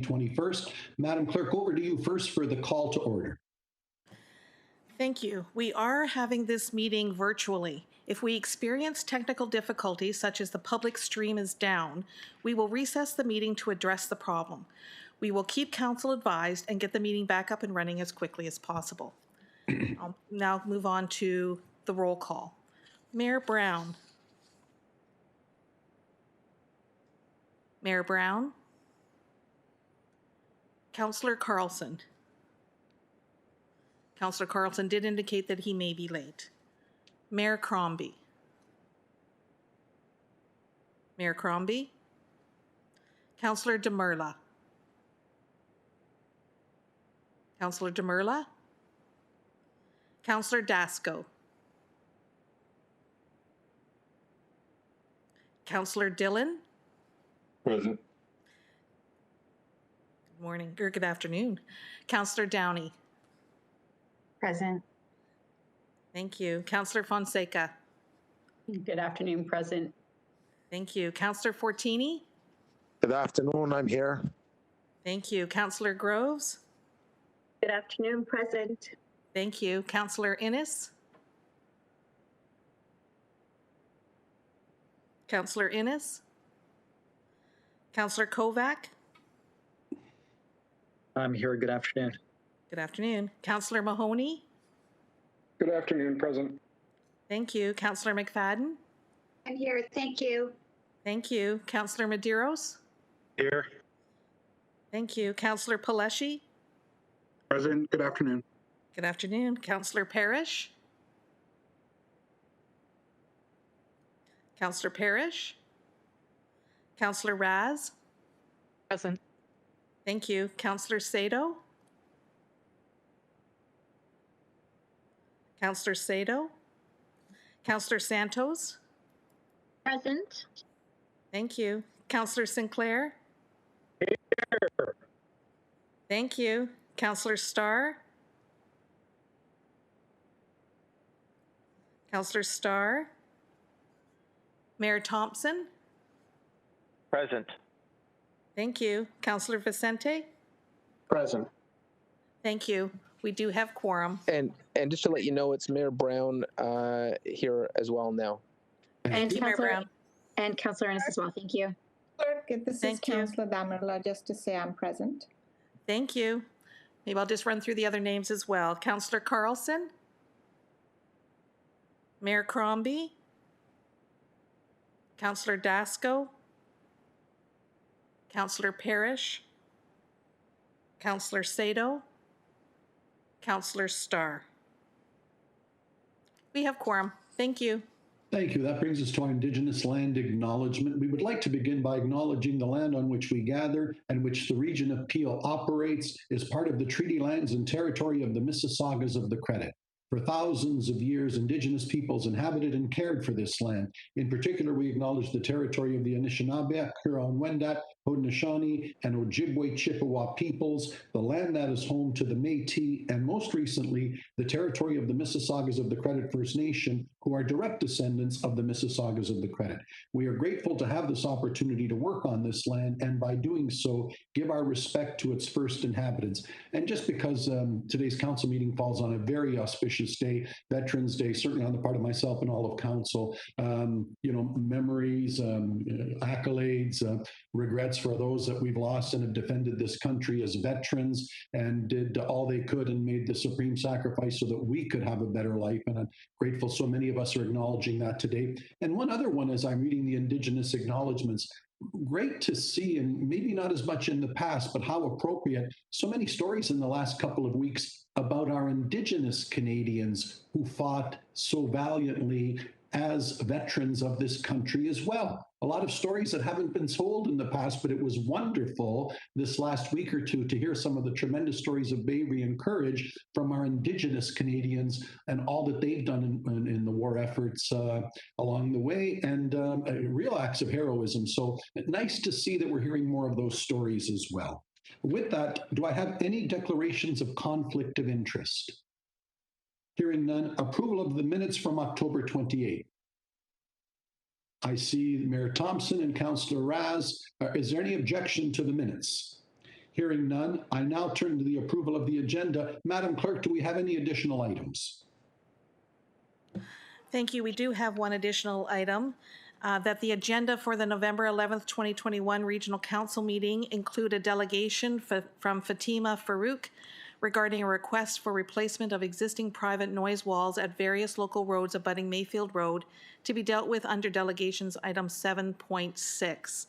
21st. Madam Clerk, over to you first for the call to order. Thank you. We are having this meeting virtually. If we experience technical difficulties, such as the public stream is down, we will recess the meeting to address the problem. We will keep council advised and get the meeting back up and running as quickly as possible. I'll now move on to the roll call. Mayor Brown. Mayor Brown. Councillor Carlson. Councillor Carlson did indicate that he may be late. Mayor Crombie. Mayor Crombie. Councillor Demurla. Councillor Demurla. Councillor Dasco. Councillor Dillon. Present. Good morning, or good afternoon. Councillor Downey. Present. Thank you. Councillor Fonseca. Good afternoon, present. Thank you. Councillor Fortini. Good afternoon, I'm here. Thank you. Councillor Groves. Good afternoon, present. Thank you. Councillor Innes. Councillor Innes. Councillor Kovac. I'm here. Good afternoon. Good afternoon. Councillor Mahoney. Good afternoon, present. Thank you. Councillor McFadden. I'm here. Thank you. Thank you. Councillor Medeiros. Here. Thank you. Councillor Paleshi. Present. Good afternoon. Good afternoon. Councillor Parrish. Councillor Parrish. Councillor Raz. Present. Thank you. Councillor Sado. Councillor Sado. Councillor Santos. Present. Thank you. Councillor Sinclair. Here. Thank you. Councillor Starr. Councillor Starr. Mayor Thompson. Present. Thank you. Councillor Vicente. Present. Thank you. We do have quorum. And just to let you know, it's Mayor Brown here as well now. Thank you, Mayor Brown. And Councillor Innes as well. Thank you. Clerk, this is Thank you. Councillor Damerla, just to say I'm present. Thank you. Maybe I'll just run through the other names as well. Councillor Carlson. Mayor Crombie. Councillor Dasco. Councillor Parrish. Councillor Sado. Councillor Starr. We have quorum. Thank you. Thank you. That brings us to our Indigenous land acknowledgement. We would like to begin by acknowledging the land on which we gather and which the region of Peel operates is part of the treaty lands and territory of the Mississaugas of the Credit. For thousands of years, Indigenous peoples inhabited and cared for this land. In particular, we acknowledge the territory of the Anishinaabe, Huron-Wendat, Haudenosaunee, and Ojibwe Chippewa peoples, the land that is home to the Métis, and most recently, the territory of the Mississaugas of the Credit First Nation, who are direct descendants of the Mississaugas of the Credit. We are grateful to have this opportunity to work on this land, and by doing so, give our respect to its first inhabitants. And just because today's council meeting falls on a very auspicious day, Veterans Day, certainly on the part of myself and all of council, memories, accolades, regrets for those that we've lost and have defended this country as veterans and did all they could and made the supreme sacrifice so that we could have a better life. And I'm grateful so many of us are acknowledging that today. And one other one, as I'm reading the Indigenous acknowledgements, great to see, and maybe not as much in the past, but how appropriate, so many stories in the last couple of weeks about our Indigenous Canadians who fought so valiantly as veterans of this country as well. A lot of stories that haven't been told in the past, but it was wonderful this last week or two to hear some of the tremendous stories of bravery and courage from our Indigenous Canadians and all that they've done in the war efforts along the way, and real acts of heroism. So nice to see that we're hearing more of those stories as well. With that, do I have any declarations of conflict of interest? Hearing none, approval of the minutes from October 28th. I see Mayor Thompson and Councillor Raz. Is there any objection to the minutes? Hearing none, I now turn to the approval of the agenda. Madam Clerk, do we have any additional items? Thank you. We do have one additional item, that the agenda for the November 11th, 2021 Regional Council meeting include a delegation from Fatima Farouk regarding a request for replacement of existing private noise walls at various local roads abutting Mayfield Road to be dealt with under delegations item 7.6.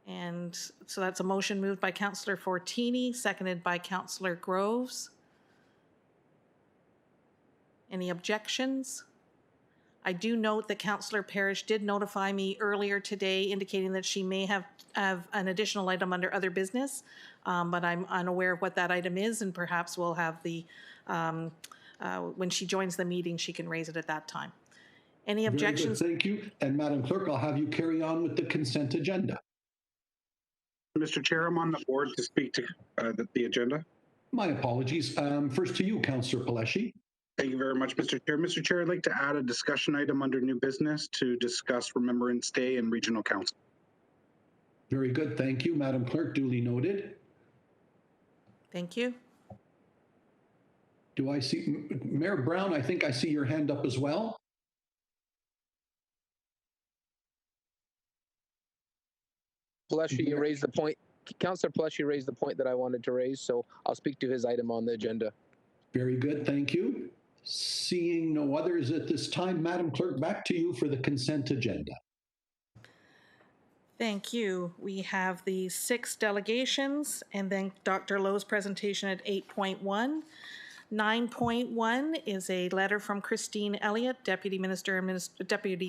And so that's a motion moved by Councillor Fortini, seconded by Councillor Groves. Any objections? I do note that Councillor Parrish did notify me earlier today indicating that she may have an additional item under other business, but I'm unaware of what that item is, and perhaps we'll have the, when she joins the meeting, she can raise it at that time. Any objections? Very good, thank you. And Madam Clerk, I'll have you carry on with the consent agenda. Mr. Chair, I'm on the board to speak to the agenda. My apologies. First to you, Councillor Paleshi. Thank you very much, Mr. Chair. Mr. Chair, I'd like to add a discussion item under new business to discuss Remembrance Day and Regional Council. Very good, thank you. Madam Clerk, duly noted. Thank you. Do I see, Mayor Brown, I think I see your hand up as well. Paleshi, you raised the point. Councillor Paleshi raised the point that I wanted to raise, so I'll speak to his item on the agenda. Very good, thank you. Seeing no others at this time, Madam Clerk, back to you for the consent agenda. Thank you. We have the 6 delegations and then Dr. Lowe's presentation at 8.1. 9.1 is a letter from Christine Elliott, Deputy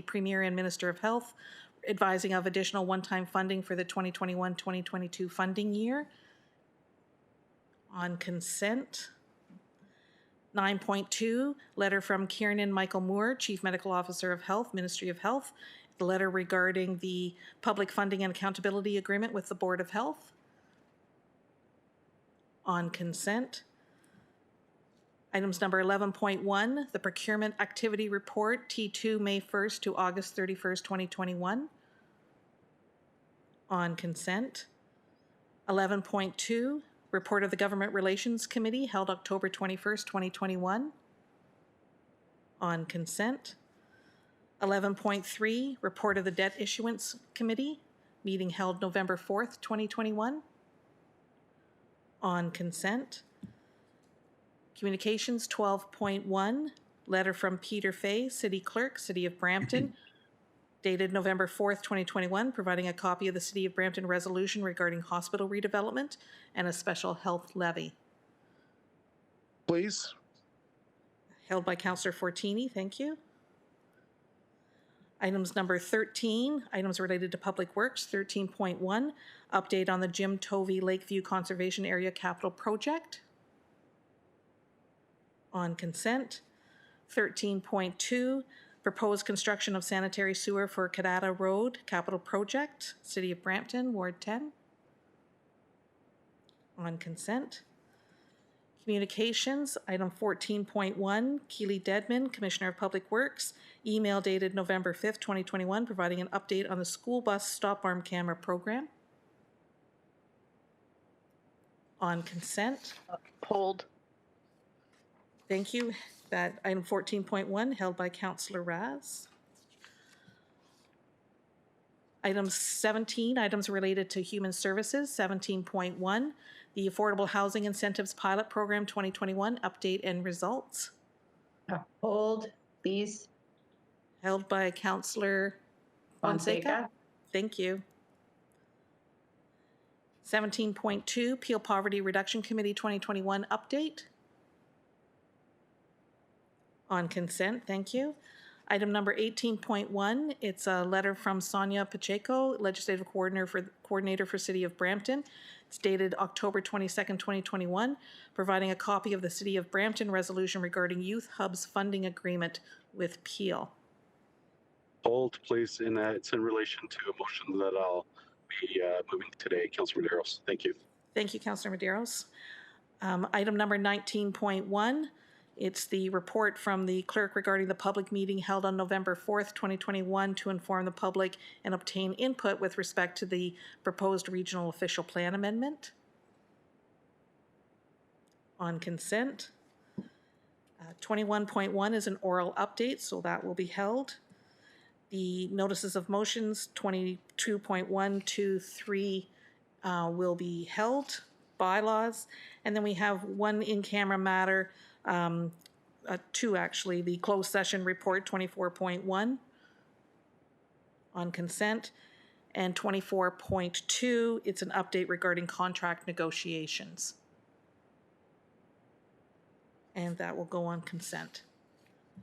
Premier and Minister of Health, advising of additional one-time funding for the 2021-2022 funding year. On consent. 9.2, letter from Kieran Michael Moore, Chief Medical Officer of Health, Ministry of Health. The letter regarding the public funding and accountability agreement with the Board of Health. On consent. Items number 11.1, the procurement activity report, T2, May 1st to August 31st, 2021. On consent. 11.2, report of the Government Relations Committee held October 21st, 2021. On consent. 11.3, report of the Debt Issuance Committee, meeting held November 4th, 2021. On consent. Communications 12.1, letter from Peter Fay, City Clerk, City of Brampton, dated November 4th, 2021, providing a copy of the City of Brampton resolution regarding hospital redevelopment and a special health levy. Please. Held by Councillor Fortini, thank you. Items number 13, items related to Public Works, 13.1, update on the Jim Tovey Lakeview Conservation Area Capital Project. On consent. 13.2, proposed construction of sanitary sewer for Cadata Road Capital Project, City of Brampton, Ward 10. On consent. Communications, item 14.1, Keely Dedman, Commissioner of Public Works, email dated November 5th, 2021, providing an update on the school bus stop arm camera program. On consent. Hold. Thank you. That item 14.1 held by Councillor Raz. Item 17, items related to human services, 17.1, the Affordable Housing Incentives Pilot Program 2021 update and results. Hold, please. Held by Councillor Fonseca. Thank you. 17.2, Peel Poverty Reduction Committee 2021 update. On consent, thank you. Item number 18.1, it's a letter from Sonia Pacheco, Legislative Coordinator for City of Brampton. It's dated October 22nd, 2021, providing a copy of the City of Brampton resolution regarding Youth Hub's funding agreement with Peel. Hold, please, and it's in relation to a motion that I'll be moving today, Councillor Medeiros. Thank you. Thank you, Councillor Medeiros. Item number 19.1, It's the report from the clerk regarding the public meeting held on November 4th, 2021 to inform the public and obtain input with respect to the proposed regional official plan amendment. On consent. 21.1 is an oral update, so that will be held. The notices of motions 22.1 to 3 will be held, bylaws, and then we have one in-camera matter, two actually, the closed session report 24.1 on consent, and 24.2, it's an update regarding contract negotiations. And that will go on consent.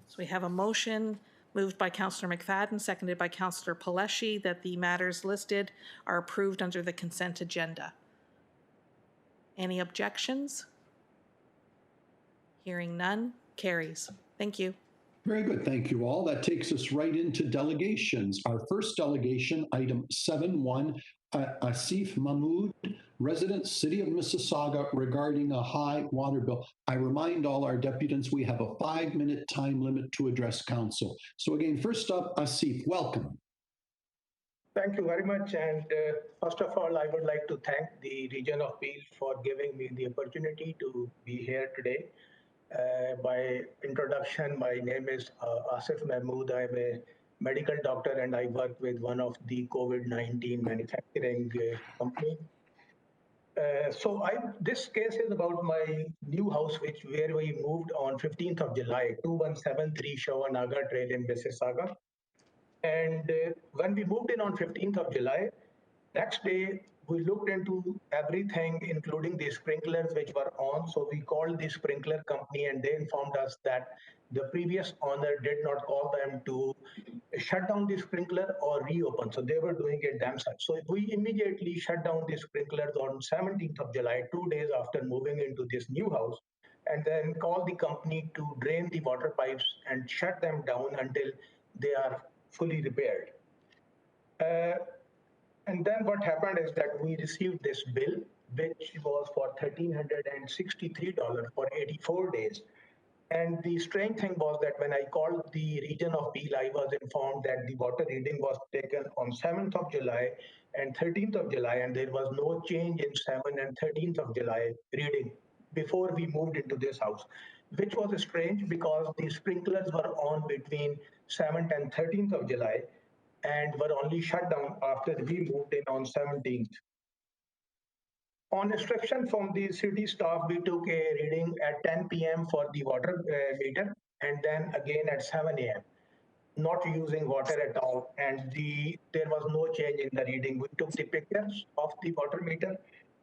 So we have a motion moved by Councillor McFadden, seconded by Councillor Palleschi, that the matters listed are approved under the consent agenda. Any objections? Hearing none, carries. Thank you. Very good. Thank you all. That takes us right into delegations. Our first delegation, item 7.1, Asif Mahmood, resident, City of Mississauga, regarding a high water bill. I remind all our deputants we have a 5-minute time limit to address council. So again, first up, Asif, welcome. Thank you very much. And first of all, I would like to thank the Region of Peel for giving me the opportunity to be here today. By introduction, my name is Asif Mahmood. I'm a medical doctor and I work with one of the COVID-19 manufacturing company. This case is about my new house, where we moved on 15th of July, 2173 Shawanaga Trail in Mississauga. And when we moved in on 15th of July, next day, we looked into everything, including the sprinklers which were on. So we called the sprinkler company and they informed us that the previous owner did not call them to shut down the sprinkler or reopen. So they were doing it themselves. So we immediately shut down the sprinklers on 17th of July, 2 days after moving into this new house, and then called the company to drain the water pipes and shut them down until they are fully repaired. And then what happened is that we received this bill, which was for $1,363 for 84 days. And the strange thing was that when I called the Region of Peel, I was informed that the water reading was taken on 7th of July and 13th of July, and there was no change in 7th and 13th of July reading before we moved into this house, which was strange because the sprinklers were on between 7th and 13th of July and were only shut down after we moved in on 17th. On instruction from the city staff, we took a reading at 10 p.m. for the water meter, and then again at 7 a.m., not using water at all. And there was no change in the reading. We took the pictures of the water meter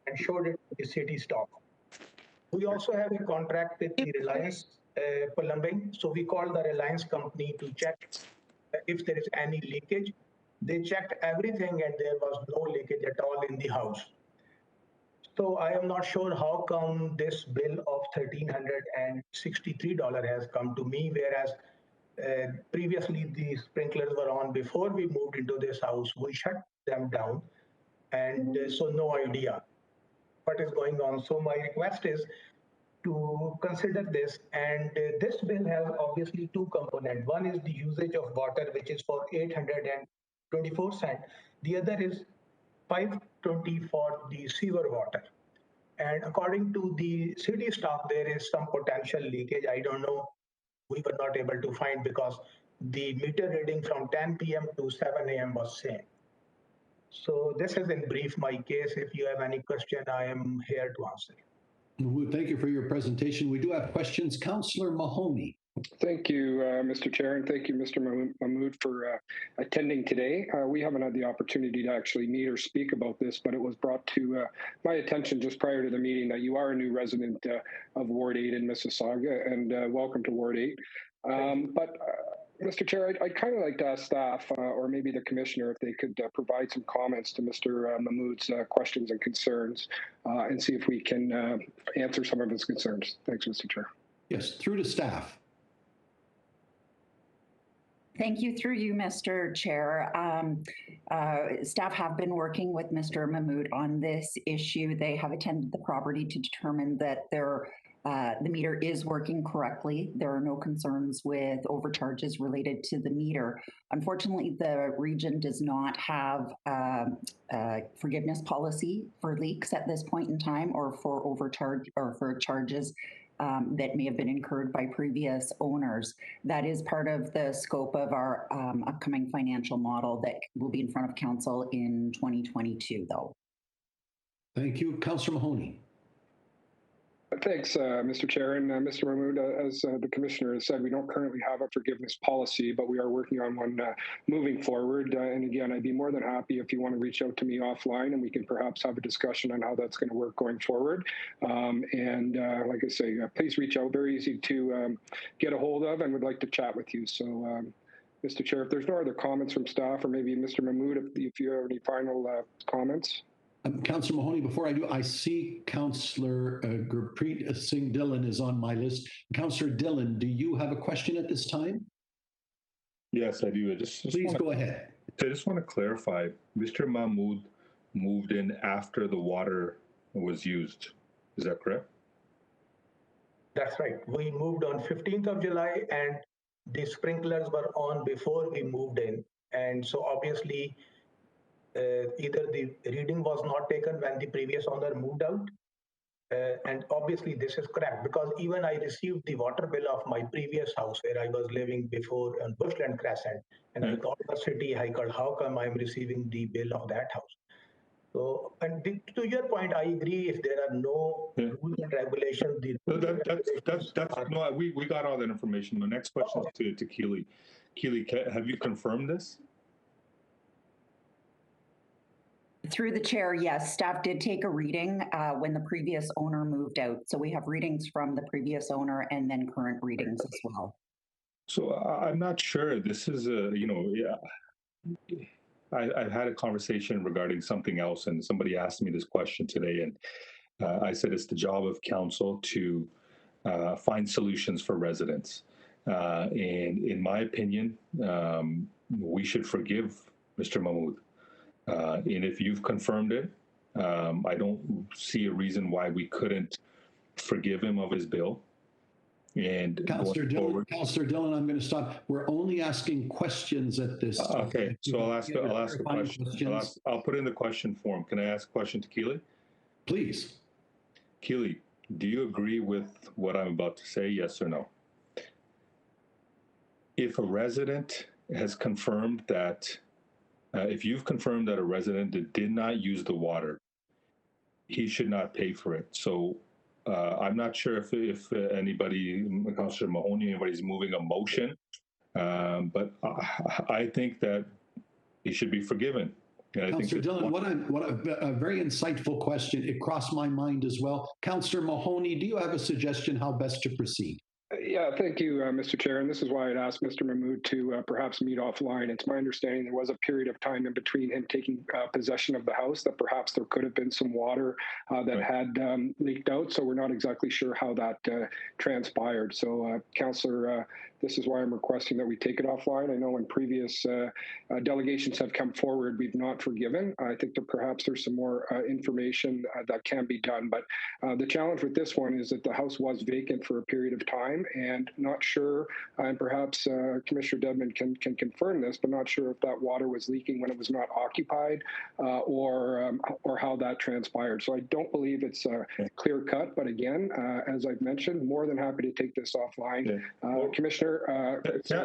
and showed it to the city staff. We also have a contract with the Reliance Plumbing. So we called the Reliance company to check if there is any leakage. They checked everything and there was no leakage at all in the house. So I am not sure how come this bill of $1,363 has come to me, whereas previously the sprinklers were on before we moved into this house. We shut them down, and so no idea what is going on. So my request is to consider this, and this bill has obviously two components. One is the usage of water, which is for 824 cents. The other is 520 for the sewer water. And according to the city staff, there is some potential leakage. I don't know. We were not able to find because the meter reading from 10 p.m. to 7 a.m. was same. So this is in brief my case. If you have any question, I am here to answer. Thank you for your presentation. We do have questions. Councillor Mahoney. Thank you, Mr. Chair, and thank you, Mr. Mahmood, for attending today. We haven't had the opportunity to actually meet or speak about this, but it was brought to my attention just prior to the meeting that you are a new resident of Ward 8 in Mississauga, and welcome to Ward 8. Mr. Chair, I'd kind of like to ask staff, or maybe the commissioner, if they could provide some comments to Mr. Mahmood's questions and concerns, and see if we can answer some of his concerns. Thanks, Mr. Chair. Yes, through to staff. Thank you. Through you, Mr. Chair. Staff have been working with Mr. Mahmood on this issue. They have attended the property to determine that there The meter is working correctly. There are no concerns with overcharges related to the meter. Unfortunately, the region does not have a forgiveness policy for leaks at this point in time, or for overcharge or for charges that may have been incurred by previous owners. That is part of the scope of our upcoming financial model that will be in front of council in 2022, though. Thank you. Councillor Mahoney. Thanks, Mr. Chair. And Mr. Mahmood, as the Commissioner has said, we don't currently have a forgiveness policy, but we are working on one moving forward. And again, I'd be more than happy if you want to reach out to me offline and we can perhaps have a discussion on how that's going to work going forward. Like I say, please reach out. Very easy to get a hold of and would like to chat with you. So, Mr. Chair, if there's no other comments from staff, or maybe Mr. Mahmood, if you have any final comments. Councillor Mahoney, before I do, I see Councillor Gurpreet Singh Dillon is on my list. Councillor Dillon, do you have a question at this time? Yes, I do. Please go ahead. I just want to clarify, Mr. Mahmood moved in after the water was used. Is that correct? That's right. We moved on 15th of July and the sprinklers were on before we moved in. And so obviously, either the reading was not taken when the previous owner moved out, and obviously this is correct because even I received the water bill of my previous house where I was living before on Bushland Crescent, and I called the city, I called, how come I'm receiving the bill of that house? So, and to your point, I agree. If there are no rules and regulations, we got all that information. The next question is to Keely. Keely, have you confirmed this? Through the chair, yes, staff did take a reading when the previous owner moved out. So we have readings from the previous owner and then current readings as well. So I'm not sure. This is I've had a conversation regarding something else, and somebody asked me this question today, and I said it's the job of council to find solutions for residents. And in my opinion, we should forgive Mr. Mahmood. And if you've confirmed it, I don't see a reason why we couldn't forgive him of his bill. And Councillor Dillon, I'm going to stop. We're only asking questions at this time. Okay, so I'll ask a question. I'll put in the question form. Can I ask a question to Keely? Please. Keely, do you agree with what I'm about to say, yes or no? If a resident has confirmed that if you've confirmed that a resident did not use the water, he should not pay for it. So I'm not sure if anybody, Councillor Mahoney, anybody's moving a motion, but I think that he should be forgiven. Councillor Dillon, what a very insightful question. It crossed my mind as well. Councillor Mahoney, do you have a suggestion how best to proceed? Yeah, thank you, Mr. Chair. And this is why I'd asked Mr. Mahmood to perhaps meet offline. It's my understanding there was a period of time in between him taking possession of the house that perhaps there could have been some water that had leaked out. So we're not exactly sure how that transpired. So, Councillor, this is why I'm requesting that we take it offline. I know when previous delegations have come forward, we've not forgiven. I think that perhaps there's some more information that can be done. But the challenge with this one is that the house was vacant for a period of time, and not sure, and perhaps Commissioner Dedmon can confirm this, but not sure if that water was leaking when it was not occupied or how that transpired. So I don't believe it's clear cut, but again, as I've mentioned, more than happy to take this offline. Commissioner,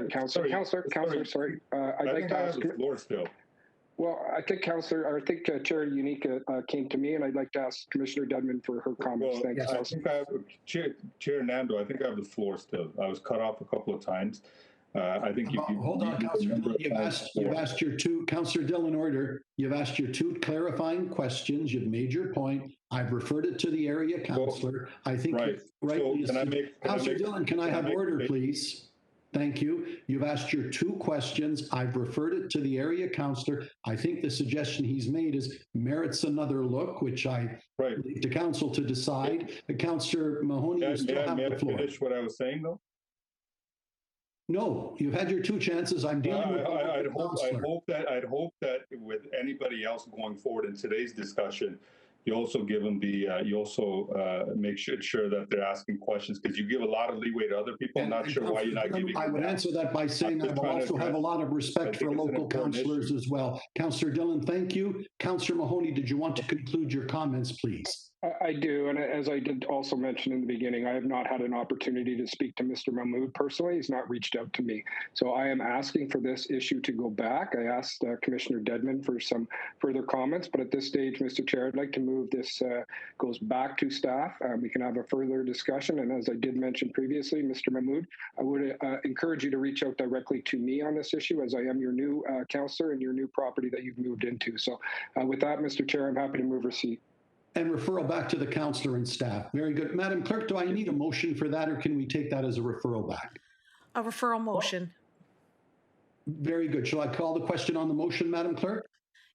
Councillor, sorry. I'd like to ask the floor still. Well, I think Chair Unica came to me, and I'd like to ask Commissioner Dedmon for her comments. Thanks. I think I have Chair Nando. I think I have the floor still. I was cut off a couple of times. I think hold on, Councillor Dillon. You've asked your two, Councillor Dillon, order. You've asked your two clarifying questions. You've made your point. I've referred it to the area councillor. I think rightly. Councillor Dillon, can I have order, please? Thank you. You've asked your two questions. I've referred it to the area councillor. I think the suggestion he's made merits another look, which I leave to council to decide. Councillor Mahoney, you still have the floor. May I finish what I was saying, though? No, you've had your two chances. I'm dealing with. I'd hope that with anybody else going forward in today's discussion, You also give them you also make sure that they're asking questions, because you give a lot of leeway to other people. I'm not sure why you're not giving I it would now. answer that by saying I just will trying to also have a address- lot of I respect think for it's an local important councillors issue. as well. Councillor Dillon, thank you. Councillor Mahoney, did you want to conclude your comments, please? I do, and as I did also mention in the beginning, I have not had an opportunity to speak to Mr. Mahmood personally. He's not reached out to me. So I am asking for this issue to go back. I asked Commissioner Dedman for some further comments, but at this stage, Mr. Chair, I'd like to move this goes back to staff. We can have a further discussion, and as I did mention previously, Mr. Mahmood, I would encourage you to reach out directly to me on this issue, as I am your new councillor and your new property that you've moved into. So with that, Mr. Chair, I'm happy to move receipt. And referral back to the councillor and staff. Very good. Madam Clerk, do I need a motion for that, or can we take that as a referral back? A referral motion. Very good. Shall I call the question on the motion, Madam Clerk?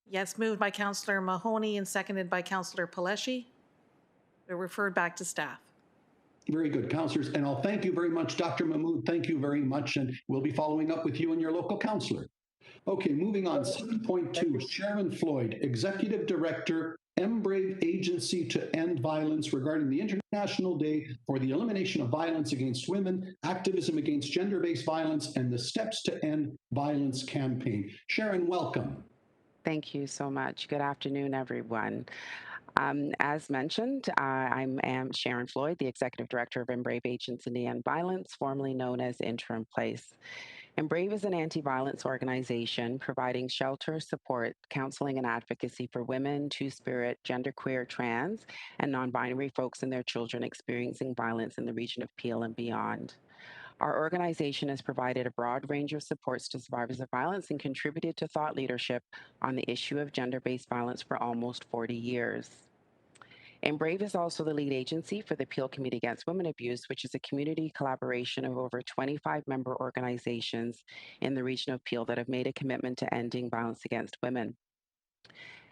Yes, moved by Councillor Mahoney and seconded by Councillor Paleshi. They're referred back to staff. Very good, councillors. And I'll thank you very much, Dr. Mahmood. Thank you very much. And we'll be following up with you and your local councillor. Okay, moving on. 7.2, Sharon Floyd, Executive Director, Embrave Agency to End Violence, regarding the International Day for the Elimination of Violence Against Women, Activism Against Gender-Based Violence, and the Steps to End Violence campaign. Sharon, welcome. Thank you so much. Good afternoon, everyone. As mentioned, I am Sharon Floyd, the Executive Director of Embrave Agency to End Violence, formerly known as Interim Place. Embrave is an anti-violence organization providing shelter, support, counseling, and advocacy for women, two-spirit, genderqueer, trans, and non-binary folks and their children experiencing violence in the region of Peel and beyond. Our organization has provided a broad range of supports to survivors of violence and contributed to thought leadership on the issue of gender-based violence for almost 40 years. Embrave is also the lead agency for the Peel Committee Against Women Abuse, which is a community collaboration of over 25 member organizations in the region of Peel that have made a commitment to ending violence against women.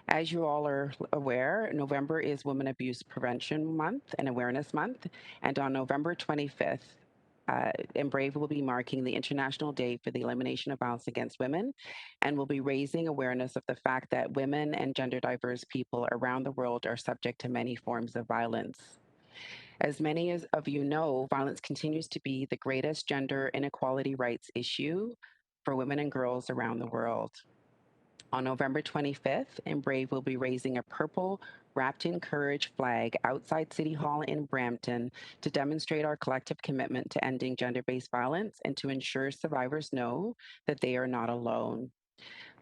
As you all are aware, November is Women Abuse Prevention Month and Awareness Month, and on November 25th, Embrave will be marking the International Day for the Elimination of Violence Against Women, and will be raising awareness of the fact that women and gender diverse people around the world are subject to many forms of violence. As many of you know, violence continues to be the greatest gender inequality rights issue for women and girls around the world. On November 25th, Embrave will be raising a purple Wrapped in Courage flag outside City Hall in Brampton to demonstrate our collective commitment to ending gender-based violence and to ensure survivors know that they are not alone.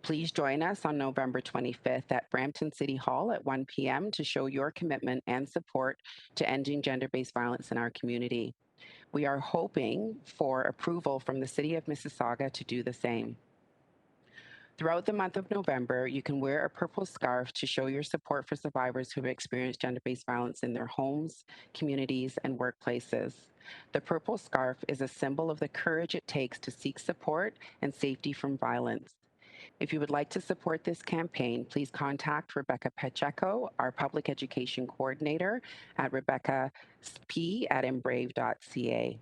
Please join us on November 25th at Brampton City Hall at 1 p.m. to show your commitment and support to ending gender-based violence in our community. We are hoping for approval from the City of Mississauga to do the same. Throughout the month of November, you can wear a purple scarf to show your support for survivors who have experienced gender-based violence in their homes, communities, and workplaces. The purple scarf is a symbol of the courage it takes to seek support and safety from violence. If you would like to support this campaign, please contact Rebecca Pacheco, our public education coordinator, at rebeccasp@embrave.ca.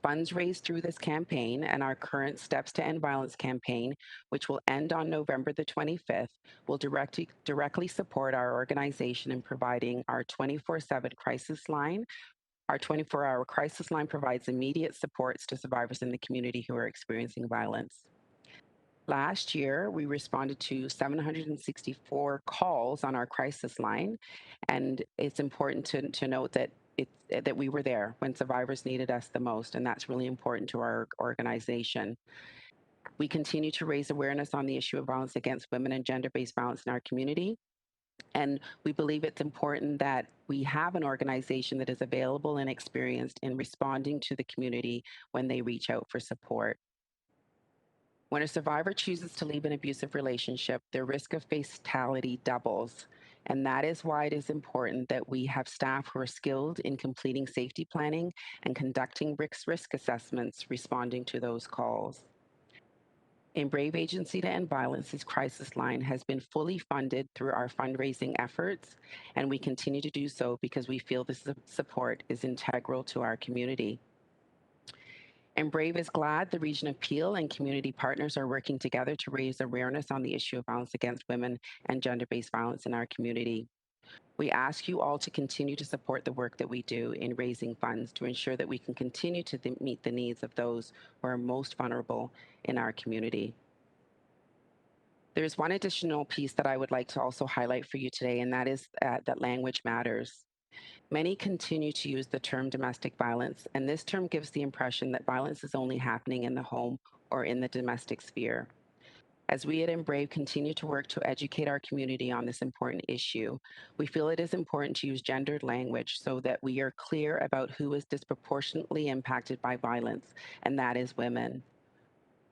Funds raised through this campaign and our current Steps to End Violence campaign, which will end on November the 25th, will directly support our organization in providing our 24/7 crisis line. Our 24-hour crisis line provides immediate supports to survivors in the community who are experiencing violence. Last year, we responded to 764 calls on our crisis line, and it's important to note that that we were there when survivors needed us the most, and that's really important to our organization. We continue to raise awareness on the issue of violence against women and gender-based violence in our community, and we believe it's important that we have an organization that is available and experienced in responding to the community when they reach out for support. When a survivor chooses to leave an abusive relationship, their risk of fatality doubles. And that is why it is important that we have staff who are skilled in completing safety planning and conducting risk assessments responding to those calls. Embrave Agency to End Violence's crisis line has been fully funded through our fundraising efforts, and we continue to do so because we feel this support is integral to our community. Embrave is glad the region of Peel and community partners are working together to raise awareness on the issue of violence against women and gender-based violence in our community. We ask you all to continue to support the work that we do in raising funds to ensure that we can continue to meet the needs of those who are most vulnerable in our community. There's one additional piece that I would like to also highlight for you today, and that is that language matters. Many continue to use the term domestic violence, and this term gives the impression that violence is only happening in the home or in the domestic sphere. As we at Embrave continue to work to educate our community on this important issue, we feel it is important to use gendered language so that we are clear about who is disproportionately impacted by violence, and that is women.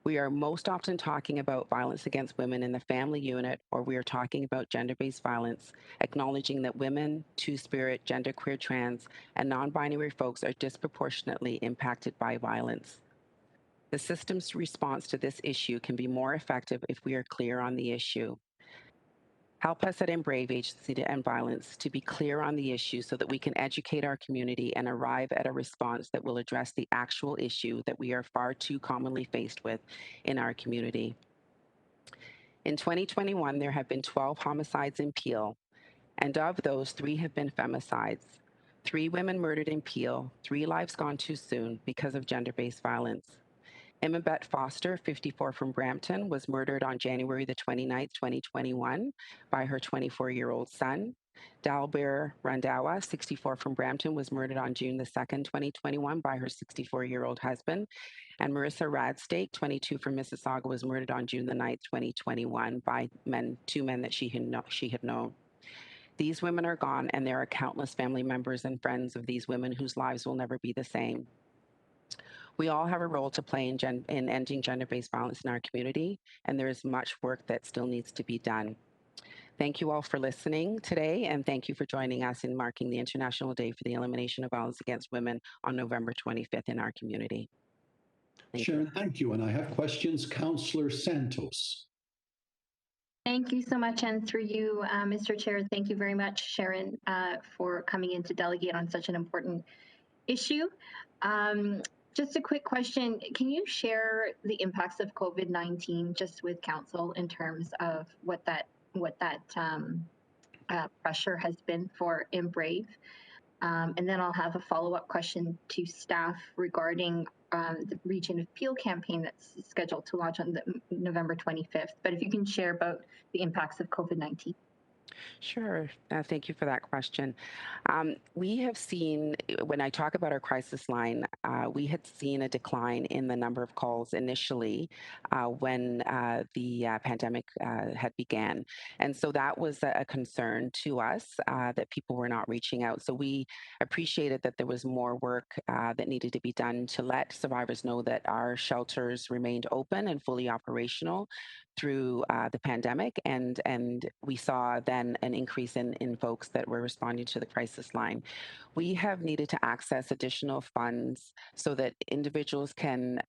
We are most often talking about violence against women in the family unit, or we are talking about gender-based violence, acknowledging that women, two-spirit, genderqueer, trans, and non-binary folks are disproportionately impacted by violence. The system's response to this issue can be more effective if we are clear on the issue. Help us at Embrave Agency to End Violence to be clear on the issue so that we can educate our community and arrive at a response that will address the actual issue that we are far too commonly faced with in our community. In 2021, there have been 12 homicides in Peel, and of those, 3 have been femicides. 3 women murdered in Peel, 3 lives gone too soon because of gender-based violence. Immabeth Foster, 54 from Brampton, was murdered on January the 29th, 2021 by her 24-year-old son. Dalbir Randawa, 64 from Brampton, was murdered on June the 2nd, 2021 by her 64-year-old husband. And Marissa Radstake, 22 from Mississauga, was murdered on June the 9th, 2021 by 2 men that she had known. These women are gone, and there are countless family members and friends of these women whose lives will never be the same. We all have a role to play in ending gender-based violence in our community, and there is much work that still needs to be done. Thank you all for listening today, and thank you for joining us in marking the International Day for the Elimination of Violence Against Women on November 25th in our community. Sharon, thank you. And I have questions. Councillor Santos. Thank you so much, and through you, Mr. Chair, thank you very much, Sharon, for coming in to delegate on such an important issue. Just a quick question. Can you share the impacts of COVID-19 just with council in terms of what that pressure has been for Embrave? And then I'll have a follow-up question to staff regarding the Region of Peel campaign that's scheduled to launch on November 25th. But if you can share about the impacts of COVID-19. Sure. Thank you for that question. We have seen, when I talk about our crisis line, we had seen a decline in the number of calls initially when the pandemic had began. And so that was a concern to us that people were not reaching out. So we appreciated that there was more work that needed to be done to let survivors know that our shelters remained open and fully operational through the pandemic, and we saw then an increase in folks that were responding to the crisis line. We have needed to access additional funds so that individuals can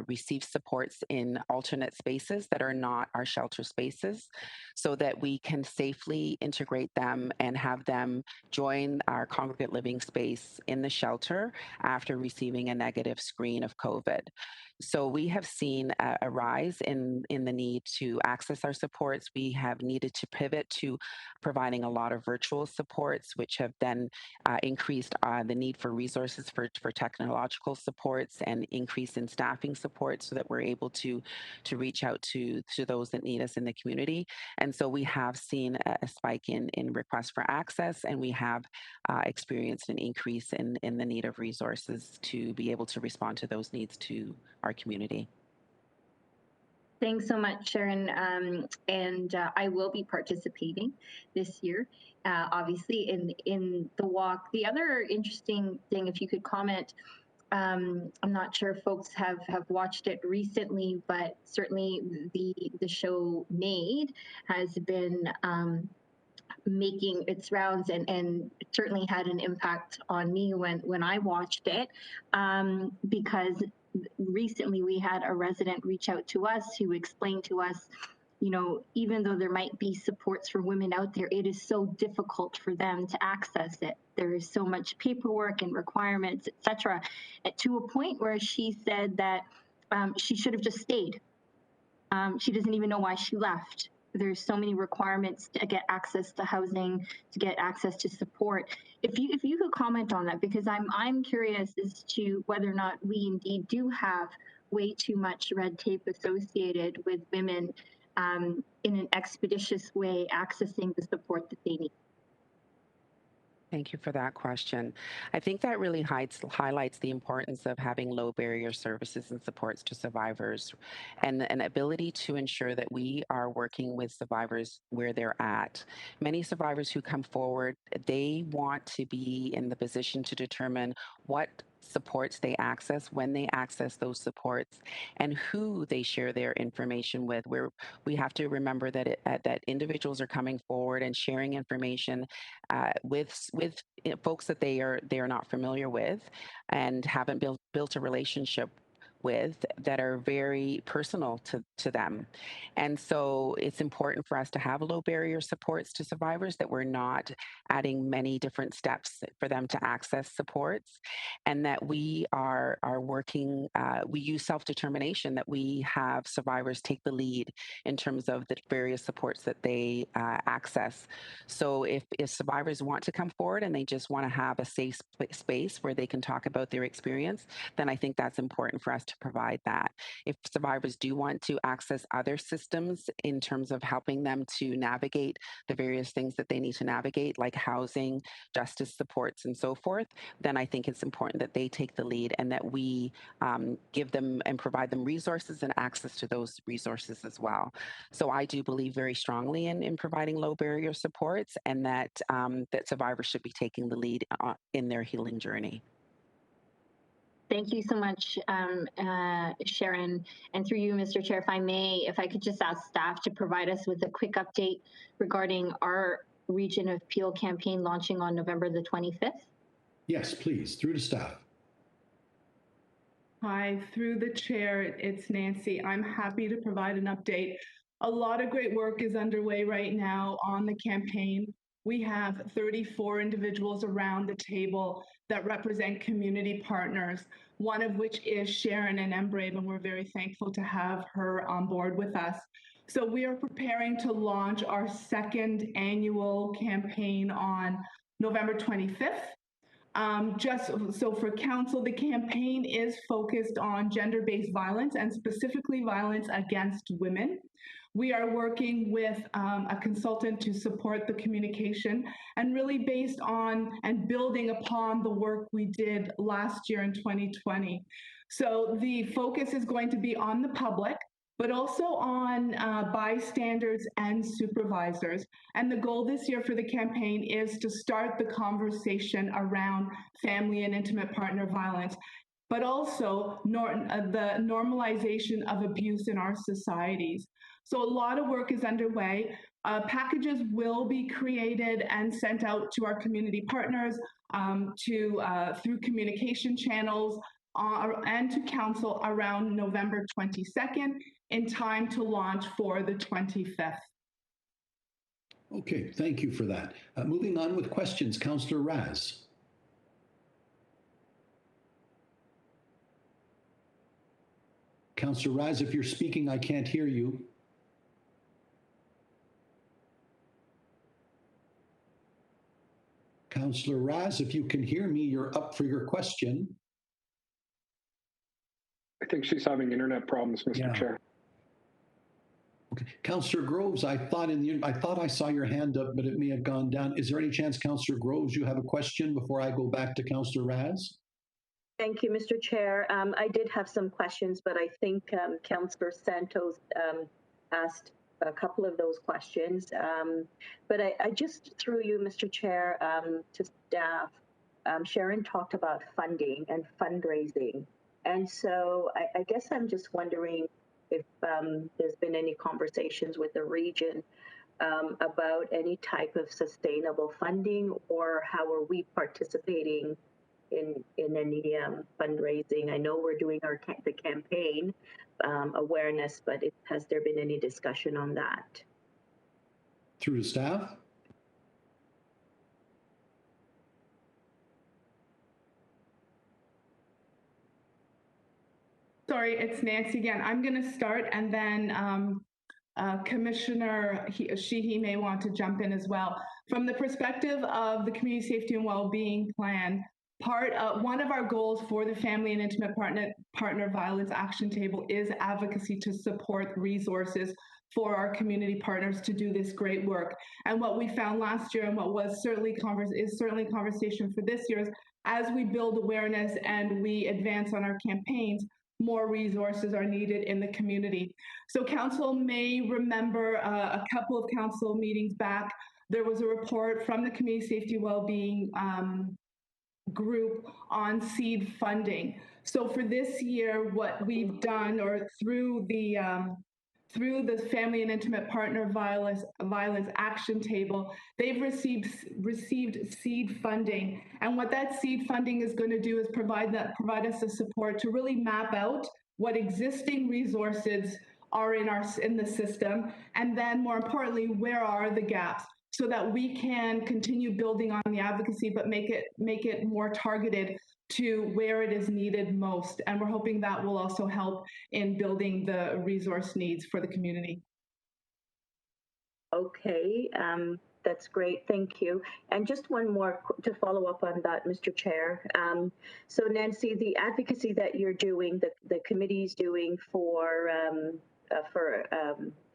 receive supports in alternate spaces that are not our shelter spaces, so that we can safely integrate them and have them join our congregate living space in the shelter after receiving a negative screen of COVID. So we have seen a rise in the need to access our supports. We have needed to pivot to providing a lot of virtual supports, which have then increased the need for resources for technological supports and increase in staffing support so that we're able to reach out to those that need us in the community. And so we have seen a spike in requests for access, and we have experienced an increase in the need of resources to be able to respond to those needs to our community. Thanks so much, Sharon. And I will be participating this year, obviously, in the walk. The other interesting thing, if you could comment, I'm not sure if folks have watched it recently, but certainly the show Made has been making its rounds and certainly had an impact on me when I watched it, because recently we had a resident reach out to us who explained to us, you know, even though there might be supports for women out there, it is so difficult for them to access it. There is so much paperwork and requirements, etc., to a point where she said that she should have just stayed. She doesn't even know why she left. there's so many requirements to get access to housing, to get access to support. If you could comment on that, because I'm curious as to whether or not we indeed do have way too much red tape associated with women in an expeditious way accessing the support that they need. Thank you for that question. I think that really highlights the importance of having low barrier services and supports to survivors and an ability to ensure that we are working with survivors where they're at. Many survivors who come forward, they want to be in the position to determine what supports they access, when they access those supports, and who they share their information with. We have to remember that that individuals are coming forward and sharing information with folks that they are not familiar with and haven't built a relationship with, that are very personal to them. And so it's important for us to have low barrier supports to survivors, that we're not adding many different steps for them to access supports, and that we are working, we use self-determination, that we have survivors take the lead in terms of the various supports that they access. So if survivors want to come forward and they just want to have a safe space where they can talk about their experience, then I think that's important for us to provide that. If survivors do want to access other systems in terms of helping them to navigate the various things that they need to navigate, like housing, justice supports, and so forth, then I think it's important that they take the lead and that we give them and provide them resources and access to those resources as well. So I do believe very strongly in providing low barrier supports, and that that survivors should be taking the lead in their healing journey. Thank you so much, Sharon. And through you, Mr. Chair, if I could just ask staff to provide us with a quick update regarding our Region of Peel campaign launching on November the 25th. Yes, please, through to staff. Hi, through the chair, it's Nancy. I'm happy to provide an update. A lot of great work is underway right now on the campaign. We have 34 individuals around the table that represent community partners, one of which is Sharon and Embrave, and we're very thankful to have her on board with us. So we are preparing to launch our second annual campaign on November 25th. Just so for council, the campaign is focused on gender-based violence and specifically violence against women. We are working with a consultant to support the communication, and really based on and building upon the work we did last year in 2020. So the focus is going to be on the public, but also on bystanders and supervisors. And the goal this year for the campaign is to start the conversation around family and intimate partner violence, but also the normalization of abuse in our societies. So a lot of work is underway. Packages will be created and sent out to our community partners through communication channels and to council around November 22nd, in time to launch for the 25th. Okay, thank you for that. Moving on with questions, Councillor Raz. Councillor Raz, if you're speaking, I can't hear you. Councillor Raz, if you can hear me, you're up for your question. I think she's having internet problems, Mr. Chair. Okay, Councillor Groves, I thought I saw your hand up, but it may have gone down. Is there any chance, Councillor Groves, you have a question before I go back to Councillor Raz? Thank you, Mr. Chair. I did have some questions, but I think Councillor Santos asked a couple of those questions. But I just, through you, Mr. Chair, to staff, Sharon talked about funding and fundraising. And so I guess I'm just wondering if there's been any conversations with the region about any type of sustainable funding, or how are we participating in any fundraising? I know we're doing the campaign awareness, but has there been any discussion on that? Through to staff. Sorry, it's Nancy again. I'm going to start, and then Commissioner Sheehy may want to jump in as well. From the perspective of the Community Safety and Wellbeing Plan, one of our goals for the Family and Intimate Partner Violence Action Table is advocacy to support resources for our community partners to do this great work. And what we found last year, and what was certainly conversation for this year, is as we build awareness and we advance on our campaigns, more resources are needed in the community. So council may remember a couple of council meetings back, there was a report from the Community Safety Wellbeing group on seed funding. So for this year, what we've done, or through the Family and Intimate Partner Violence Action Table, they've received seed funding. And what that seed funding is going to do is provide us the support to really map out what existing resources are in the system, and then more importantly, where are the gaps, so that we can continue building on the advocacy, but make it more targeted to where it is needed most. And we're hoping that will also help in building the resource needs for the community. Okay, that's great. Thank you. And just one more to follow up on that, Mr. Chair. So Nancy, the advocacy that you're doing, the committee's doing for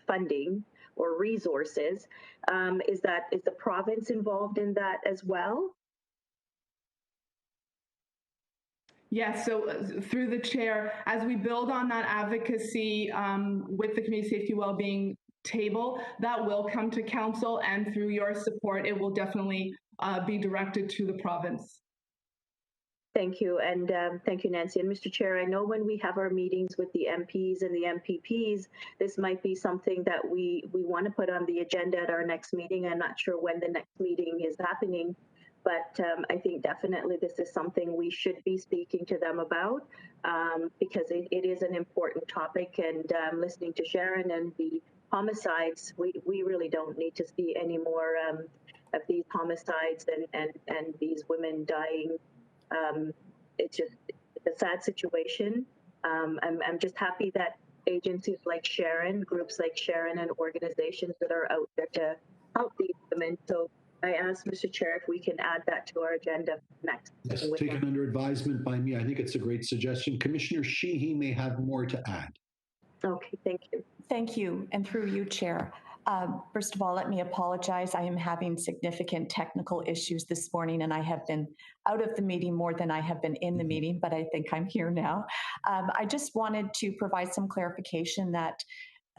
funding or resources, is the province involved in that as well? Yes, so through the chair, as we build on that advocacy with the Community Safety Wellbeing Table, that will come to council, and through your support, it will definitely be directed to the province. Thank you, and thank you, Nancy. And Mr. Chair, I know when we have our meetings with the MPs and the MPPs, this might be something that we want to put on the agenda at our next meeting. I'm not sure when the next meeting is happening, but I think definitely this is something we should be speaking to them about, because it is an important topic. And listening to Sharon and the homicides, we really don't need to see any more of these homicides and these women dying. It's a sad situation. I'm just happy that agencies like Sharon, groups like Sharon, and organizations that are out there to help these women. So I asked Mr. Chair if we can add that to our agenda next. Yes, taken under advisement by me. I think it's a great suggestion. Commissioner Sheehy may have more to add. Okay, thank you. Thank you, and through you, Chair. First of all, let me apologize. I am having significant technical issues this morning, and I have been out of the meeting more than I have been in the meeting, but I think I'm here now. I just wanted to provide some clarification that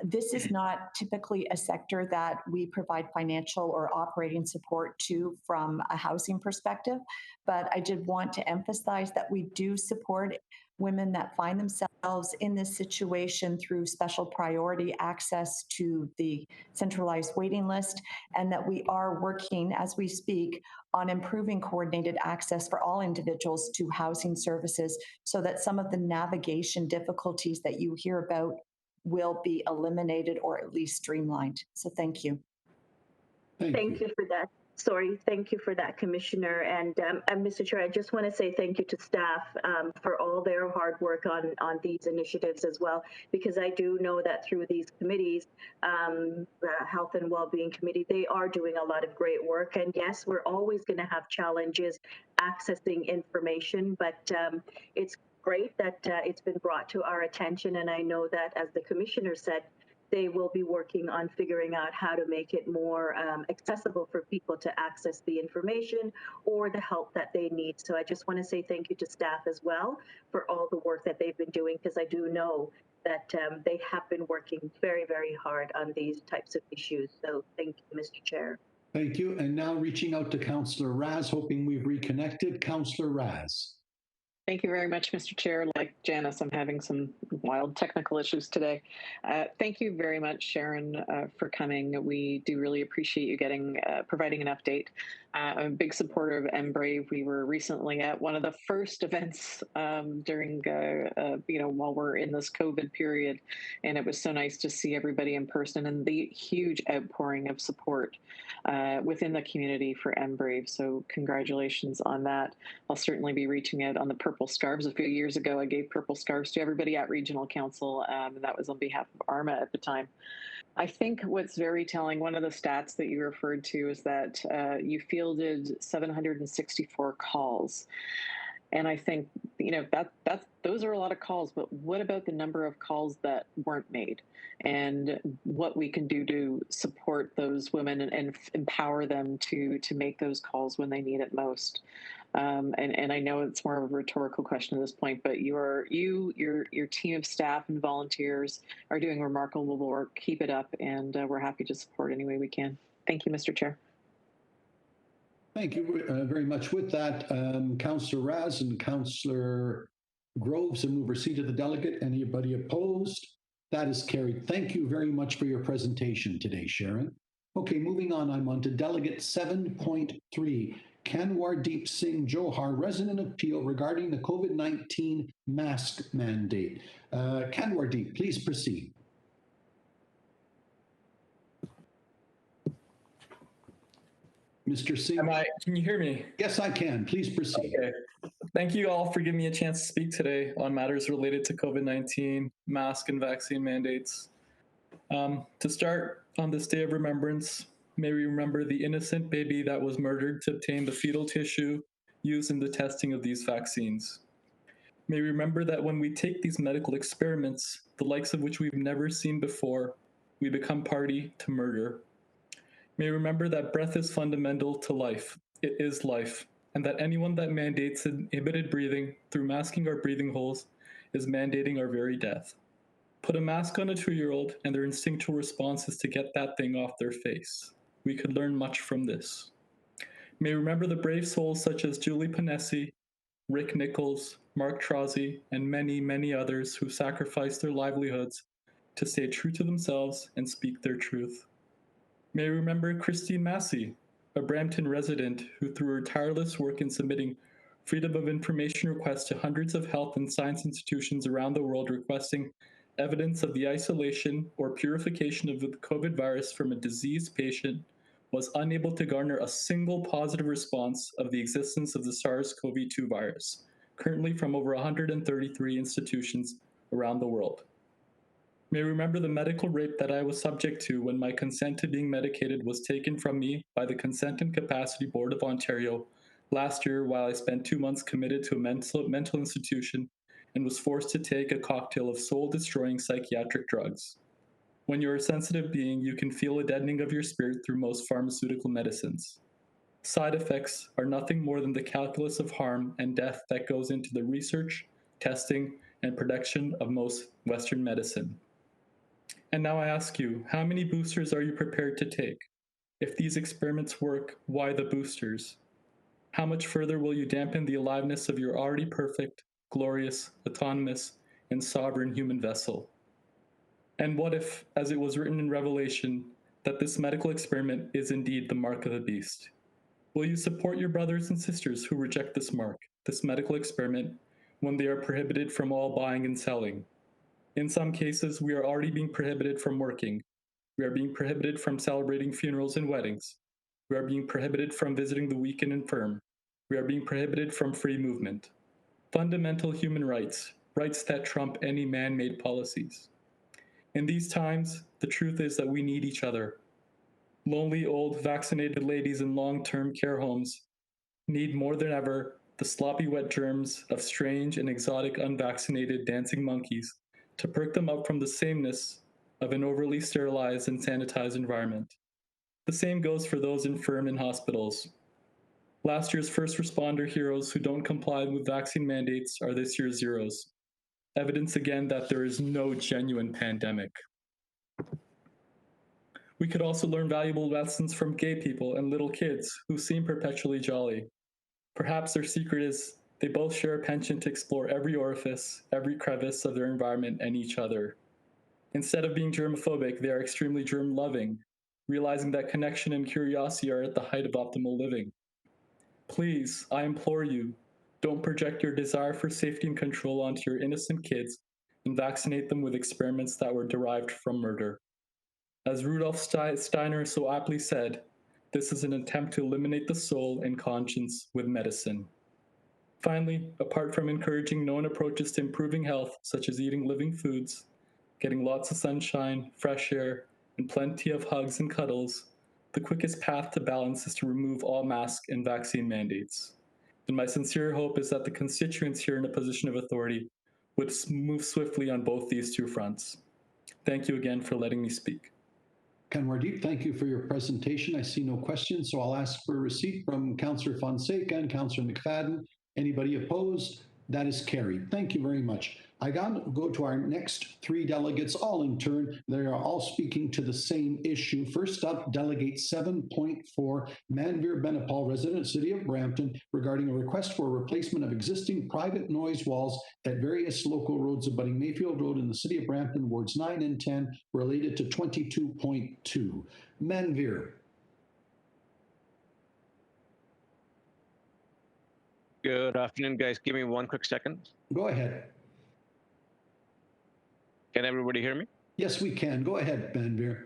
this is not typically a sector that we provide financial or operating support to from a housing perspective, but I did want to emphasize that we do support women that find themselves in this situation through special priority access to the centralized waiting list, and that we are working as we speak on improving coordinated access for all individuals to housing services, so that some of the navigation difficulties that you hear about will be eliminated or at least streamlined. So thank you. Thank you for that. Sorry, thank you for that, Commissioner. And Mr. Chair, I just want to say thank you to staff for all their hard work on these initiatives as well, because I do know that through these committees, the Health and Wellbeing Committee, they are doing a lot of great work. And yes, we're always going to have challenges accessing information, but it's great that it's been brought to our attention. And I know that, as the Commissioner said, they will be working on figuring out how to make it more accessible for people to access the information or the help that they need. So I just want to say thank you to staff as well for all the work that they've been doing, because I do know that they have been working very, very hard on these types of issues. So thank you, Mr. Chair. Thank you. And now reaching out to Councillor Raz, hoping we've reconnected. Councillor Raz. Thank you very much, Mr. Chair. Like Janice, I'm having some wild technical issues today. Thank you very much, Sharon, for coming. We do really appreciate you providing an update. I'm a big supporter of MBrave. We were recently at one of the first events during, while we're in this COVID period, and it was so nice to see everybody in person and the huge outpouring of support within the community for MBrave. So congratulations on that. I'll certainly be reaching out on the purple scarves. A few years ago, I gave purple scarves to everybody at Regional Council, and that was on behalf of ARMA at the time. I think what's very telling, one of the stats that you referred to is that you fielded 764 calls. And I think, those are a lot of calls, but what about the number of calls that weren't made, and what we can do to support those women and empower them to make those calls when they need it most? And I know it's more of a rhetorical question at this point, but your team of staff and volunteers are doing remarkable work. Keep it up, and we're happy to support any way we can. Thank you, Mr. Chair. Thank you very much. With that, Councillor Raz and Councillor Groves, a mover C to the delegate. Anybody opposed? That is carried. Thank you very much for your presentation today, Sharon. Okay, moving on, I'm on to Delegate 7.3, Kanwardeep Singh Johar, resident of Peel, regarding the COVID-19 mask mandate. Kanwardeep, please proceed. Mr. Singh. Can you hear me? Yes, I can. Please proceed. Okay. Thank you all for giving me a chance to speak today on matters related to COVID-19, mask and vaccine mandates. To start, on this day of remembrance, may we remember the innocent baby that was murdered to obtain the fetal tissue used in the testing of these vaccines. May we remember that when we take these medical experiments, the likes of which we've never seen before, we become party to murder. May we remember that breath is fundamental to life. It is life. And that anyone that mandates inhibited breathing through masking our breathing holes is mandating our very death. Put a mask on a 2-year-old and their instinctual response is to get that thing off their face. We could learn much from this. May we remember the brave souls such as Julie Ponesse, Rick Nichols, Mark Trozzi, and many, many others who sacrificed their livelihoods to stay true to themselves and speak their truth. May we remember Christine Massey, a Brampton resident who through her tireless work in submitting freedom of information requests to hundreds of health and science institutions around the world requesting evidence of the isolation or purification of the COVID virus from a diseased patient, was unable to garner a single positive response of the existence of the SARS-CoV-2 virus, currently from over 133 institutions around the world. May we remember the medical rape that I was subject to when my consent to being medicated was taken from me by the Consent and Capacity Board of Ontario last year while I spent 2 months committed to a mental institution and was forced to take a cocktail of soul-destroying psychiatric drugs. When you're a sensitive being, you can feel a deadening of your spirit through most pharmaceutical medicines. Side effects are nothing more than the calculus of harm and death that goes into the research, testing, and production of most Western medicine. And now I ask you, how many boosters are you prepared to take? If these experiments work, why the boosters? How much further will you dampen the aliveness of your already perfect, glorious, autonomous, and sovereign human vessel? And what if, as it was written in Revelation, that this medical experiment is indeed the mark of the beast? Will you support your brothers and sisters who reject this mark, this medical experiment, when they are prohibited from all buying and selling? In some cases, we are already being prohibited from working. We are being prohibited from celebrating funerals and weddings. We are being prohibited from visiting the weak and infirm. We are being prohibited from free movement. Fundamental human rights, rights that trump any man-made policies. In these times, the truth is that we need each other. Lonely old vaccinated ladies in long-term care homes need more than ever the sloppy wet germs of strange and exotic unvaccinated dancing monkeys to perk them up from the sameness of an overly sterilized and sanitized environment. The same goes for those infirm in hospitals. Last year's first responder heroes who don't comply with vaccine mandates are this year's zeros. Evidence again that there is no genuine pandemic. We could also learn valuable lessons from gay people and little kids who seem perpetually jolly. Perhaps their secret is they both share a penchant to explore every orifice, every crevice of their environment and each other. Instead of being germophobic, they are extremely germ-loving, realizing that connection and curiosity are at the height of optimal living. Please, I implore you, don't project your desire for safety and control onto your innocent kids and vaccinate them with experiments that were derived from murder. As Rudolf Steiner so aptly said, this is an attempt to eliminate the soul and conscience with medicine. Finally, apart from encouraging known approaches to improving health, such as eating living foods, getting lots of sunshine, fresh air, and plenty of hugs and cuddles, the quickest path to balance is to remove all mask and vaccine mandates. And my sincere hope is that the constituents here in a position of authority would move swiftly on both these two fronts. Thank you again for letting me speak. Kanwardeep, thank you for your presentation. I see no questions, so I'll ask for a receipt from Councillor Fonseca and Councillor McFadden. Anybody opposed? That is carried. Thank you very much. I go to our next three delegates, all in turn. They are all speaking to the same issue. First up, Delegate 7.4, Manveer Benapal, resident, City of Brampton, regarding a request for a replacement of existing private noise walls at various local roads abutting Mayfield Road in the City of Brampton, wards 9 and 10, related to 22.2. Manveer. Good afternoon, guys. Give me one quick second. Go ahead. Can everybody hear me? Yes, we can. Go ahead, Manveer.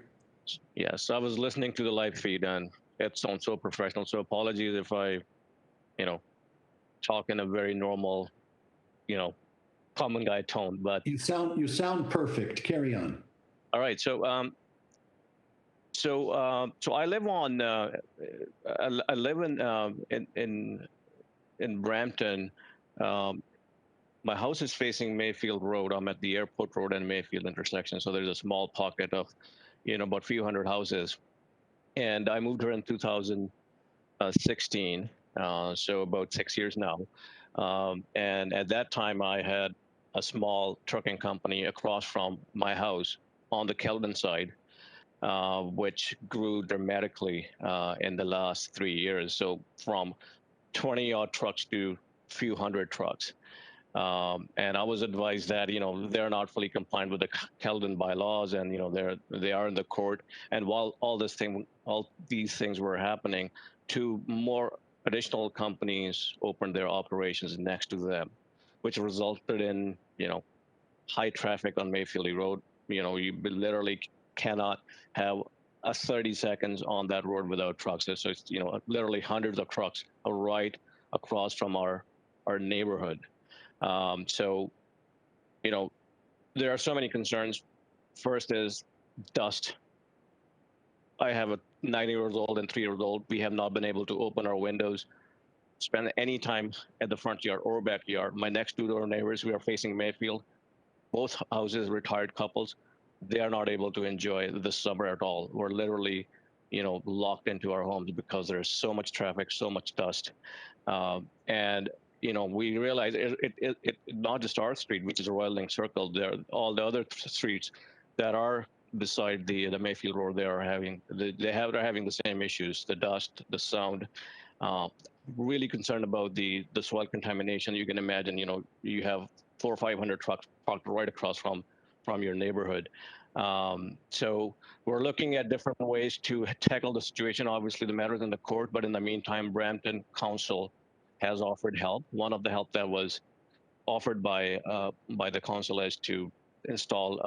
Yes, I was listening to the live feed and it sounds so professional. So apologies if I, talk in a very normal, common guy tone. But you sound perfect. Carry on. All right. So I live on I live in Brampton. My house is facing Mayfield Road. I'm at the Airport Road and Mayfield intersection. So there's a small pocket of, about a few hundred houses. And I moved here in 2016, so about 6 years now. And at that time, I had a small trucking company across from my house on the Keldon side, which grew dramatically in the last 3 years. So from 20 odd trucks to a few hundred trucks. And I was advised that, they're not fully compliant with the Keldon bylaws and, they are in the court. And while all these things were happening, two more additional companies opened their operations next to them, which resulted in, high traffic on Mayfield Road. You literally cannot have 30 seconds on that road without trucks. So it's, literally hundreds of trucks are right across from our neighborhood. So, there are so many concerns. First is dust. I have a 9-year-old and 3-year-old. We have not been able to open our windows, spend any time at the front yard or backyard. My next door neighbors, we are facing Mayfield. Both houses, retired couples, they are not able to enjoy the summer at all. We're literally, locked into our homes because there's so much traffic, so much dust. And we realize it not just our street, which is a Royal Link Circle. There, all the other streets that are beside the Mayfield Road, they're having the same issues: the dust, the sound. Really concerned about the soil contamination. You can imagine, you have 400 or 500 trucks parked right across from your neighborhood. So we're looking at different ways to tackle the situation. Obviously, the matter is in the court, but in the meantime, Brampton Council has offered help. One of the help that was offered by the council is to install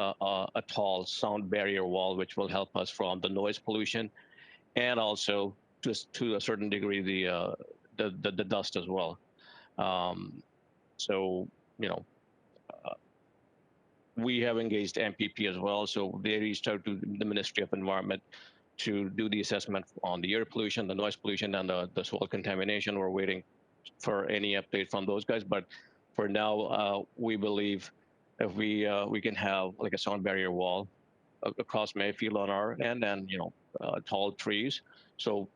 a tall sound barrier wall, which will help us from the noise pollution, and also just to a certain degree the dust as well. So we have engaged MPP as well. So they reached out to the Ministry of Environment to do the assessment on the air pollution, the noise pollution, and the soil contamination. We're waiting for any update from those guys. But for now, we believe if we can have like a sound barrier wall across Mayfield on our end, and tall trees. So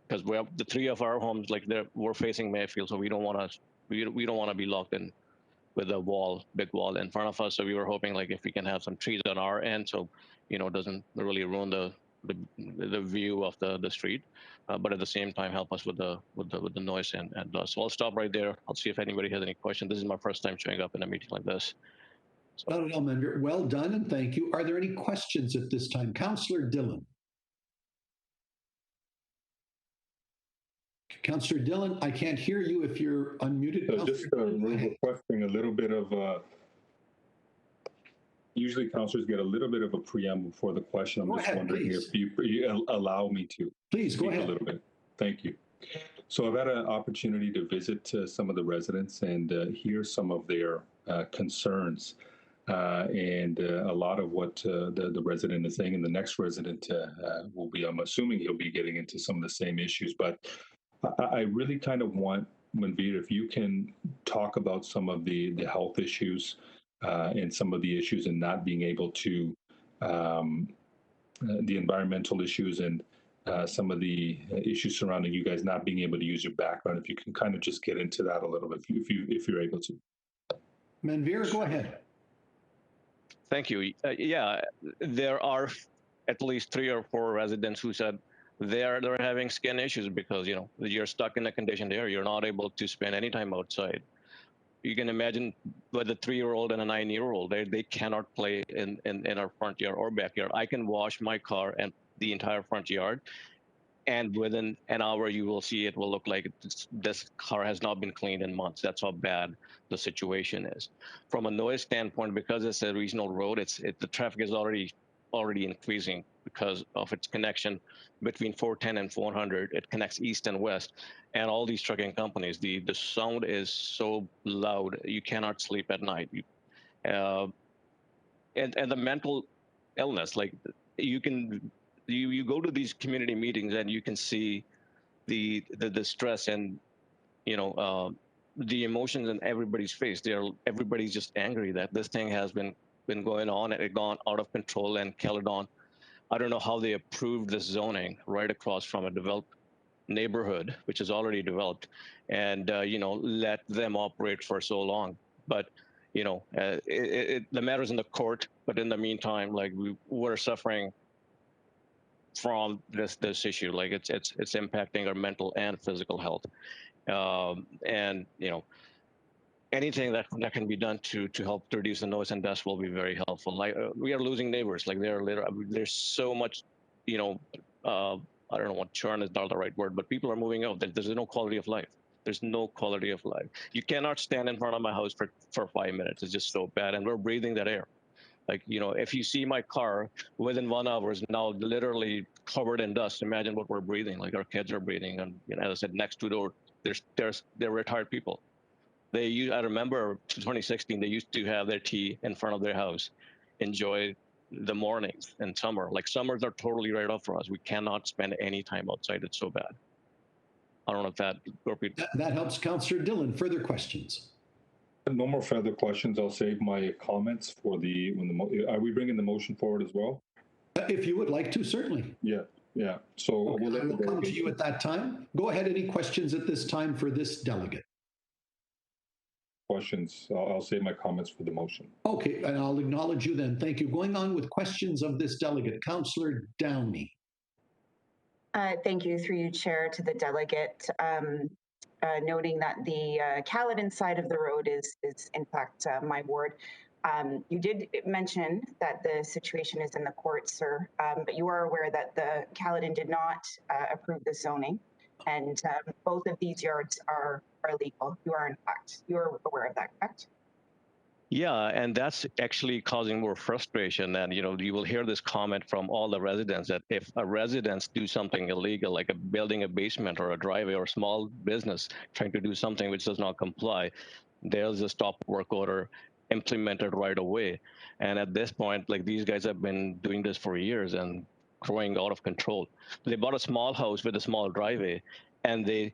because we have the 3 of our homes, we're facing Mayfield, so we don't want to be locked in with a big wall in front of us. So we were hoping if we can have some trees on our end, so it doesn't really ruin the view of the street, but at the same time help us with the noise and dust. So I'll stop right there. I'll see if anybody has any questions. This is my first time showing up in a meeting like this. Not at all, Manveer. Well done, and thank you. Are there any questions at this time? Councillor Dillon. Councillor Dillon, I can't hear you if you're unmuted. Just requesting a little bit of usually councillors get a little bit of a preamble for the question. I'm wondering if you allow me to. Please, go ahead. A little bit. Thank you. So I've had an opportunity to visit some of the residents and hear some of their concerns. and a lot of what the resident is saying, and the next resident will be, I'm assuming he'll be getting into some of the same issues. But I really kind of want, Manveer, if you can talk about some of the health issues and some of the issues in not being able to, the environmental issues and some of the issues surrounding you guys not being able to use your background. If you can kind of just get into that a little bit, if you're able to. Manveer, go ahead. Thank you. Yeah, there are at least 3 or 4 residents who said they're having skin issues because you're stuck in a conditioned area. You're not able to spend any time outside. You can imagine with a 3-year-old and a 9-year-old, they cannot play in our front yard or backyard. I can wash my car and the entire front yard, and within an hour you will see it will look like this car has not been cleaned in months. That's how bad the situation is. From a noise standpoint, because it's a regional road, the traffic is already increasing because of its connection between 410 and 400. It connects east and west, and all these trucking companies. The sound is so loud you cannot sleep at night. And the mental illness, like you go to these community meetings and you can see the stress and the emotions in everybody's face. Everybody's just angry that this thing has been going on and it gone out of control. And Caledon, I don't know how they approved this zoning right across from a developed neighborhood, which is already developed, and let them operate for so long. But the matter's in the court. But in the meantime, like we're suffering from this issue. Like it's impacting our mental and physical health, and anything that can be done to help reduce the noise and dust will be very helpful. Like we are losing neighbors. Like there's so much, I don't know what churn is not the right word, but people are moving out. There's no quality of life. There's no quality of life. You cannot stand in front of my house for 5 minutes. It's just so bad, and we're breathing that air. Like, if you see my car within 1 hour is now literally covered in dust, imagine what we're breathing, like our kids are breathing. And as I said, next to the door, they're retired people. I remember 2016, they used to have their tea in front of their house, enjoy the mornings in summer. Like summers are totally right off for us. We cannot spend any time outside. It's so bad. I don't know if that helps. Councillor Dillon, further questions? No more further questions. I'll save my comments for are we bringing the motion forward as well? If you would like to, certainly. Yeah. So okay, we'll come to you at that time. Go ahead. Any questions at this time for this delegate? Questions. I'll save my comments for the motion. Okay, and I'll acknowledge you then. Thank you. Going on with questions of this delegate, Councillor Downey. Thank you, through you, Chair, to the delegate. Noting that the Caledon side of the road is in fact my ward. You did mention that the situation is in the courts, sir, but you are aware that the Caledon did not approve the zoning, and both of these yards are legal. You are aware of that, correct? Yeah, and that's actually causing more frustration. And you will hear this comment from all the residents that if a residents do something illegal, like building a basement or a driveway or a small business trying to do something which does not comply, there's a stop work order implemented right away. And at this point, like these guys have been doing this for years and growing out of control. They bought a small house with a small driveway, and they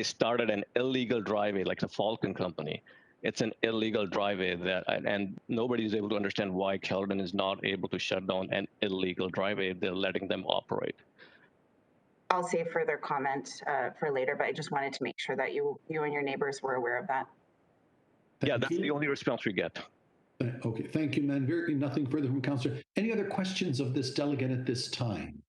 started an illegal driveway, like the Falcon Company. It's an illegal driveway and nobody is able to understand why Caledon is not able to shut down an illegal driveway. They're letting them operate. I'll save further comment for later, but I just wanted to make sure that you and your neighbors were aware of that. Yeah, that's the only response we get. Okay, thank you, Manveer. Nothing further from Councillor. Any other questions of this delegate at this time?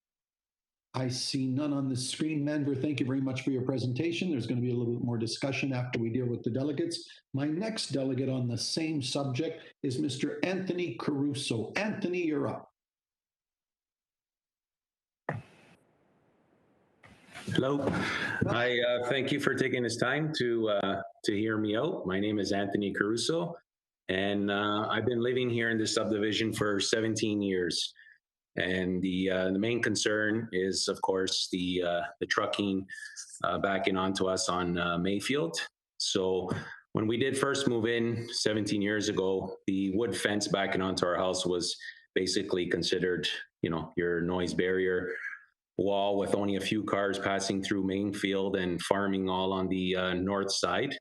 I see none on the screen. Manveer, thank you very much for your presentation. There's going to be a little bit more discussion after we deal with the delegates. My next delegate on the same subject is Mr. Anthony Caruso. Anthony, you're up. Hello. I thank you for taking this time to hear me out. My name is Anthony Caruso, and I've been living here in this subdivision for 17 years. And the main concern is, of course, the trucking backing onto us on Mayfield. So when we did first move in 17 years ago, the wood fence backing onto our house was basically considered, your noise barrier wall with only a few cars passing through Mainfield and farming all on the north side.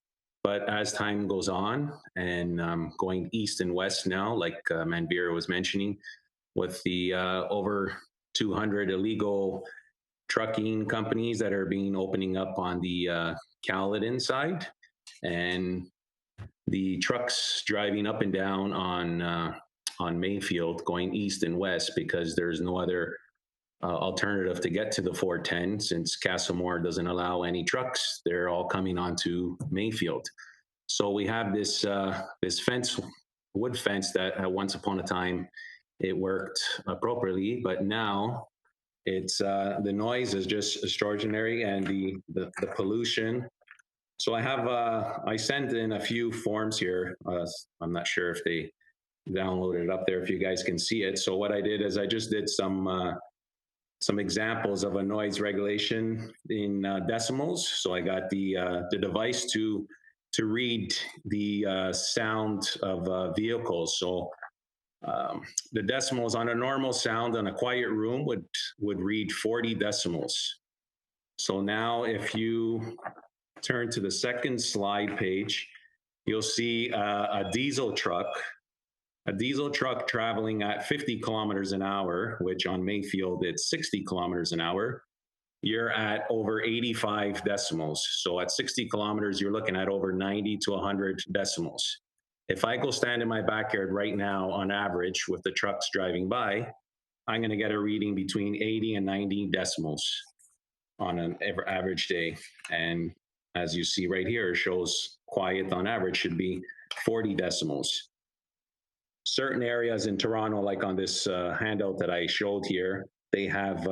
But as time goes on and going east and west now, like Manveer was mentioning, with the over 200 illegal trucking companies that are opening up on the Caledon side, and the trucks driving up and down on Mayfield going east and west because there's no other alternative to get to the 410 since Castlemore doesn't allow any trucks. They're all coming onto Mayfield. So we have this fence, wood fence that once upon a time it worked appropriately, but now it's the noise is just extraordinary and the pollution. So I sent in a few forms here. I'm not sure if they downloaded it up there, if you guys can see it. So what I did is I just did some examples of a noise regulation in decimals. So I got the device to read the sound of vehicles. So the decimals on a normal sound in a quiet room would read 40 decimals. So now if you turn to the second slide page, you'll see a diesel truck traveling at 50 kilometers an hour, which on Mayfield, it's 60 kilometers an hour. You're at over 85 decimals. So at 60 kilometers, you're looking at over 90 to 100 decimals. If I go stand in my backyard right now, on average, with the trucks driving by, I'm going to get a reading between 80 and 90 decimals on an average day. And as you see right here, it shows quiet on average should be 40 decimals. Certain areas in Toronto, like on this handout that I showed here, they have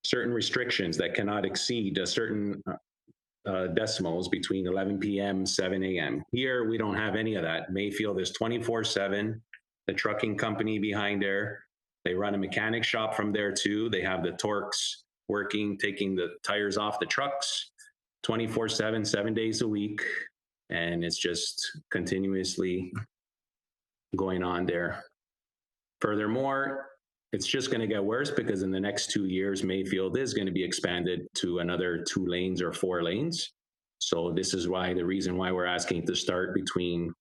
certain restrictions that cannot exceed a certain decimals between 11 p.m. 7 a.m. Here, we don't have any of that. Mayfield is 24/7. The trucking company behind there, they run a mechanic shop from there too. They have the Torx working, taking the tires off the trucks 24/7, 7 days a week. And it's just continuously going on there. Furthermore, it's just going to get worse because in the next 2 years, Mayfield is going to be expanded to another 2 lanes or 4 lanes. So this is why the reason why we're asking to start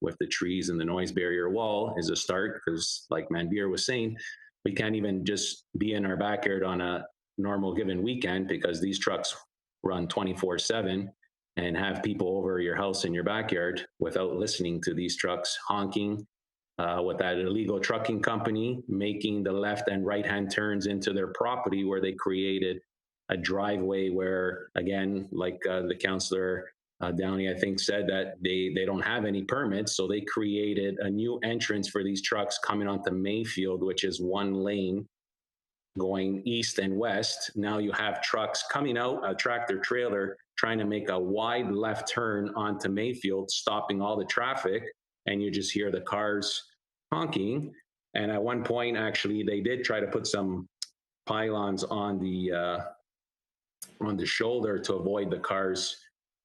with the trees and the noise barrier wall is a start, because like Manveer was saying, we can't even just be in our backyard on a normal given weekend because these trucks run 24/7 and have people over your house in your backyard without listening to these trucks honking, with that illegal trucking company making the left and right hand turns into their property where they created a driveway where, again, like the councillor Downey, I think, said that they don't have any permits. So they created a new entrance for these trucks coming onto Mayfield, which is 1 lane going east and west. Now you have trucks coming out, a tractor trailer, trying to make a wide left turn onto Mayfield, stopping all the traffic. And you just hear the cars honking. And at one point, actually, they did try to put some pylons on the shoulder to avoid the cars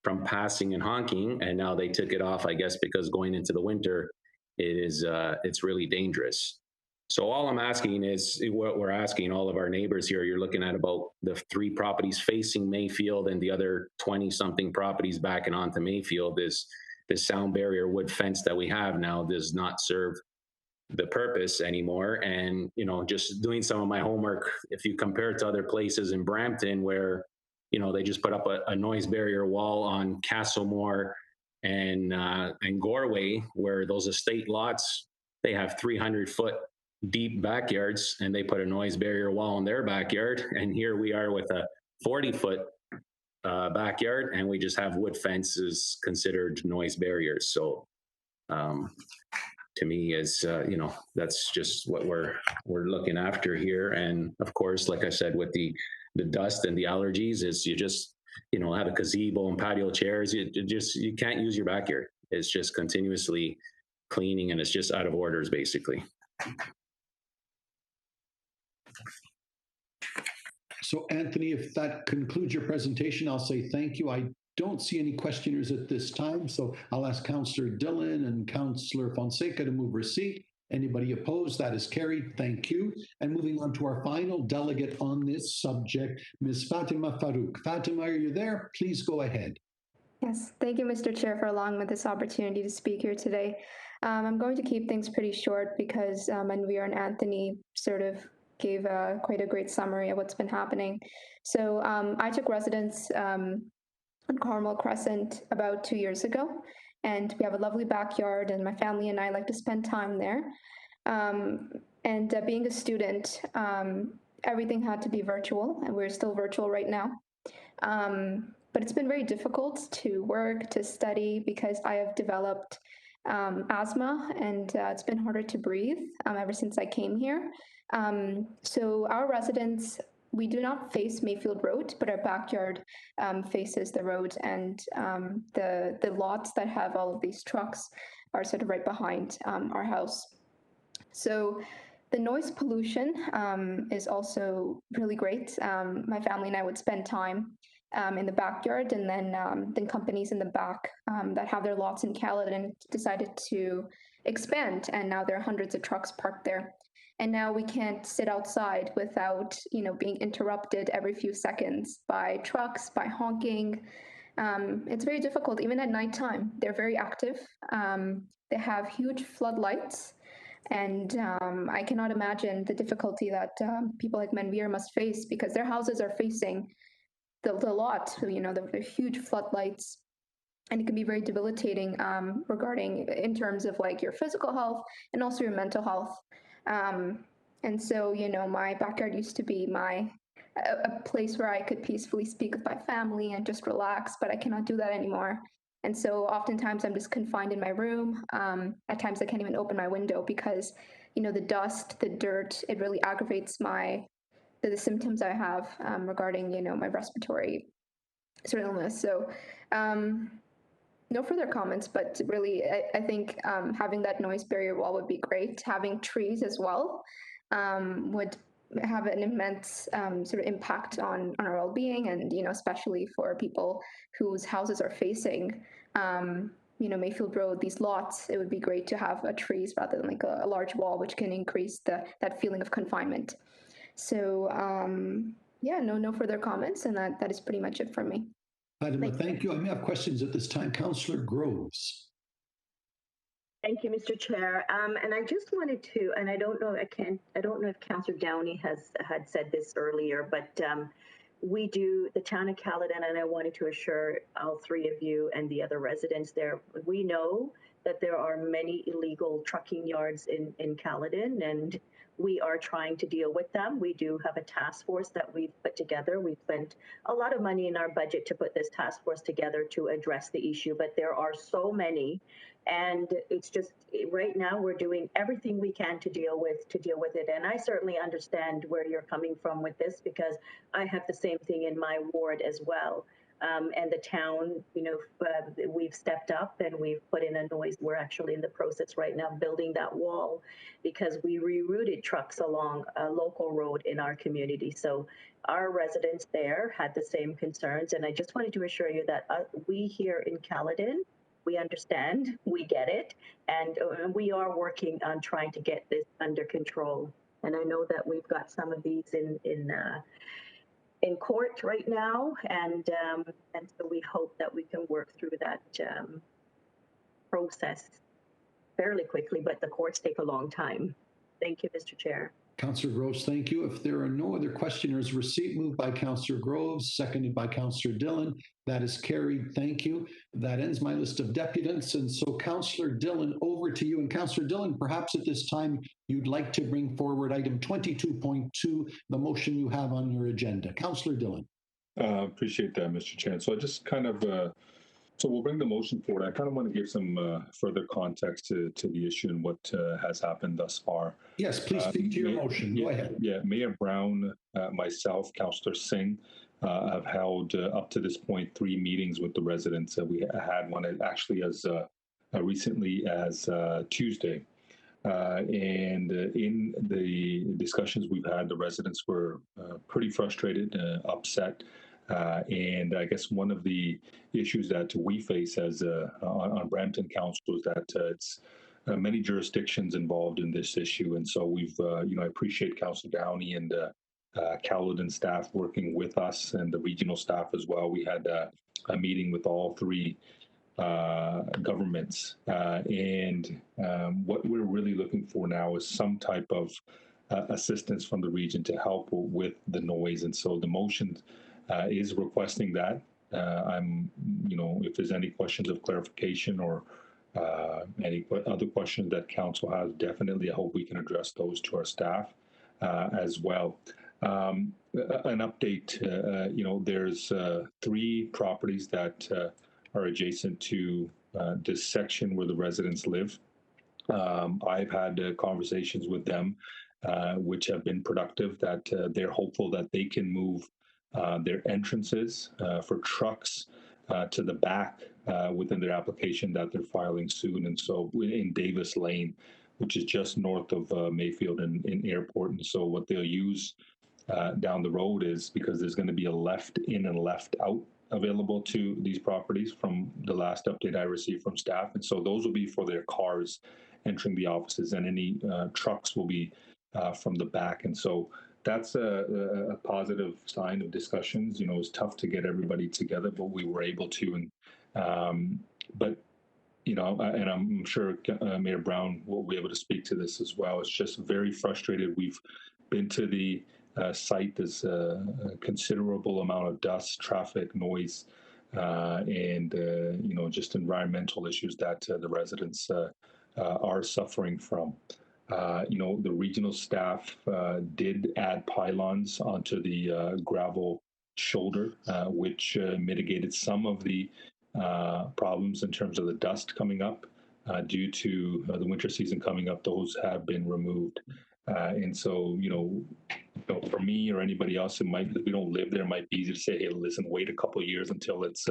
from passing and honking. And now they took it off, I guess, because going into the winter, it's really dangerous. So all I'm asking is what we're asking all of our neighbors here. You're looking at about the 3 properties facing Mayfield and the other 20-something properties backing onto Mayfield. This sound barrier wood fence that we have now does not serve the purpose anymore. And, just doing some of my homework, if you compare it to other places in Brampton where, they just put up a noise barrier wall on Castlemore and Goreway, where those estate lots, they have 300-foot deep backyards and they put a noise barrier wall in their backyard. And here we are with a 40-foot backyard, and we just have wood fences considered noise barriers. So to me, is that's just what we're looking after here. And of course, like I said, with the dust and the allergies, is you just have a gazebo and patio chairs. You can't use your backyard. It's just continuously cleaning, and it's just out of orders basically. So Anthony, if that concludes your presentation, I'll say thank you. I Don't see any questioners at this time, so I'll ask Councillor Dillon and Councillor Fonseca to move receipt. Anybody opposed? That is carried. Thank you. And moving on to our final delegate on this subject, Ms. Fatima Farouk. Fatima, are you there? Please go ahead. Yes, thank you, Mr. Chair, for allowing me this opportunity to speak here today. I'm going to keep things pretty short because Manveer and Anthony sort of gave quite a great summary of what's been happening. So I took residence on Carmel Crescent about 2 years ago, and we have a lovely backyard, and my family and I like to spend time there. Being a student, everything had to be virtual, and we're still virtual right now. But it's been very difficult to work, to study, because I have developed asthma, and it's been harder to breathe ever since I came here. So our residents, we do not face Mayfield Road, but our backyard faces the road, and the lots that have all of these trucks are sort of right behind our house. So the noise pollution is also really great. My family and I would spend time in the backyard, and then companies in the back that have their lots in Caledon decided to expand, and now there are hundreds of trucks parked there. And now we can't sit outside without, being interrupted every few seconds by trucks, by honking. It's very difficult, even at nighttime. They're very active. They have huge floodlights. And I cannot imagine the difficulty that people like Manveer must face, because their houses are facing the lot, the huge floodlights. And it can be very debilitating regarding in terms of like your physical health and also your mental health. And so, my backyard used to be a place where I could peacefully speak with my family and just relax, but I cannot do that anymore. And so oftentimes I'm just confined in my room. At times I can't even open my window because, the dust, the dirt, it really aggravates the symptoms I have regarding, my respiratory sort of illness. So no further comments, but really, I think having that noise barrier wall would be great. Having trees as well would have an immense sort of impact on our well-being, and especially for people whose houses are facing Mayfield Road, these lots. It would be great to have trees rather than like a large wall, which can increase that feeling of confinement. So no further comments, and that is pretty much it from me. Fatima, thank you. I may have questions at this time. Councillor Groves. Thank you, Mr. Chair. And I just wanted to, and I don't know if Councillor Downey had said this earlier, but we do, the town of Caledon, and I wanted to assure all three of you and the other residents there, we know that there are many illegal trucking yards in Caledon, and we are trying to deal with them. We do have a task force that we've put together. We've spent a lot of money in our budget to put this task force together to address the issue, but there are so many. And it's just right now we're doing everything we can to deal with it. And I certainly understand where you're coming from with this, because I have the same thing in my ward as well. And the town, we've stepped up and we've put in a noise. We're actually in the process right now building that wall, because we rerouted trucks along a local road in our community. So our residents there had the same concerns. And I just wanted to assure you that we here in Caledon, we understand, we get it, and we are working on trying to get this under control. And I know that we've got some of these in court right now, and so we hope that we can work through that process fairly quickly, but the courts take a long time. Thank you, Mr. Chair. Councillor Groves, thank you. If there are no other questioners, receipt moved by Councillor Groves, seconded by Councillor Dillon. That is carried. Thank you. That ends my list of deputants. And so, Councillor Dillon, over to you. And Councillor Dillon, perhaps at this time you'd like to bring forward item 22.2, the motion you have on your agenda. Councillor Dillon. Appreciate that, Mr. Chair. So I just kind of so we'll bring the motion forward. I kind of want to give some further context to the issue and what has happened thus far. Yes, please speak to your motion. Go ahead. Yeah, Mayor Brown, myself, Councillor Singh, have held up to this point 3 meetings with the residents. We had one actually as recently as Tuesday. And in the discussions we've had, the residents were pretty frustrated, upset And I guess one of the issues that we face as on Brampton Council is that it's many jurisdictions involved in this issue. And so we've, I appreciate Councillor Downey and Caledon staff working with us and the regional staff as well. We had a meeting with all three governments. What we're really looking for now is some type of assistance from the region to help with the noise. And so the motion is requesting that. If there's any questions of clarification or any other questions that council has, definitely I hope we can address those to our staff as well. An update, there's 3 properties that are adjacent to this section where the residents live. I've had conversations with them, which have been productive, that they're hopeful that they can move their entrances for trucks to the back within their application that they're filing soon. And so in Davis Lane, which is just north of Mayfield and Airport. And so what they'll use down the road is, because there's going to be a left in and left out available to these properties from the last update I received from staff. And so those will be for their cars entering the offices, and any trucks will be from the back. And so that's a positive sign of discussions. It's tough to get everybody together, but we were able to. And I'm sure Mayor Brown will be able to speak to this as well. It's just very frustrated. We've been to the site. There's a considerable amount of dust, traffic, noise, and just environmental issues that the residents are suffering from. The regional staff did add pylons onto the gravel shoulder, which mitigated some of the problems in terms of the dust coming up due to the winter season coming up. Those have been removed. And so, for me or anybody else, if we don't live there, it might be easy to say, hey, listen, wait a couple of years until it's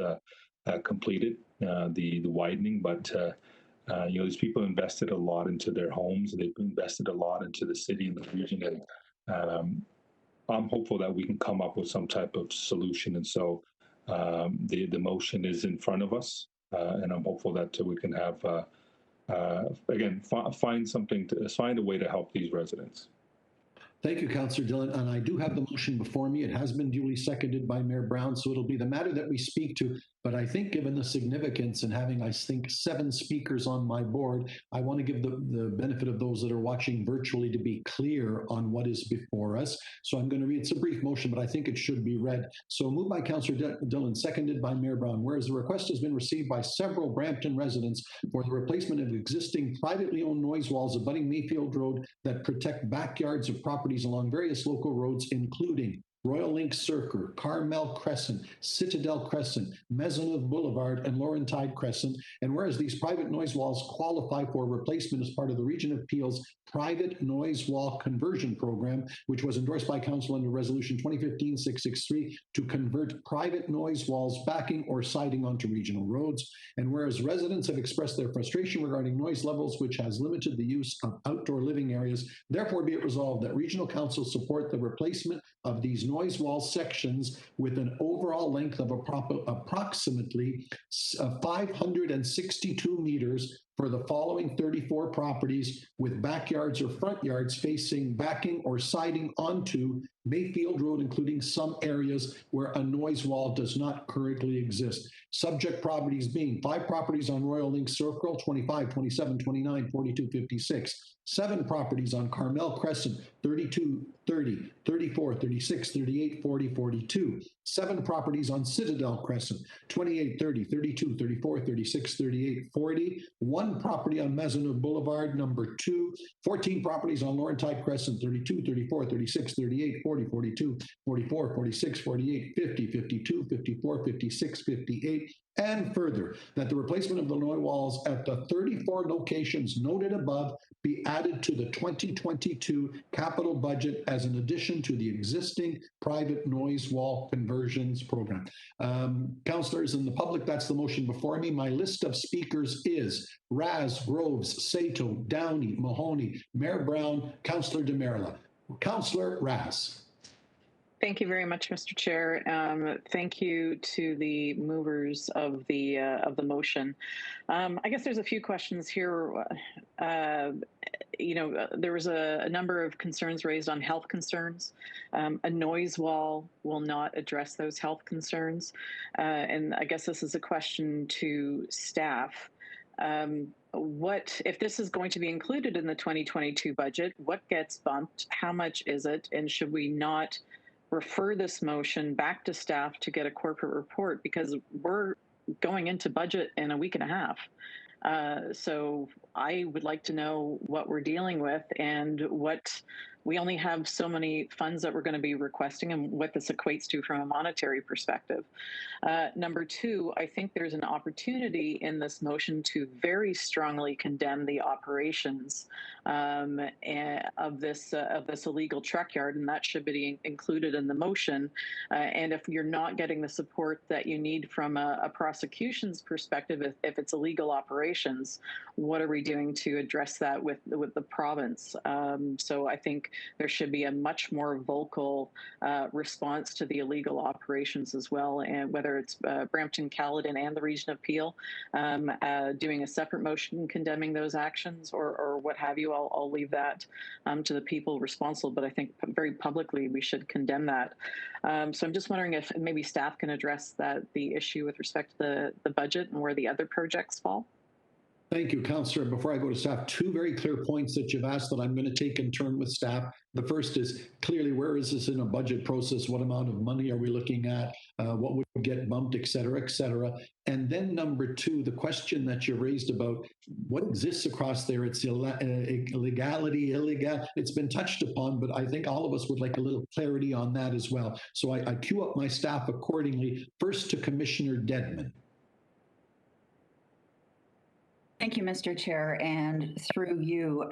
completed, the widening. But these people invested a lot into their homes, and they've invested a lot into the city and the region. And I'm hopeful that we can come up with some type of solution. And so the motion is in front of us, and I'm hopeful that we can have, find a way to help these residents. Thank you, Councillor Dillon. And I do have the motion before me. It has been duly seconded by Mayor Brown, so it'll be the matter that we speak to. But I think given the significance and having, 7 speakers on my board, I want to give the benefit of those that are watching virtually to be clear on what is before us. So I'm going to read, it's a brief motion, but I think it should be read. So moved by Councillor Dillon, seconded by Mayor Brown. Whereas the request has been received by several Brampton residents for the replacement of existing privately owned noise walls abutting Mayfield Road that protect backyards of properties along various local roads, including Royal Link Circle, Carmel Crescent, Citadel Crescent, Maisonneuve Boulevard, and Laurentide Crescent. And whereas these private noise walls qualify for replacement as part of the Region of Peel's Private Noise Wall Conversion Program, which was endorsed by Council under Resolution 2015-663 to convert private noise walls backing or siding onto regional roads. And whereas residents have expressed their frustration regarding noise levels, which has limited the use of outdoor living areas, therefore be it resolved that Regional Council support the replacement of these noise wall sections with an overall length of approximately 562 meters for the following 34 properties with backyards or front yards facing backing or siding onto Mayfield Road, including some areas where a noise wall does not currently exist. Subject properties being 5 properties on Royal Link Circle, 25, 27, 29, 42, 56. 7 properties on Carmel Crescent, 32, 30, 34, 36, 38, 40, 42. 7 properties on Citadel Crescent, 28, 30, 32, 34, 36, 38, 40. 1 property on Maisonneuve Boulevard, number 2. 14 properties on Laurentide Crescent, 32, 34, 36, 38, 40, 42, 44, 46, 48, 50, 52, 54, 56, 58. And further, that the replacement of the noise walls at the 34 locations noted above be added to the 2022 capital budget as an addition to the existing private noise wall conversions program. Councillors and the public, that's the motion before me. My list of speakers is Raz, Groves, Sato, Downey, Mahoney, Mayor Brown, Councillor DeMerla. Councillor Raz. Thank you very much, Mr. Chair. Thank you to the movers of the motion. I guess there's a few questions here. There was a number of concerns raised on health concerns. A noise wall will not address those health concerns. And I guess this is a question to staff. What, if this is going to be included in the 2022 budget, what gets bumped? How much is it? And should we not refer this motion back to staff to get a corporate report, because we're going into budget in a week and a half. So I would like to know what we're dealing with and what we only have so many funds that we're going to be requesting and what this equates to from a monetary perspective. Number two, I think there's an opportunity in this motion to very strongly condemn the operations of this illegal truck yard, and that should be included in the motion. And if you're not getting the support that you need from a prosecution's perspective, if it's illegal operations, what are we doing to address that with the province? So I think there should be a much more vocal response to the illegal operations as well, and whether it's Brampton, Caledon, and the region of Peel, doing a separate motion condemning those actions or what have you. I'll leave that to the people responsible, but I think very publicly we should condemn that. So I'm just wondering if maybe staff can address the issue with respect to the budget and where the other projects fall. Thank you, Councillor. Before I go to staff, two very clear points that you've asked that I'm going to take in turn with staff. The first is clearly, where is this in a budget process? What amount of money are we looking at? What would get bumped, et cetera, et cetera. And then number two, the question that you raised about what exists across there, it's illegality, illegal. It's been touched upon, but I think all of us would like a little clarity on that as well. So I queue up my staff accordingly. First to Commissioner Dedman. Thank you, Mr. Chair, and through you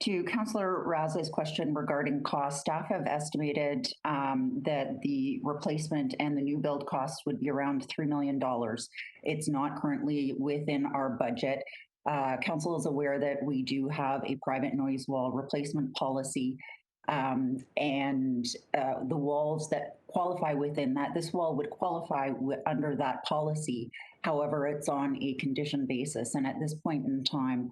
to Councillor Raz's question regarding cost. Staff have estimated that the replacement and the new build costs would be around $3 million. It's not currently within our budget. Council is aware that we do have a private noise wall replacement policy, and the walls that qualify within that, this wall would qualify under that policy. However, it's on a condition basis. And at this point in time,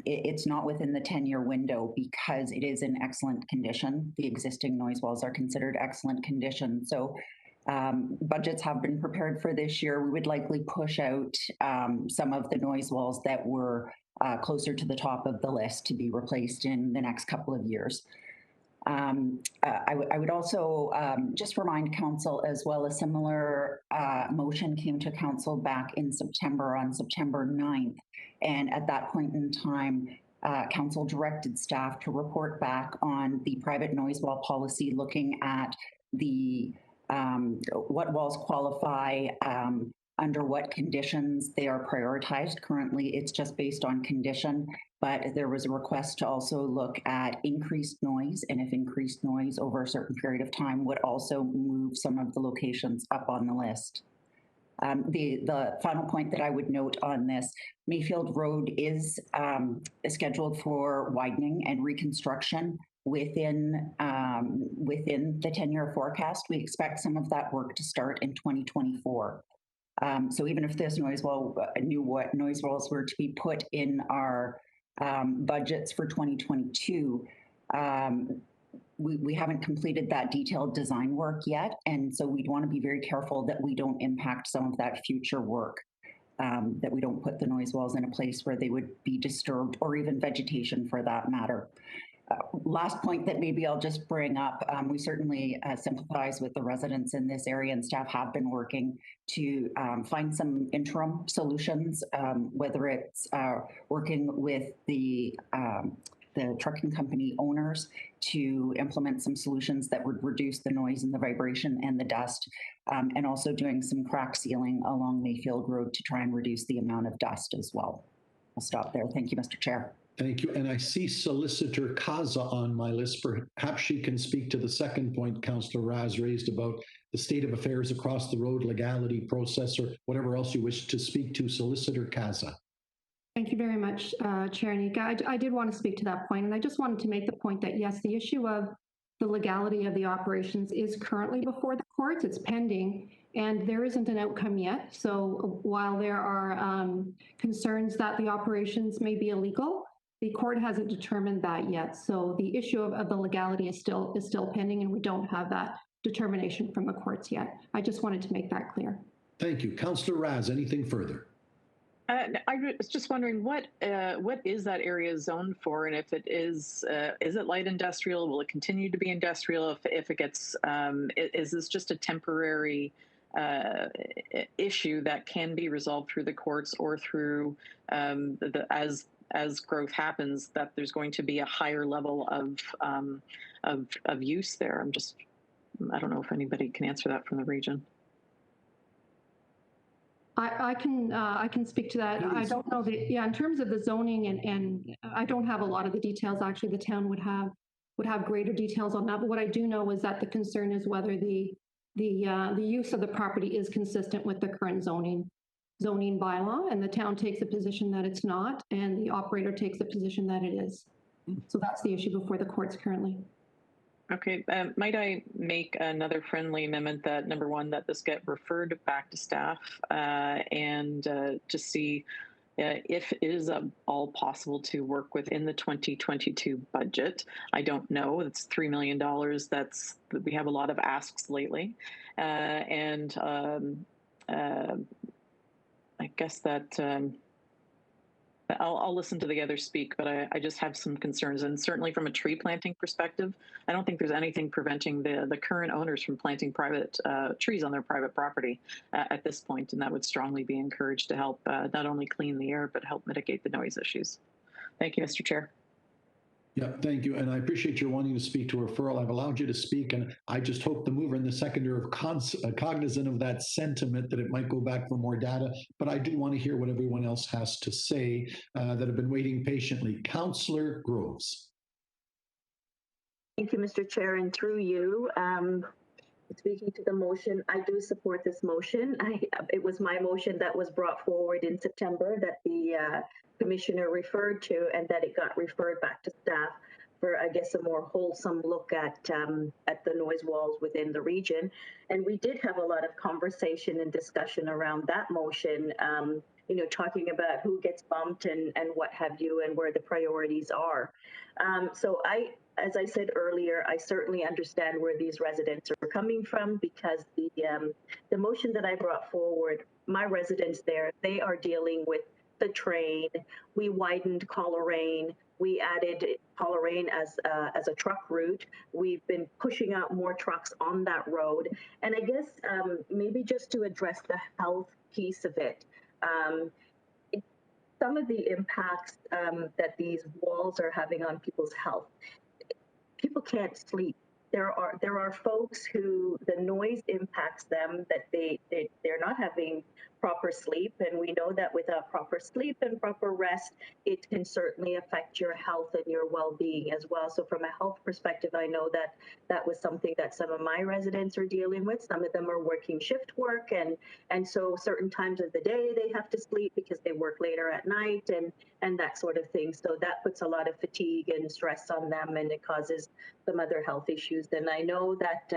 it's not within the 10-year window because it is in excellent condition. The existing noise walls are considered excellent condition. So budgets have been prepared for this year. We would likely push out some of the noise walls that were closer to the top of the list to be replaced in the next couple of years. I would also just remind Council as well, a similar motion came to Council back in September, on September 9th. And at that point in time, Council directed staff to report back on the private noise wall policy, looking at the what walls qualify, under what conditions they are prioritized. Currently, it's just based on condition, but there was a request to also look at increased noise, and if increased noise over a certain period of time would also move some of the locations up on the list. The final point that I would note on this, Mayfield Road is scheduled for widening and reconstruction within the 10-year forecast. We expect some of that work to start in 2024. So even if this noise wall, new noise walls were to be put in our budgets for 2022, we haven't completed that detailed design work yet. And so we'd want to be very careful that we don't impact some of that future work, that we don't put the noise walls in a place where they would be disturbed, or even vegetation for that matter. Last point that maybe I'll just bring up, we certainly sympathize with the residents in this area, and staff have been working to find some interim solutions, whether it's working with the trucking company owners to implement some solutions that would reduce the noise and the vibration and the dust, and also doing some crack sealing along Mayfield Road to try and reduce the amount of dust as well. I'll stop there. Thank you, Mr. Chair. Thank you. And I see Solicitor Kaza on my list. Perhaps she can speak to the second point Councillor Raz raised about the state of affairs across the road, legality process, or whatever else you wish to speak to. Solicitor Kaza. Thank you very much, Chair Nika. I did want to speak to that point, and I just wanted to make the point that, yes, the issue of the legality of the operations is currently before the courts. It's pending, and there isn't an outcome yet. So while there are concerns that the operations may be illegal, the court hasn't determined that yet. So the issue of the legality is still pending, and we don't have that determination from the courts yet. I just wanted to make that clear. Thank you. Councillor Raz, anything further? I was just wondering what is that area zoned for, and if it is it light industrial? Will it continue to be industrial? If it gets, is this just a temporary issue that can be resolved through the courts or through as growth happens, that there's going to be a higher level of use there? I don't know if anybody can answer that from the region. I can speak to that. I don't know in terms of the zoning and I don't have a lot of the details. Actually, the town would have greater details on that. But what I do know is that the concern is whether the use of the property is consistent with the current zoning bylaw, and the town takes a position that it's not, and the operator takes a position that it is. So that's the issue before the courts currently. Okay, might I make another friendly amendment that, number one, that this get referred back to staff and to see if it is all possible to work within the 2022 budget. I don't know, it's $3 million. We have a lot of asks lately. And I guess that I'll listen to the others speak, but I just have some concerns. And certainly from a tree planting perspective, I don't think there's anything preventing the current owners from planting private trees on their private property at this point. And that would strongly be encouraged to help not only clean the air, but help mitigate the noise issues. Thank you, Mr. Chair. Yeah, thank you. And I appreciate your wanting to speak to referral. I've allowed you to speak, and I just hope the mover and the seconder are cognizant of that sentiment that it might go back for more data. But I do want to hear what everyone else has to say that have been waiting patiently. Councillor Groves. Thank you, Mr. Chair, and through you, speaking to the motion, I do support this motion. It was my motion that was brought forward in September that the commissioner referred to, and that it got referred back to staff for, I guess, a more wholesome look at the noise walls within the region. And we did have a lot of conversation and discussion around that motion, talking about who gets bumped and what have you, and where the priorities are. So as I said earlier, I certainly understand where these residents are coming from, because the motion that I brought forward, my residents there, they are dealing with the train. We widened Coleraine. We added Coleraine as a truck route. We've been pushing out more trucks on that road. And I guess maybe just to address the health piece of it, some of the impacts that these walls are having on people's health. People can't sleep. There are folks who the noise impacts them, that they're not having proper sleep, and we know that without proper sleep and proper rest, it can certainly affect your health and your well-being as well. So from a health perspective, I know that was something that some of my residents are dealing with. Some of them are working shift work, and so certain times of the day they have to sleep because they work later at night and that sort of thing. So that puts a lot of fatigue and stress on them, and it causes some other health issues. And I know that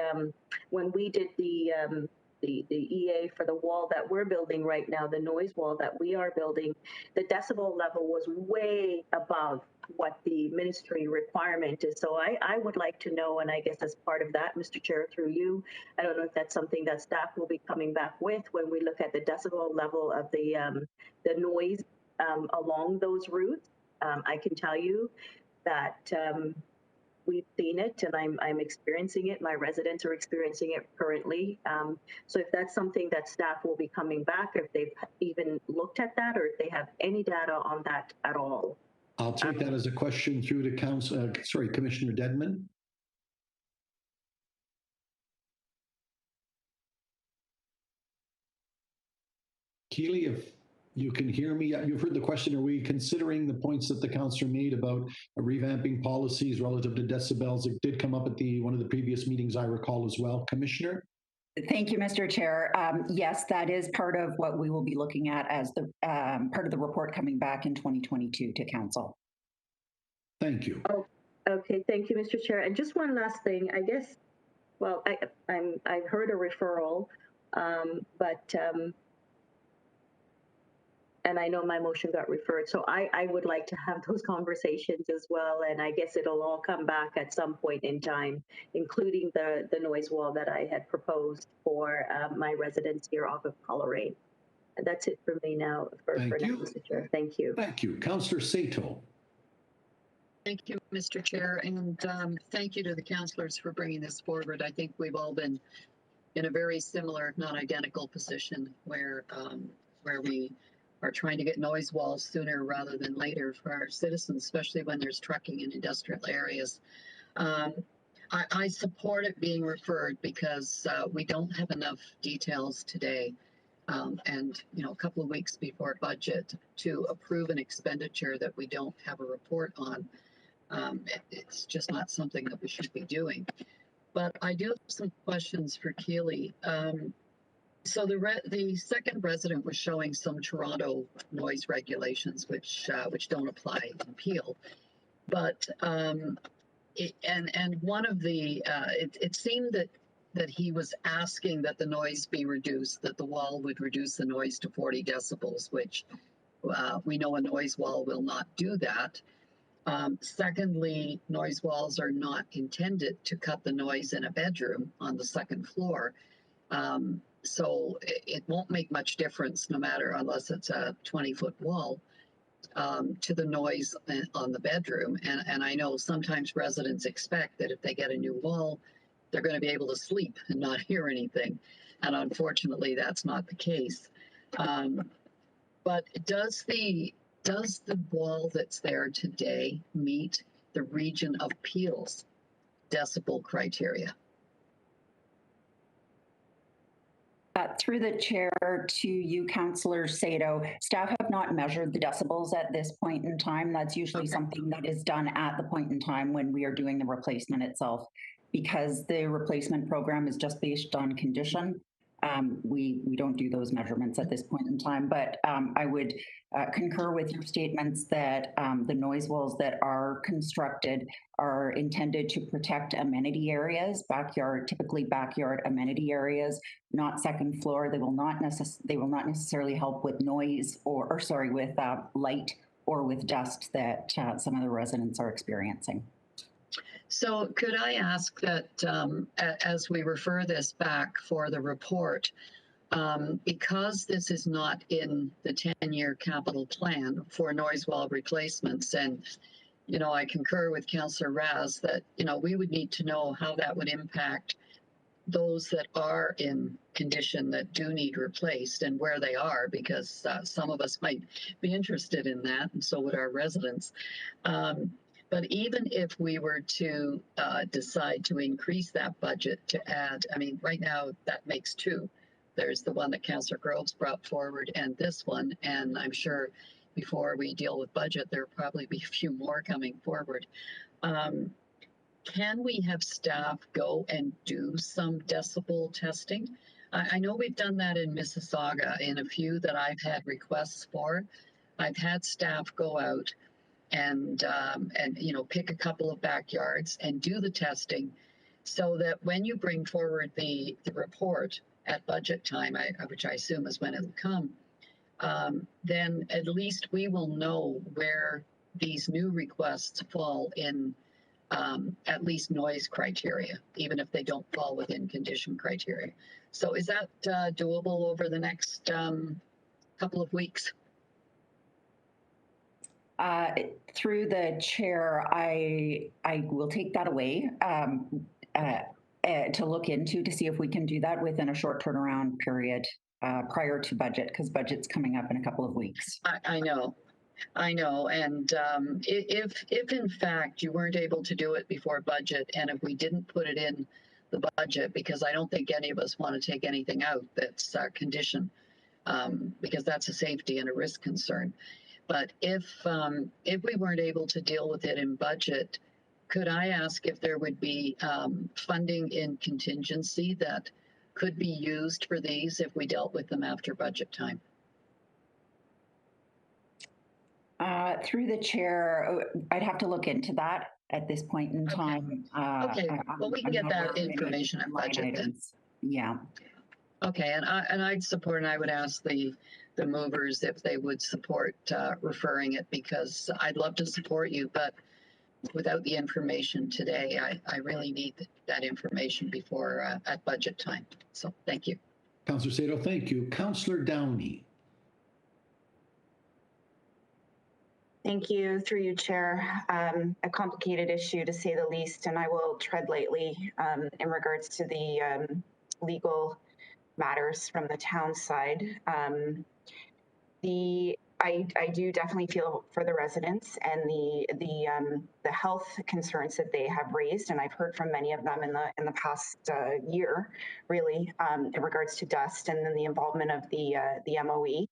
when we did the EA for the wall that we're building right now, the noise wall that we are building, the decibel level was way above what the ministry requirement is. So I would like to know, and I guess as part of that, Mr. Chair, through you, I don't know if that's something that staff will be coming back with when we look at the decibel level of the noise along those routes. I can tell you that we've seen it, and I'm experiencing it. My residents are experiencing it currently. So if that's something that staff will be coming back, if they've even looked at that, or if they have any data on that at all. I'll take that as a question through to Commissioner Dedman. Keely, if you can hear me, you've heard the question. Are we considering the points that the councillor made about revamping policies relative to decibels? It did come up at one of the previous meetings, I recall, as well. Commissioner? Thank you, Mr. Chair. Yes, that is part of what we will be looking at as the part of the report coming back in 2022 to council. Thank you. Okay, thank you, Mr. Chair. And just one last thing, I guess, well, I've heard a referral, and I know my motion got referred, so I would like to have those conversations as well. And I guess it'll all come back at some point in time, including the noise wall that I had proposed for my residents here off of Coleraine. And that's it for me now, for now, Mr. Chair. Thank you. Thank you. Councillor Sato. Thank you, Mr. Chair, and thank you to the councillors for bringing this forward. I think we've all been in a very similar, if not identical, position where we are trying to get noise walls sooner rather than later for our citizens, especially when there's trucking in industrial areas. I support it being referred because we don't have enough details today. And a couple of weeks before budget to approve an expenditure that we don't have a report on. It's just not something that we should be doing. But I do have some questions for Keely. So the second resident was showing some Toronto noise regulations, which don't apply in Peel. But and one of the it seemed that he was asking that the noise be reduced, that the wall would reduce the noise to 40 decibels, which we know a noise wall will not do that. Secondly, noise walls are not intended to cut the noise in a bedroom on the second floor. So it won't make much difference no matter, unless it's a 20-foot wall, to the noise on the bedroom. And I know sometimes residents expect that if they get a new wall, they're going to be able to sleep and not hear anything. And unfortunately, that's not the case. But does the wall that's there today meet the region of Peel's decibel criteria? Through the chair to you, Councillor Sato, staff have not measured the decibels at this point in time. That's usually something that is done at the point in time when we are doing the replacement itself. Because the replacement program is just based on condition, we don't do those measurements at this point in time. But I would concur with your statements that the noise walls that are constructed are intended to protect amenity areas, typically backyard amenity areas, not second floor. They will not necessarily help with noise with light or with dust that some of the residents are experiencing. So could I ask that as we refer this back for the report, because this is not in the 10-year capital plan for noise wall replacements, and I concur with Councillor Raz that we would need to know how that would impact those that are in condition that do need replaced and where they are, because some of us might be interested in that, and so would our residents. But even if we were to decide to increase that budget to add, I mean, right now that makes two. There's the one that Councillor Groves brought forward and this one, and I'm sure before we deal with budget, there'll probably be a few more coming forward. Can we have staff go and do some decibel testing? I know we've done that in Mississauga in a few that I've had requests for. I've had staff go out and pick a couple of backyards and do the testing, so that when you bring forward the report at budget time, which I assume is when it'll come, then at least we will know where these new requests fall in at least noise criteria, even if they don't fall within condition criteria. So is that doable over the next couple of weeks? Through the chair, I will take that away to look into to see if we can do that within a short turnaround period prior to budget, because budget's coming up in a couple of weeks. I know. And if in fact you weren't able to do it before budget, and if we didn't put it in the budget, because I don't think any of us want to take anything out that's condition, because that's a safety and a risk concern. But if we weren't able to deal with it in budget, could I ask if there would be funding in contingency that could be used for these if we dealt with them after budget time? Through the chair, I'd have to look into that. at this point in time. Okay, well, we can get that information at budget then. Yeah. Okay, and I'd support, and I would ask the movers if they would support referring it, because I'd love to support you, but without the information today, I really need that information before at budget time. So thank you. Councillor Sato, thank you. Councillor Downey. Thank you, through you, Chair. A complicated issue to say the least, and I will tread lightly in regards to the legal matters from the town side. I do definitely feel for the residents and the health concerns that they have raised, and I've heard from many of them in the past year, really, in regards to dust and then the involvement of the MOE.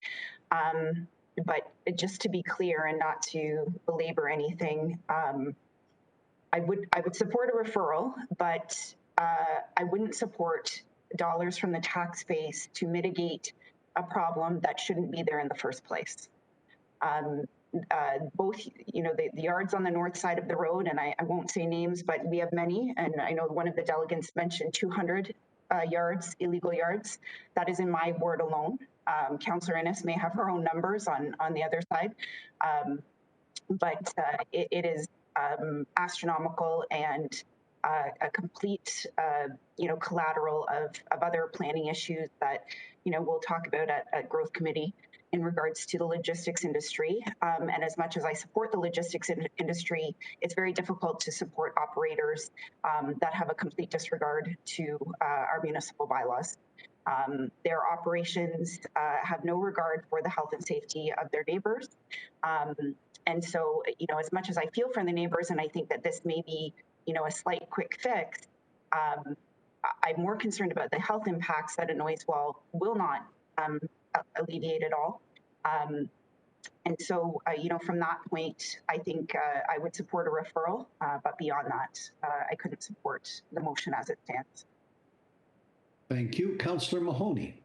But just to be clear and not to belabor anything, I would support a referral, but I wouldn't support dollars from the tax base to mitigate a problem that shouldn't be there in the first place. Both, the yards on the north side of the road, and I won't say names, but we have many, and I know one of the delegates mentioned 200 yards, illegal yards. That is in my ward alone. Councillor Innes may have her own numbers on the other side, but it is astronomical and a complete, collateral of other planning issues that, we'll talk about at Growth Committee in regards to the logistics industry. And as much as I support the logistics industry, it's very difficult to support operators that have a complete disregard to our municipal bylaws. Their operations have no regard for the health and safety of their neighbors. And so, as much as I feel for the neighbors, and I think that this may be, a slight quick fix, I'm more concerned about the health impacts that a noise wall will not alleviate at all. And so, from that point, I think I would support a referral, but beyond that, I couldn't support the motion as it stands. Thank you. Councillor Mahoney.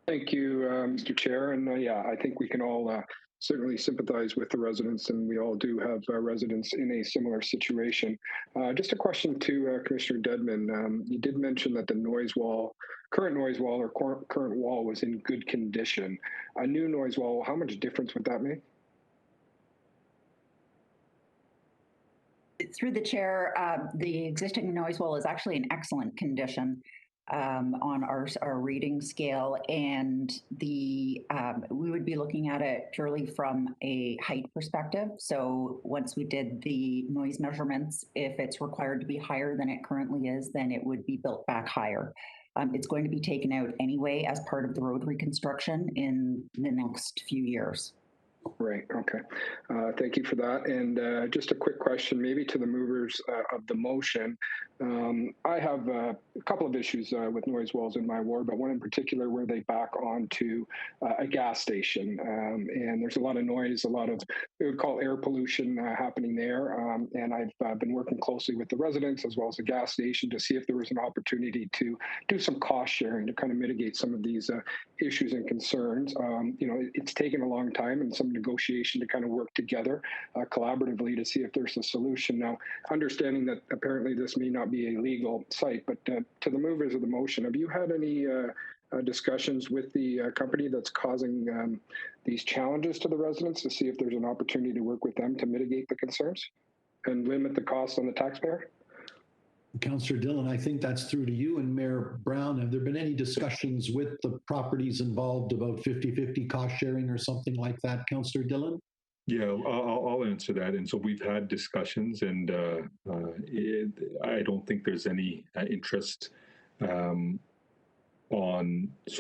Thank you, Mr. Chair. And yeah, I think we can all certainly sympathize with the residents, and we all do have residents in a similar situation. Just a question to Commissioner Dedman. You did mention that the current noise wall or current wall was in good condition. A new noise wall, how much difference would that make? Through the chair, the existing noise wall is actually in excellent condition on our rating scale, and we would be looking at it purely from a height perspective. So once we did the noise measurements, if it's required to be higher than it currently is, then it would be built back higher. It's going to be taken out anyway as part of the road reconstruction in the next few years. Right. Okay. Thank you for that. And just a quick question, maybe to the movers of the motion. I have a couple of issues with noise walls in my ward, but one in particular where they back onto a gas station. And there's a lot of noise, a lot of, we would call air pollution happening there. And I've been working closely with the residents as well as the gas station to see if there was an opportunity to do some cost sharing to kind of mitigate some of these issues and concerns. It's taken a long time and some negotiation to kind of work together collaboratively to see if there's a solution. Now, understanding that apparently this may not be a legal site, but to the movers of the motion, have you had any discussions with the company that's causing these challenges to the residents to see if there's an opportunity to work with them to mitigate the concerns and limit the cost on the taxpayer? Councillor Dillon, I think that's through to you and Mayor Brown. Have there been any discussions with the properties involved about 50-50 cost sharing or something like that, Councillor Dillon? Yeah, I'll answer that. And so we've had discussions, and I don't think there's any interest so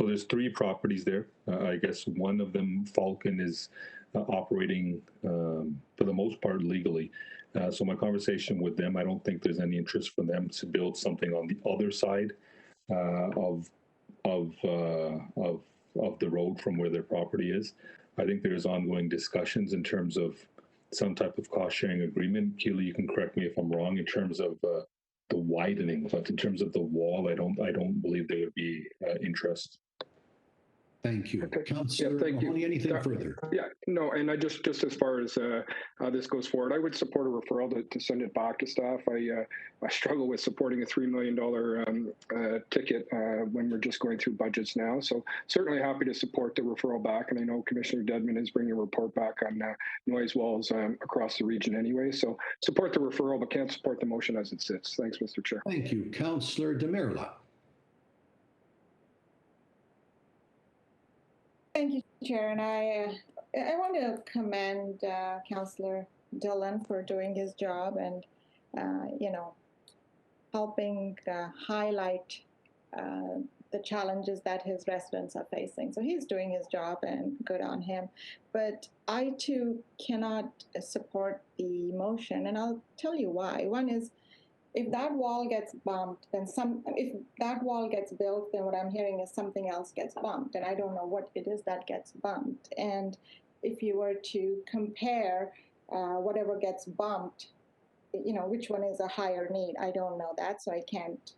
there's 3 properties there. I guess one of them, Falcon, is operating for the most part legally. So my conversation with them, I don't think there's any interest for them to build something on the other side of the road from where their property is. I think there's ongoing discussions in terms of some type of cost sharing agreement. Keely, you can correct me if I'm wrong in terms of the widening, but in terms of the wall, I don't believe there would be interest. Thank you. Okay. Councillor thank you. Mahoney, anything further? Yeah, no, and I just as far as this goes forward, I would support a referral to send it back to staff. I struggle with supporting a $3 million ticket when we're just going through budgets now. So certainly happy to support the referral back. And I know Commissioner Dedman is bringing a report back on noise walls across the region anyway. So support the referral, but can't support the motion as it sits. Thanks, Mr. Chair. Thank you. Councillor Demirla. Thank you, Chair. And I want to commend Councillor Dillon for doing his job and, helping highlight the challenges that his residents are facing. So he's doing his job and good on him. But I too cannot support the motion, and I'll tell you why. One is, if that wall gets bumped, then if that wall gets built, then what I'm hearing is something else gets bumped, and I don't know what it is that gets bumped. And if you were to compare whatever gets bumped, which one is a higher need, I don't know that, so I can't,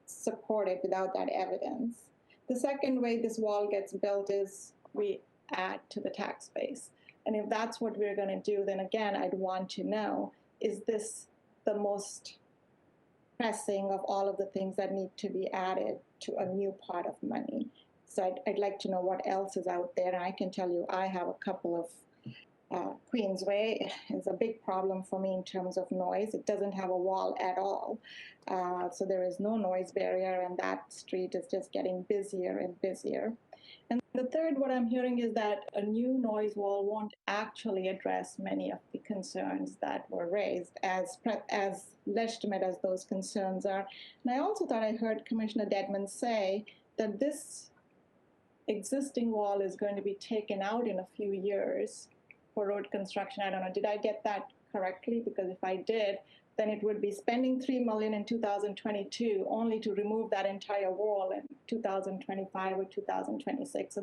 support it without that evidence. The second way this wall gets built is we add to the tax base. And if that's what we're going to do, then again, I'd want to know, is this the most pressing of all of the things that need to be added to a new pot of money? So I'd like to know what else is out there. And I can tell you, I have a couple of Queensway is a big problem for me in terms of noise. It doesn't have a wall at all. So there is no noise barrier, and that street is just getting busier and busier. And the third, what I'm hearing is that a new noise wall won't actually address many of the concerns that were raised, as legitimate as those concerns are. And I also thought I heard Commissioner Dedman say that this existing wall is going to be taken out in a few years for road construction. I don't know, did I get that correctly? Because if I did, then it would be spending $3 million in 2022 only to remove that entire wall in 2025 or 2026. So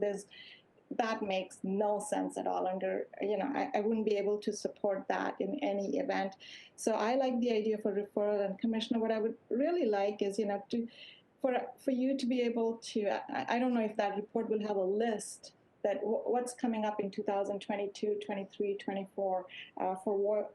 that makes no sense at all. I wouldn't be able to support that in any event. So I like the idea for referral. And Commissioner, what I would really like is, for you to be able to, I don't know if that report will have a list that what's coming up in 2022, 23, 24 for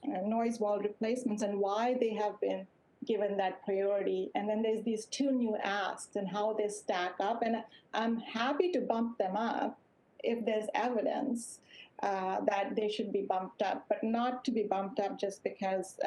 noise wall replacements and why they have been given that priority. And then there's these two new asks and how they stack up. And I'm happy to bump them up if there's evidence that they should be bumped up, but not to be bumped up just because,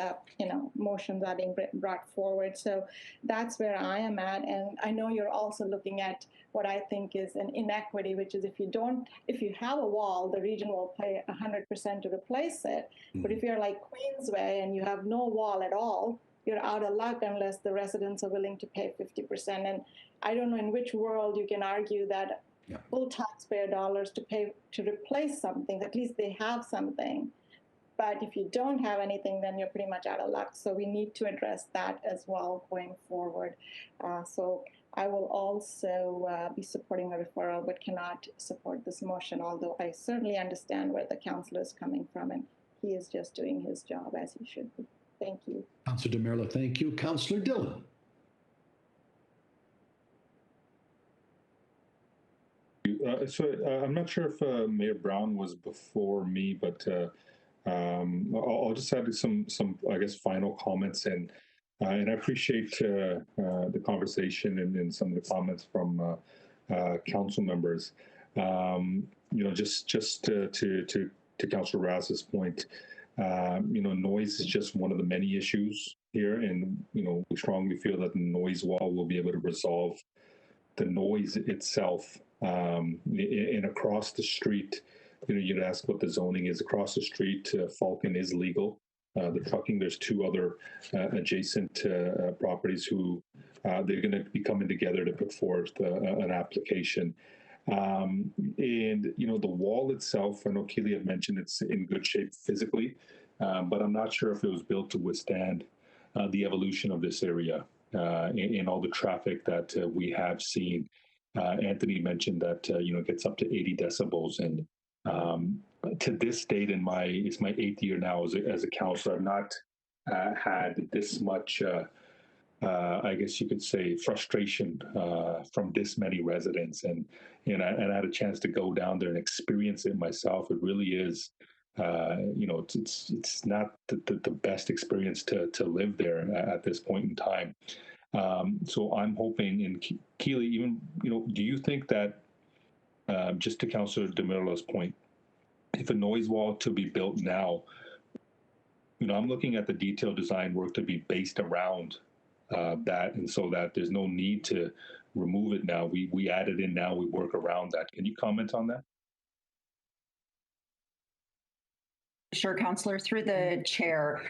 motions are being brought forward. So that's where I am at. And I know you're also looking at what I think is an inequity, which is if you have a wall, the region will pay 100% to replace it. But if you're like Queensway and you have no wall at all, you're out of luck unless the residents are willing to pay 50%. And I don't know in which world you can argue that full taxpayer dollars to replace something. At least they have something. But if you don't have anything, then you're pretty much out of luck. So we need to address that as well going forward. So I will also be supporting a referral, but cannot support this motion, although I certainly understand where the councillor is coming from, and he is just doing his job as he should be. Thank you. Councillor Demirla, thank you. Councillor Dillon. I'm not sure if Mayor Brown was before me, but I'll just add some I guess final comments, and I appreciate the conversation and some of the comments from council members. Just to Councillor Raz's point, noise is just one of the many issues here, and we strongly feel that the noise wall will be able to resolve the noise itself. And across the street, you'd ask what the zoning is. Across the street, Falcon is legal. The trucking, there's two other adjacent properties who they're going to be coming together to put forth an application. And, the wall itself, I know Keely had mentioned it's in good shape physically, but I'm not sure if it was built to withstand the evolution of this area and all the traffic that we have seen. Anthony mentioned that it gets up to 80 decibels, and to this date, it's my 8th year now as a councillor, I've not had this much I guess you could say, frustration from this many residents, and I had a chance to go down there and experience it myself. It really is, it's not the best experience to live there at this point in time. So I'm hoping, and Keely, even do you think that, just to Councillor DeMirlo's point, if a noise wall to be built now, I'm looking at the detailed design work to be based around that, and so that there's no need to remove it now. We add it in now, we work around that. Can you comment on that? Sure, Councillor, through the chair.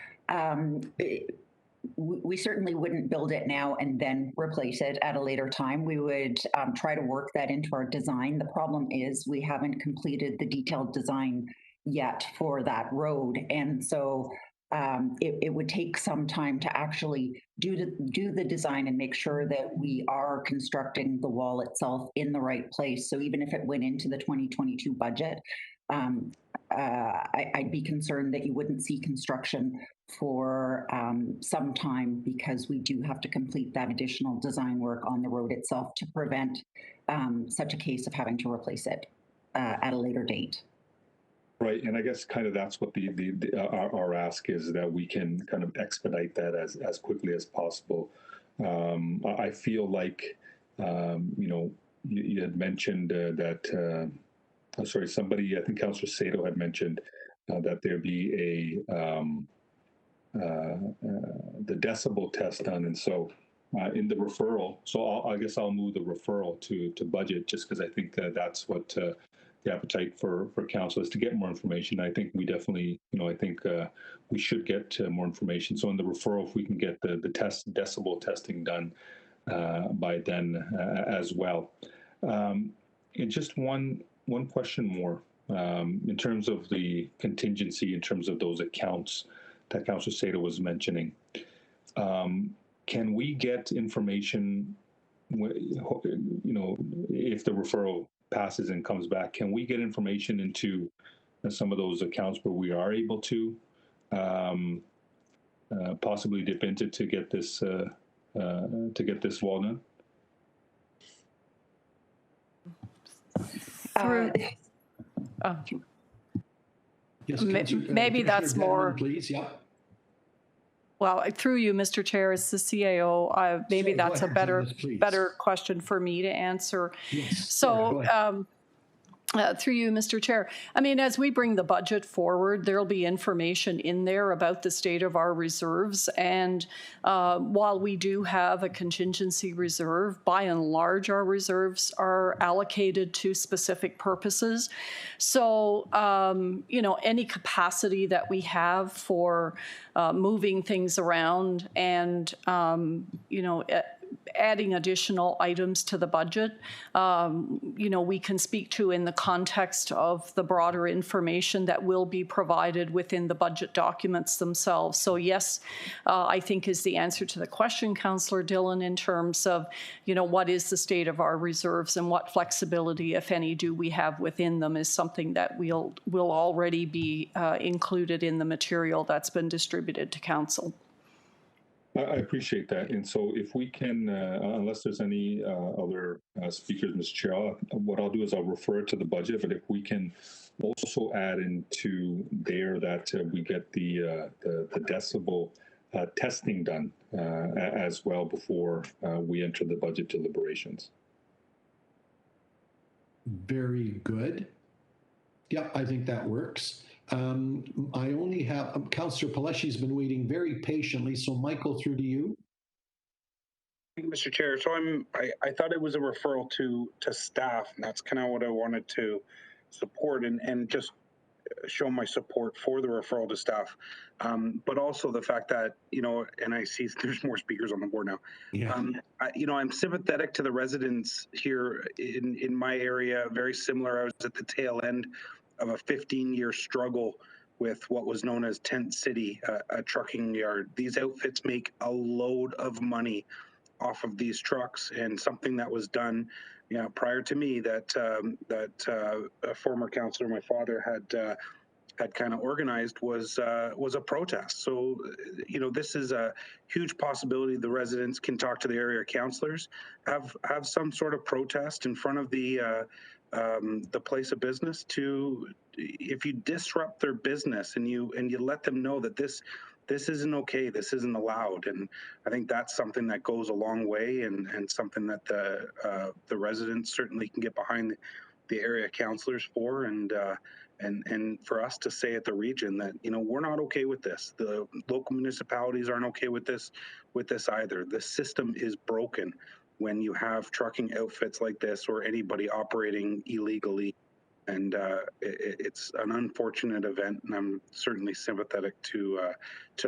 We certainly wouldn't build it now and then replace it at a later time. We would try to work that into our design. The problem is we haven't completed the detailed design yet for that road. And so it would take some time to actually do the design and make sure that we are constructing the wall itself in the right place. So even if it went into the 2022 budget, I'd be concerned that you wouldn't see construction for some time, because we do have to complete that additional design work on the road itself to prevent such a case of having to replace it at a later date. Right, and I guess kind of that's what our ask is, that we can kind of expedite that as quickly as possible. I feel like you had mentioned that. Sorry, somebody, I think Councillor Sato had mentioned that there be the decibel test done, and so in the referral. So I guess I'll move the referral to budget, just because I think that's what the appetite for council is, to get more information. I think we definitely, I think we should get more information. So in the referral, if we can get the decibel testing done by then as well. And just one question more, in terms of the contingency, in terms of those accounts that Councillor Sato was mentioning. Can we get information, if the referral passes and comes back, can we get information into some of those accounts where we are able to possibly dip into to get this wall done? Yes, maybe that's more. Please, yep. Well, through you, Mr. Chair, as the CAO, maybe that's a better question for me to answer. Yes. So. Through you, Mr. Chair. I mean, as we bring the budget forward, there'll be information in there about the state of our reserves. And while we do have a contingency reserve, by and large, our reserves are allocated to specific purposes. So, any capacity that we have for moving things around and, adding additional items to the budget, we can speak to in the context of the broader information that will be provided within the budget documents themselves. So yes, I think is the answer to the question, Councillor Dillon, in terms of, what is the state of our reserves and what flexibility, if any, do we have within them, is something that will already be included in the material that's been distributed to Council. I appreciate that. And so if we can, unless there's any other speakers, Mr. Chair, what I'll do is I'll refer to the budget, but if we can also add into there that we get the decibel testing done as well before we enter the budget deliberations. Very good. Yep, I think that works. I only have, Councillor Peleshi's been waiting very patiently, so Michael, through to you. Thank you, Mr. Chair. So I thought it was a referral to staff, and that's kind of what I wanted to support and just show my support for the referral to staff. But also the fact that, and I see there's more speakers on the board now. Yeah. I'm sympathetic to the residents here in my area, very similar. I was at the tail end of a 15-year struggle with what was known as Tent City, a trucking yard. These outfits make a load of money off of these trucks, and something that was done, prior to me, that a former councillor, my father, had kind of organized was a protest. So, this is a huge possibility. The residents can talk to the area councilors, have some sort of protest in front of the place of business. If you disrupt their business and you let them know that this isn't okay, this isn't allowed, and I think that's something that goes a long way, and something that the residents certainly can get behind the area councilors for, and for us to say at the region that we're not okay with this. The local municipalities aren't okay with this either. The system is broken when you have trucking outfits like this or anybody operating illegally. And it's an unfortunate event, and I'm certainly sympathetic to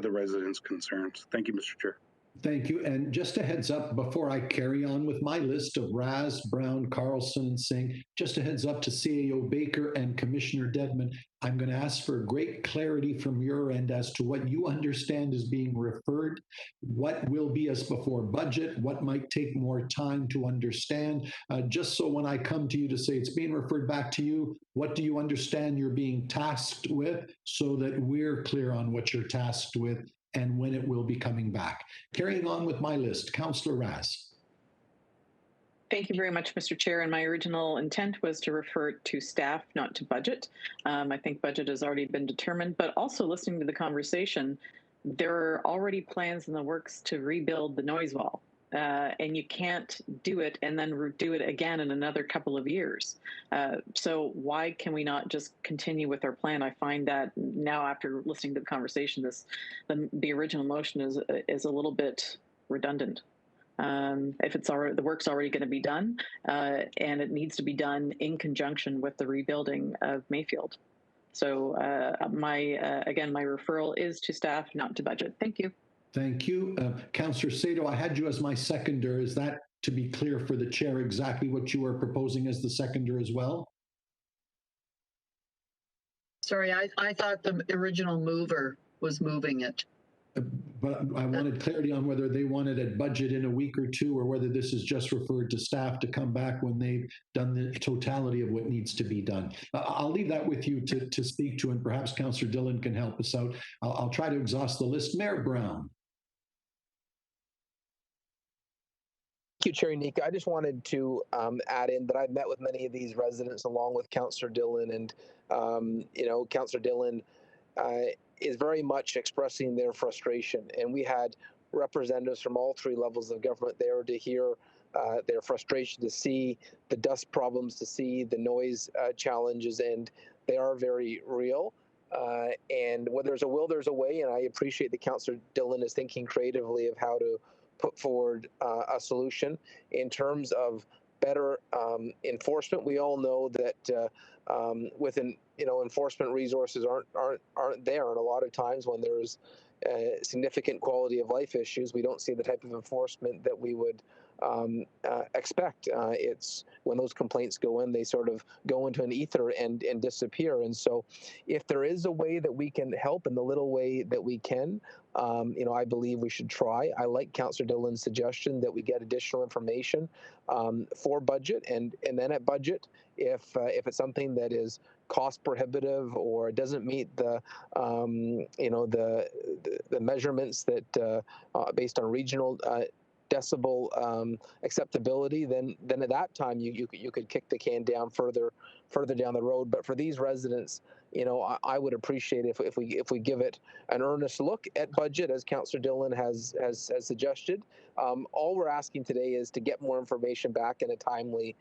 the residents' concerns. Thank you, Mr. Chair. Thank you. And just a heads up before I carry on with my list of Raz, Brown, Carlson, and Singh, just a heads up to CAO Baker and Commissioner Dedman. I'm going to ask for great clarity from your end as to what you understand is being referred, what will be as before budget, what might take more time to understand, just so when I come to you to say it's being referred back to you, what do you understand you're being tasked with, so that we're clear on what you're tasked with and when it will be coming back. Carrying on with my list, Councillor Raz. Thank you very much, Mr. Chair. And my original intent was to refer it to staff, not to budget. I think budget has already been determined, but also listening to the conversation, there are already plans in the works to rebuild the noise wall. And you can't do it and then do it again in another couple of years. So why can we not just continue with our plan? I find that now, after listening to the conversation, the original motion is a little bit redundant. If it's already, the work's already going to be done, and it needs to be done in conjunction with the rebuilding of Mayfield. So again, my referral is to staff, not to budget. Thank you. Thank you. Councillor Sato, I had you as my seconder. Is that, to be clear for the chair, exactly what you were proposing as the seconder as well? Sorry, I thought the original mover was moving it. But I wanted clarity on whether they wanted a budget in a week or two, or whether this is just referred to staff to come back when they've done the totality of what needs to be done. I'll leave that with you to speak to, and perhaps Councillor Dillon can help us out. I'll try to exhaust the list. Mayor Brown. Thank you, Chair Nika. I just wanted to add in that I've met with many of these residents along with Councillor Dillon, and Councillor Dillon is very much expressing their frustration. And we had representatives from all three levels of government there to hear their frustration, to see the dust problems, to see the noise challenges, and they are very real. And where there's a will, there's a way, and I appreciate that Councillor Dillon is thinking creatively of how to put forward a solution in terms of better enforcement. We all know that within enforcement resources aren't there, and a lot of times when there's significant quality of life issues, we don't see the type of enforcement that we would expect. It's when those complaints go in, they sort of go into an ether and disappear. And so if there is a way that we can help in the little way that we can, I believe we should try. I like Councillor Dillon's suggestion that we get additional information for budget, and then at budget, if it's something that is cost prohibitive or doesn't meet the the measurements that based on regional decibel acceptability, then at that time you could kick the can down further down the road. But for these residents, I would appreciate if we give it an earnest look at budget, as Councillor Dillon has suggested. All we're asking today is to get more information back in a timely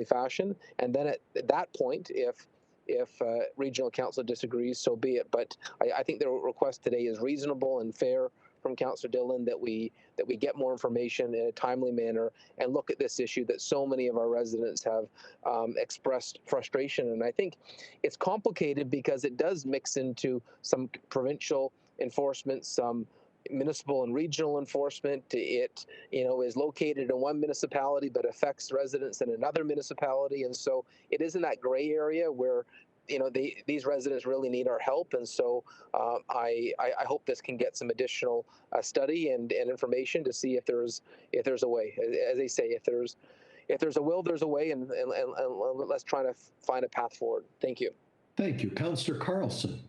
fashion, and then at that point, if regional council disagrees, so be it. But I think the request today is reasonable and fair from Councillor Dillon, that we get more information in a timely manner and look at this issue that so many of our residents have expressed frustration. And I think it's complicated because it does mix into some provincial enforcement, some municipal and regional enforcement. It is located in one municipality but affects residents in another municipality, and so it is in that gray area where these residents really need our help. And so I hope this can get some additional study and information to see if there's a way. As they say, if there's a will, there's a way, and let's try to find a path forward. Thank you. Thank you. Councillor Carlson.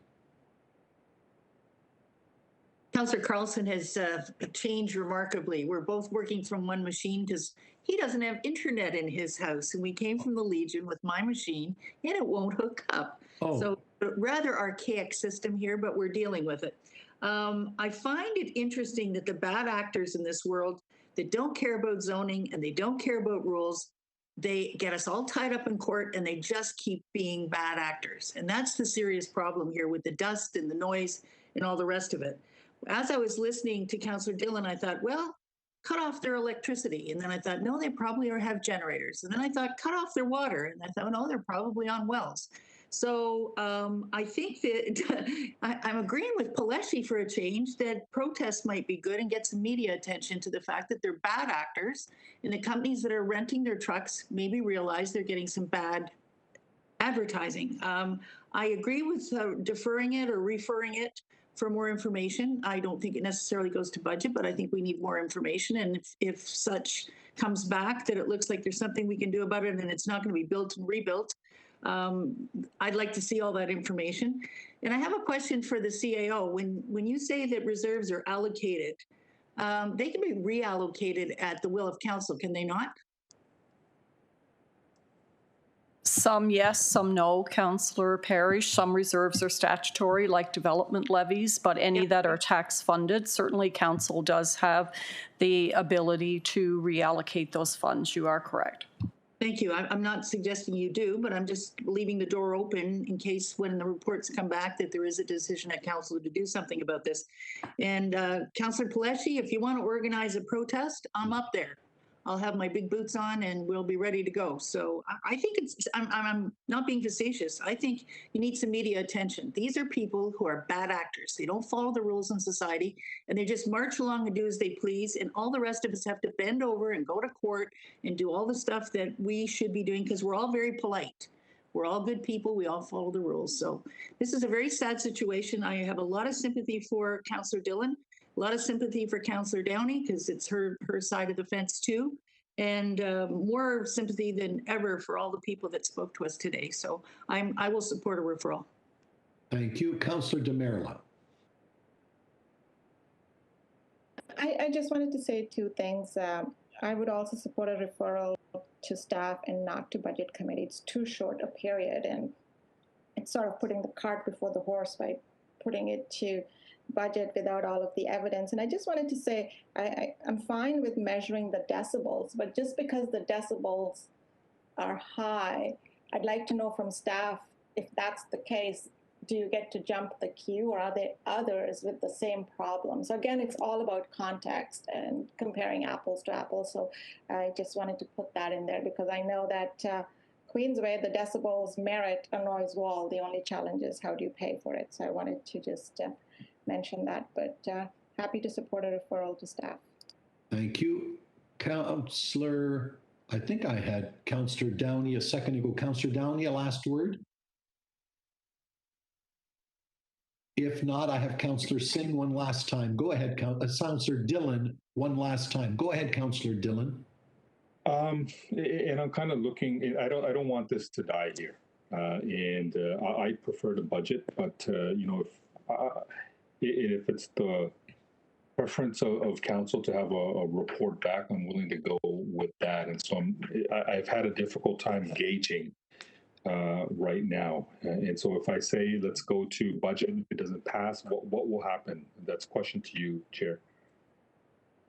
Councillor Carlson has changed remarkably. We're both working from one machine because he doesn't have internet in his house. And we came from the Legion with my machine and it won't hook up. Oh. So rather archaic system here, but we're dealing with it. I find it interesting that the bad actors in this world that don't care about zoning and they don't care about rules, they get us all tied up in court and they just keep being bad actors. And that's the serious problem here with the dust and the noise and all the rest of it. As I was listening to Councillor Dillon, I thought, well, cut off their electricity. And then I thought, no, they probably have generators. And then I thought, cut off their water. And I thought, no, they're probably on wells. So I think that I'm agreeing with Pelesi for a change, that protests might be good and get some media attention to the fact that they're bad actors, and the companies that are renting their trucks maybe realize they're getting some bad advertising. I agree with deferring it or referring it for more information. I don't think it necessarily goes to budget, but I think we need more information. And if such comes back that it looks like there's something we can do about it and it's not going to be built and rebuilt, I'd like to see all that information. And I have a question for the CAO. When you say that reserves are allocated, they can be reallocated at the will of council, can they not? Some yes, some no, Councillor Parish. Some reserves are statutory, like development levies, but any that are tax funded, certainly council does have the ability to reallocate those funds. You are correct. Thank you. I'm not suggesting you do, but I'm just leaving the door open in case when the reports come back that there is a decision at council to do something about this. And Councillor Pelesi, if you want to organize a protest, I'm up there. I'll have my big boots on and we'll be ready to go. So I think I'm not being facetious. I think you need some media attention. These are people who are bad actors. They don't follow the rules in society and they just march along and do as they please. And all the rest of us have to bend over and go to court and do all the stuff that we should be doing because we're all very polite. We're all good people. We all follow the rules. So this is a very sad situation. I have a lot of sympathy for Councillor Dillon. A lot of sympathy for Councillor Downey because it's her side of the fence too, and more sympathy than ever for all the people that spoke to us today. So I will support a referral. Thank you. Councillor Demerla. I just wanted to say two things. I would also support a referral to staff and not to budget committee. It's too short a period, and it's sort of putting the cart before the horse by putting it to budget without all of the evidence. And I just wanted to say, I'm fine with measuring the decibels, but just because the decibels are high, I'd like to know from staff, if that's the case, do you get to jump the queue or are there others with the same problem? So again, it's all about context and comparing apples to apples. So I just wanted to put that in there because I know that Queensway, the decibels merit a noise wall. The only challenge is how do you pay for it? So I wanted to just mention that, but happy to support a referral to staff. Thank you. Councillor, I think I had Councillor Downey a second ago. Councillor Downey, a last word? If not, I have Councillor Singh one last time. Go ahead, Councillor Dillon one last time. Go ahead, Councillor Dillon. And I'm kind of looking, I don't want this to die here. I prefer the budget, but you know, if it's the preference of council to have a report back, I'm willing to go with that. And so I've had a difficult time gauging right now. And so if I say, let's go to budget, if it doesn't pass, what will happen? That's a question to you, Chair.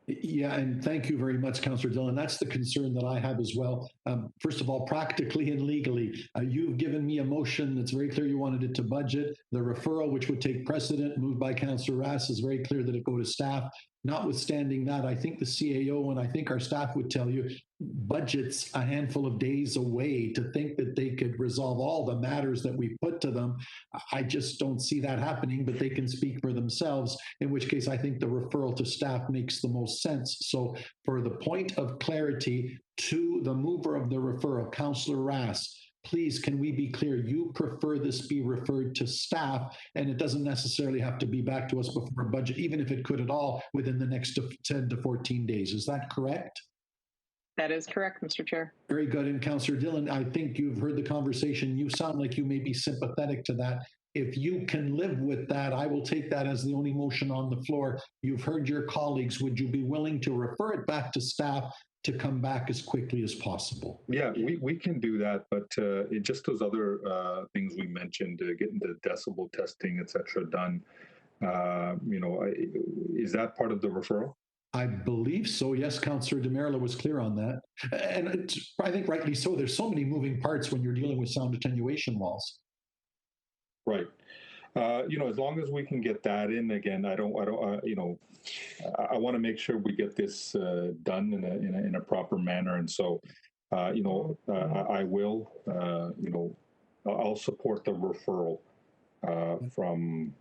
Yeah, and thank you very much, Councillor Dillon. That's the concern that I have as well. First of all, practically and legally, you've given me a motion that's very clear you wanted it to budget. The referral, which would take precedent, moved by Councillor Rass, is very clear that it go to staff. Notwithstanding that, I think the CAO and I think our staff would tell you, budget's a handful of days away. To think that they could resolve all the matters that we put to them, I just don't see that happening, but they can speak for themselves, in which case I think the referral to staff makes the most sense. So for the point of clarity to the mover of the referral, Councillor Rass, please, can we be clear? You prefer this be referred to staff, and it doesn't necessarily have to be back to us before budget, even if it could at all within the next 10 to 14 days. Is that correct? That is correct, Mr. Chair. Very good. And Councillor Dillon, I think you've heard the conversation. You sound like you may be sympathetic to that. If you can live with that, I will take that as the only motion on the floor. You've heard your colleagues. Would you be willing to refer it back to staff to come back as quickly as possible? Yeah, we can do that, but just those other things we mentioned, getting the decibel testing, et cetera, done, is that part of the referral? I believe so. Yes, Councillor DeMerla was clear on that. And I think rightly so. There's so many moving parts when you're dealing with sound attenuation walls. Right. As long as we can get that in again, I want to make sure we get this done in a proper manner. And so, I will, I'll support the referral from.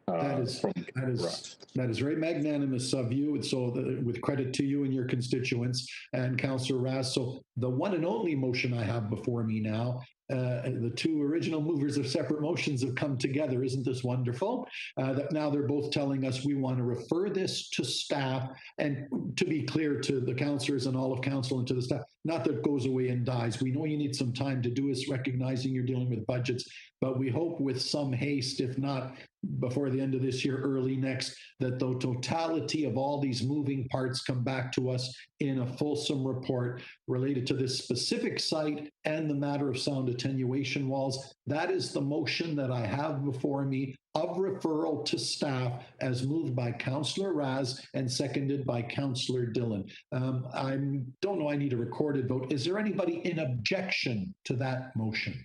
That is very magnanimous of you, and so with credit to you and your constituents and Councillor Raz. So the one and only motion I have before me now, the two original movers of separate motions have come together. Isn't this wonderful? That now they're both telling us we want to refer this to staff, and to be clear to the councillors and all of council and to the staff, not that it goes away and dies. We know you need some time to do this, recognizing you're dealing with budgets, but we hope with some haste, if not before the end of this year, early next, that the totality of all these moving parts come back to us in a fulsome report related to this specific site and the matter of sound attenuation walls. That is the motion that I have before me of referral to staff as moved by Councillor Raz and seconded by Councillor Dillon. I don't know, I need a recorded vote. Is there anybody in objection to that motion?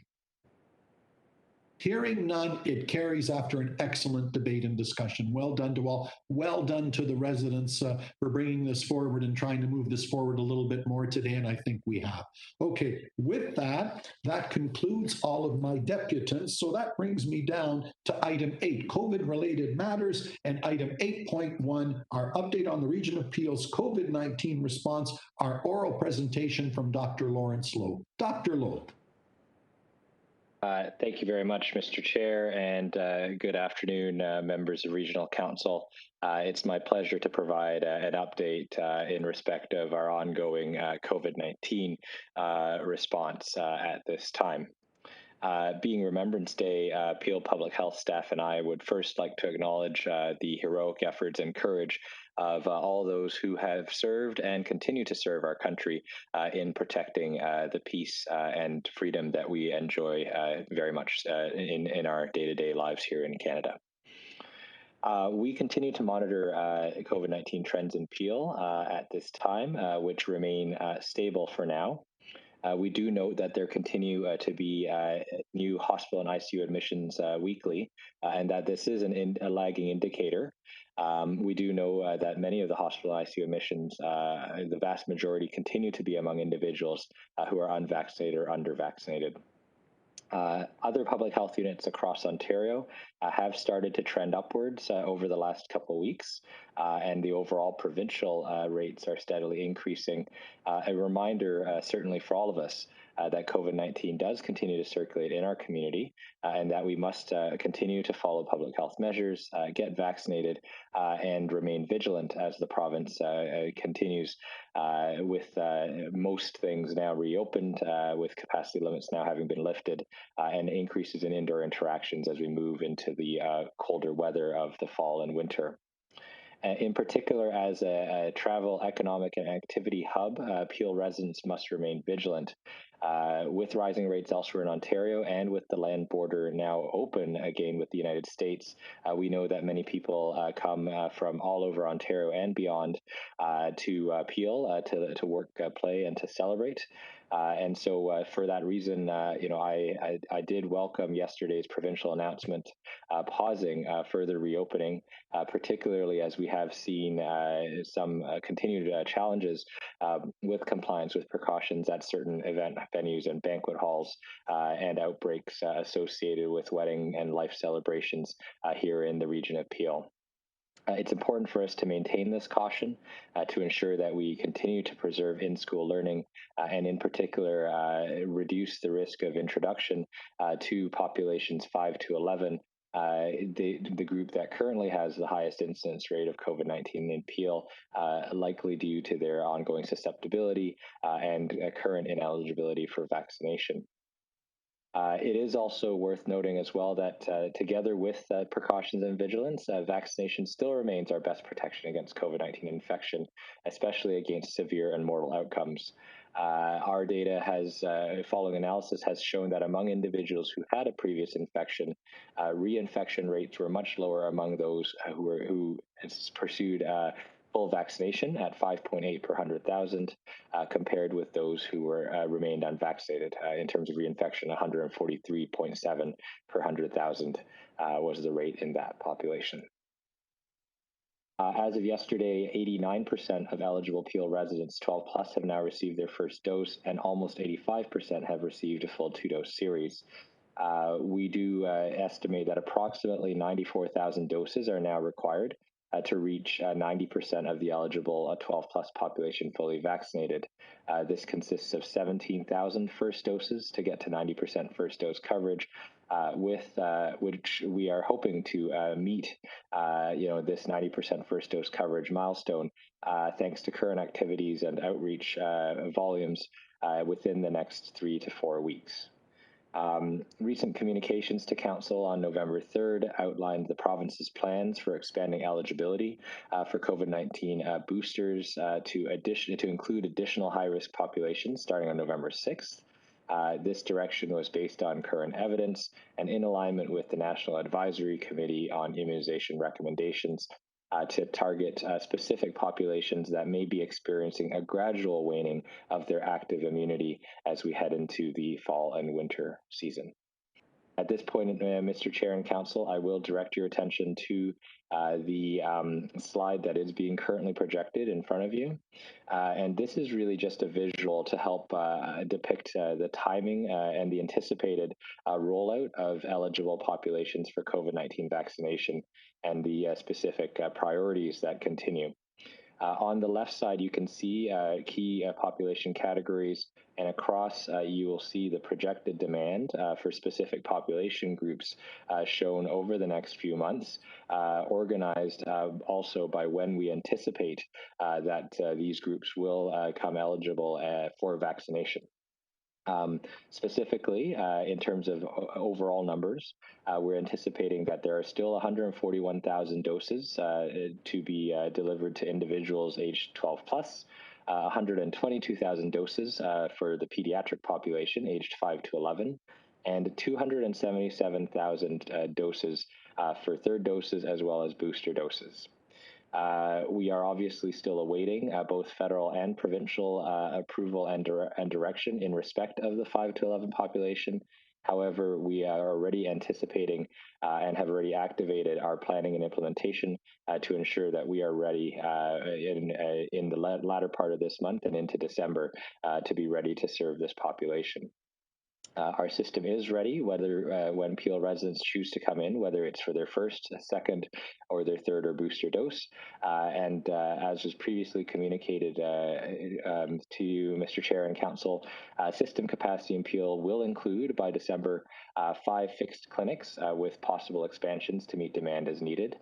Hearing none, it carries after an excellent debate and discussion. Well done to all. Well done to the residents for bringing this forward and trying to move this forward a little bit more today, and I think we have. Okay, with that, that concludes all of my deputants. So that brings me down to item 8, COVID-related matters, and item 8.1, our update on the Region of Peel's COVID-19 response, our oral presentation from Dr. Lawrence Loeb. Dr. Loeb. Thank you very much, Mr. Chair, and good afternoon, members of Regional Council. It's my pleasure to provide an update in respect of our ongoing COVID-19 response at this time. Being Remembrance Day, Peel Public Health staff and I would first like to acknowledge the heroic efforts and courage of all those who have served and continue to serve our country in protecting the peace and freedom that we enjoy very much in our day-to-day lives here in Canada. We continue to monitor COVID-19 trends in Peel at this time, which remain stable for now. We do note that there continue to be new hospital and ICU admissions weekly, and that this is a lagging indicator. We do know that many of the hospital ICU admissions, the vast majority, continue to be among individuals who are unvaccinated or under-vaccinated. Other public health units across Ontario have started to trend upwards over the last couple of weeks, and the overall provincial rates are steadily increasing. A reminder, certainly for all of us, that COVID-19 does continue to circulate in our community, and that we must continue to follow public health measures, get vaccinated, and remain vigilant as the province continues with most things now reopened, with capacity limits now having been lifted, and increases in indoor interactions as we move into the colder weather of the fall and winter. In particular, as a travel, economic, and activity hub, Peel residents must remain vigilant. With rising rates elsewhere in Ontario and with the land border now open again with the United States, we know that many people come from all over Ontario and beyond to Peel to work, play, and to celebrate. And so for that reason, I did welcome yesterday's provincial announcement pausing further reopening, particularly as we have seen some continued challenges with compliance with precautions at certain event venues and banquet halls and outbreaks associated with wedding and life celebrations here in the region of Peel. It's important for us to maintain this caution to ensure that we continue to preserve in-school learning and in particular reduce the risk of introduction to populations 5 to 11 the group that currently has the highest incidence rate of COVID-19 in Peel, likely due to their ongoing susceptibility and current ineligibility for vaccination. It is also worth noting as well that together with precautions and vigilance, vaccination still remains our best protection against COVID-19 infection, especially against severe and mortal outcomes. Our data has, following analysis, has shown that among individuals who had a previous infection, reinfection rates were much lower among those who pursued full vaccination at 5.8 per 100,000, compared with those who were remained unvaccinated. In terms of reinfection, 143.7 per 100,000 was the rate in that population. As of yesterday, 89% of eligible Peel residents 12 plus have now received their first dose, and almost 85% have received a full 2-dose series. We do estimate that approximately 94,000 doses are now required to reach 90% of the eligible 12 plus population fully vaccinated. This consists of 17,000 first doses to get to 90% first dose coverage, which we are hoping to meet, this 90% first dose coverage milestone, thanks to current activities and outreach volumes within the next 3 to 4 weeks. Recent communications to Council on November 3rd outlined the province's plans for expanding eligibility for COVID-19 boosters to include additional high-risk populations starting on November 6th. This direction was based on current evidence and in alignment with the National Advisory Committee on Immunization recommendations to target specific populations that may be experiencing a gradual waning of their active immunity as we head into the fall and winter season. At this point, Mr. Chair and Council, I will direct your attention to the slide that is being currently projected in front of you. And this is really just a visual to help depict the timing and the anticipated rollout of eligible populations for COVID-19 vaccination and the specific priorities that continue. On the left side, you can see key population categories, and across you will see the projected demand for specific population groups shown over the next few months, organized also by when we anticipate that these groups will come eligible for vaccination. Specifically, in terms of overall numbers, we're anticipating that there are still 141,000 doses to be delivered to individuals aged 12 plus, 122,000 doses for the pediatric population aged 5 to 11, and 277,000 doses for third doses as well as booster doses. We are obviously still awaiting both federal and provincial approval and direction in respect of the 5 to 11 population. However, we are already anticipating and have already activated our planning and implementation to ensure that we are ready in the latter part of this month and into December to be ready to serve this population. Our system is ready, whether when Peel residents choose to come in, whether it's for their first, second, or their third or booster dose. And as was previously communicated to you, Mr. Chair and Council, system capacity in Peel will include, by December, 5 fixed clinics with possible expansions to meet demand as needed.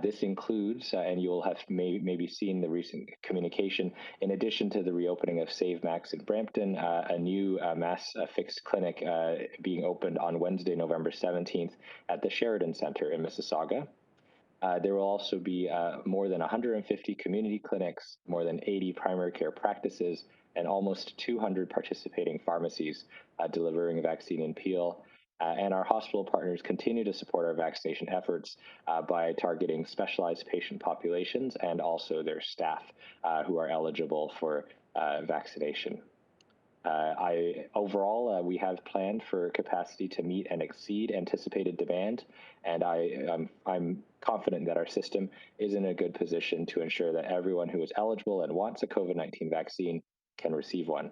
This includes, and you will have maybe seen the recent communication, in addition to the reopening of Save Max in Brampton, a new mass fixed clinic being opened on Wednesday, November 17th at the Sheridan Centre in Mississauga. There will also be more than 150 community clinics, more than 80 primary care practices, and almost 200 participating pharmacies delivering vaccine in Peel. And our hospital partners continue to support our vaccination efforts by targeting specialized patient populations and also their staff who are eligible for vaccination. Overall, we have planned for capacity to meet and exceed anticipated demand, and I'm confident that our system is in a good position to ensure that everyone who is eligible and wants a COVID-19 vaccine can receive one.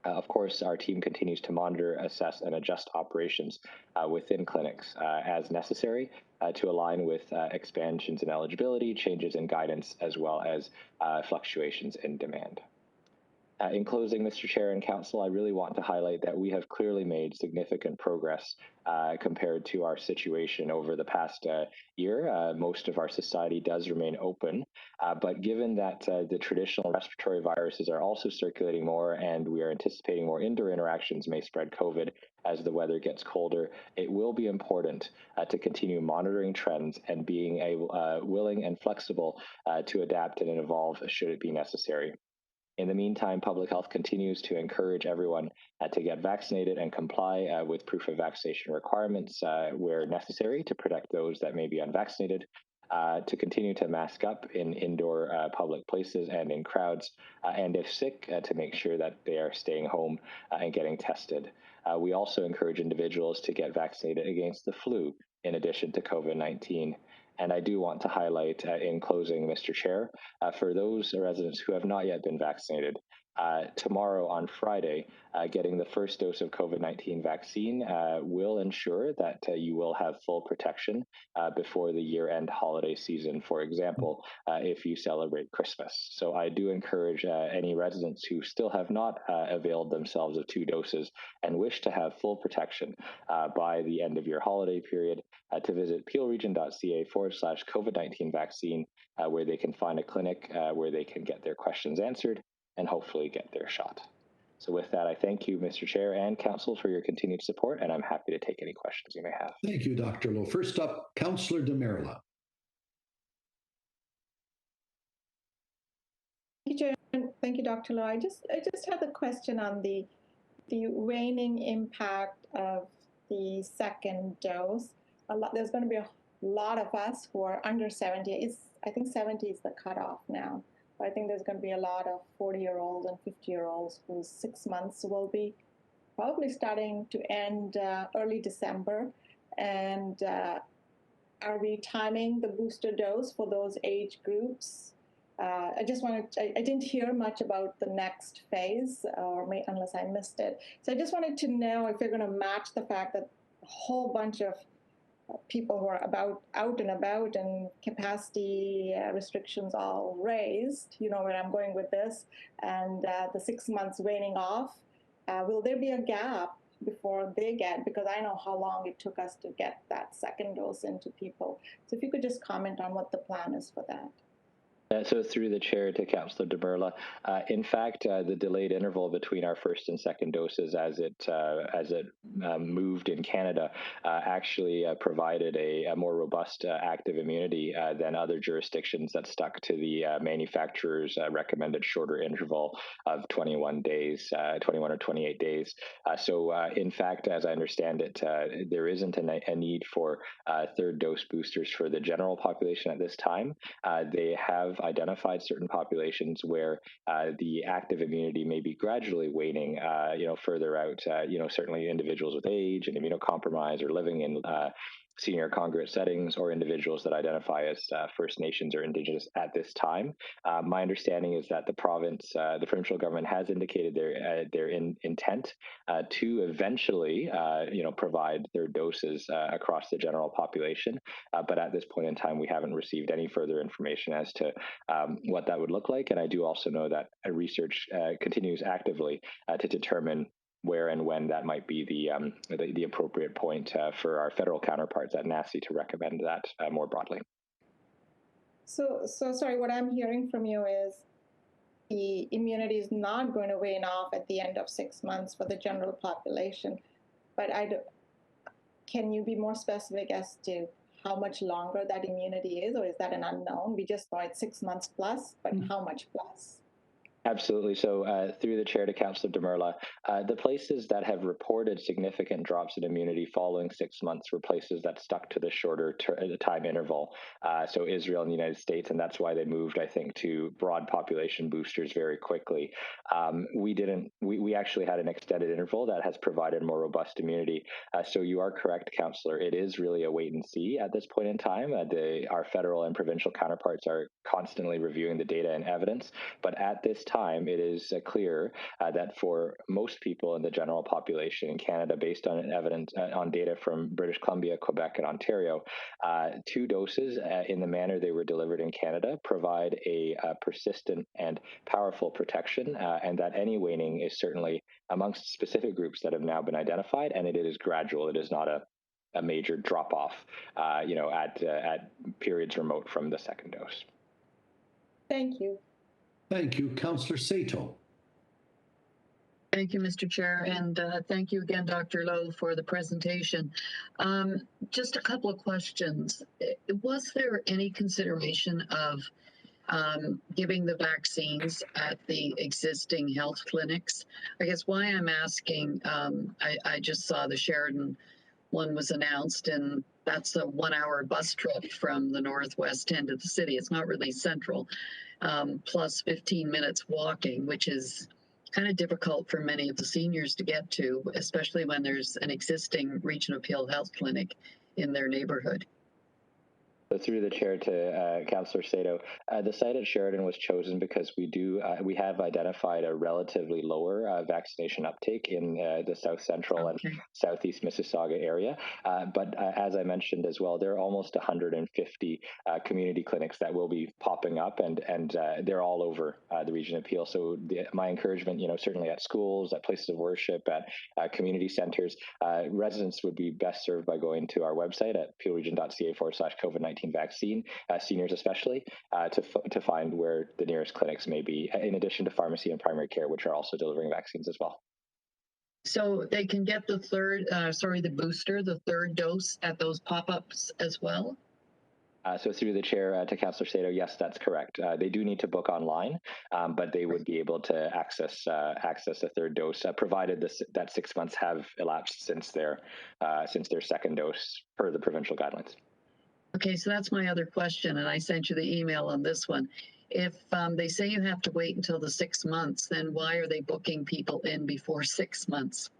Of course, our team continues to monitor, assess, and adjust operations within clinics as necessary to align with expansions in eligibility, changes in guidance, as well as fluctuations in demand. In closing, Mr. Chair and Council, I really want to highlight that we have clearly made significant progress compared to our situation over the past year. Most of our society does remain open, but given that the traditional respiratory viruses are also circulating more and we are anticipating more indoor interactions may spread COVID as the weather gets colder, it will be important to continue monitoring trends and being willing and flexible to adapt and evolve should it be necessary. In the meantime, public health continues to encourage everyone to get vaccinated and comply with proof of vaccination requirements where necessary to protect those that may be unvaccinated, to continue to mask up in indoor public places and in crowds, and if sick, to make sure that they are staying home and getting tested. We also encourage individuals to get vaccinated against the flu in addition to COVID-19. And I do want to highlight in closing, Mr. Chair, for those residents who have not yet been vaccinated, tomorrow on Friday, getting the first dose of COVID-19 vaccine will ensure that you will have full protection before the year-end holiday season, for example, if you celebrate Christmas. So I do encourage any residents who still have not availed themselves of 2 doses and wish to have full protection by the end of your holiday period to visit peelregion.ca/COVID-19 vaccine, where they can find a clinic where they can get their questions answered and hopefully get their shot. So with that, I thank you, Mr. Chair and Council, for your continued support, and I'm happy to take any questions you may have. Thank you, Dr. Loh. First up, Councillor Demerla. Thank you, Chair. Thank you, Dr. Loh. I just had a question on the waning impact of the second dose. There's going to be a lot of us who are under 70. I think 70 is the cutoff now. I think there's going to be a lot of 40-year-olds and 50-year-olds whose 6 months will be probably starting to end early December. And are we timing the booster dose for those age groups? I didn't hear much about the next phase, unless I missed it. So I just wanted to know if you're going to match the fact that a whole bunch of people who are out and about and capacity restrictions all raised, you know where I'm going with this, and the 6 months waning off, will there be a gap before they get, because I know how long it took us to get that second dose into people. So if you could just comment on what the plan is for that. So through the chair to Councillor Demerla, in fact, the delayed interval between our first and second doses as it moved in Canada actually provided a more robust active immunity than other jurisdictions that stuck to the manufacturer's recommended shorter interval of 21 or 28 days. So in fact, as I understand it, there isn't a need for third dose boosters for the general population at this time. They have identified certain populations where the active immunity may be gradually waning, further out. Certainly individuals with age and immunocompromised or living in senior congregate settings, or individuals that identify as First Nations or Indigenous at this time. My understanding is that the provincial government has indicated their intent to eventually, provide their doses across the general population. But at this point in time, we haven't received any further information as to what that would look like. And I do also know that research continues actively to determine where and when that might be the appropriate point for our federal counterparts at NACI to recommend that more broadly. So sorry, what I'm hearing from you is the immunity is not going to wane off at the end of 6 months for the general population, but can you be more specific as to how much longer that immunity is, or is that an unknown? We just know it's 6 months plus, but how much plus? Absolutely. So through the chair to Councillor Demerla, the places that have reported significant drops in immunity following 6 months were places that stuck to the shorter time interval. So Israel and the United States, and that's why they moved, I think, to broad population boosters very quickly. We actually had an extended interval that has provided more robust immunity. So you are correct, Councillor. It is really a wait and see at this point in time. Our federal and provincial counterparts are constantly reviewing the data and evidence. But at this time, it is clear that for most people in the general population in Canada, based on evidence on data from British Columbia, Quebec, and Ontario, 2 doses in the manner they were delivered in Canada provide a persistent and powerful protection, and that any waning is certainly amongst specific groups that have now been identified, and it is gradual. It is not a major drop off, at periods remote from the second dose. Thank you. Thank you, Councillor Sato. Thank you, Mr. Chair, and thank you again, Dr. Lowe, for the presentation. Just a couple of questions. Was there any consideration of giving the vaccines at the existing health clinics? I guess why I'm asking, I just saw the Sheridan one was announced, and that's a 1-hour bus trip from the northwest end of the city. It's not really central, plus 15 minutes walking, which is kind of difficult for many of the seniors to get to, especially when there's an existing Region Peel Health Clinic in their neighborhood. So through the chair to Councillor Sato, the site at Sheridan was chosen because we have identified a relatively lower vaccination uptake in the South Central and Southeast Mississauga area. But as I mentioned as well, there are almost 150 community clinics that will be popping up, and they're all over the Region of Peel. So my encouragement, certainly at schools, at places of worship, at community centers, residents would be best served by going to our website at peelregion.ca/COVID-19 vaccine, seniors especially, to find where the nearest clinics may be, in addition to pharmacy and primary care, which are also delivering vaccines as well. So they can get the third dose at those pop-ups as well? So through the chair to Councillor Sato, yes, that's correct. They do need to book online, but they would be able to access a third dose, provided that 6 months have elapsed since their second dose per the provincial guidelines. Okay, so that's my other question, and I sent you the email on this one. If they say you have to wait until the 6 months, then why are they booking people in before 6 months?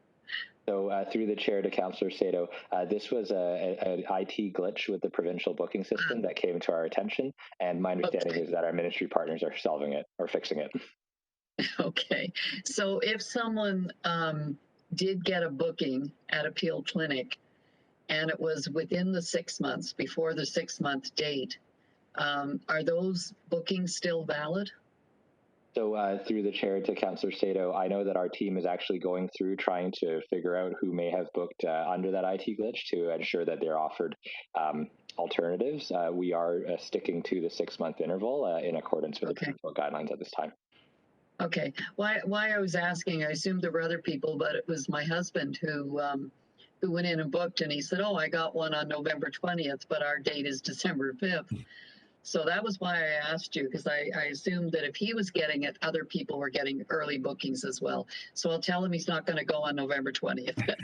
So through the chair to Councillor Sato, this was an IT glitch with the provincial booking system that came to our attention, and my understanding is that our ministry partners are solving it or fixing it. Okay, so if someone did get a booking at a Peel Clinic, and it was within the 6 months, before the 6-month date, are those bookings still valid? So through the chair to Councillor Sato, I know that our team is actually going through trying to figure out who may have booked under that IT glitch to ensure that they're offered alternatives. We are sticking to the 6-month interval in accordance with the provincial guidelines at this time. Okay, why I was asking, I assumed there were other people, but it was my husband who went in and booked, and he said, oh, I got one on November 20th, but our date is December 5th. So that was why I asked you, because I assumed that if he was getting it, other people were getting early bookings as well. So I'll tell him he's not going to go on November 20th.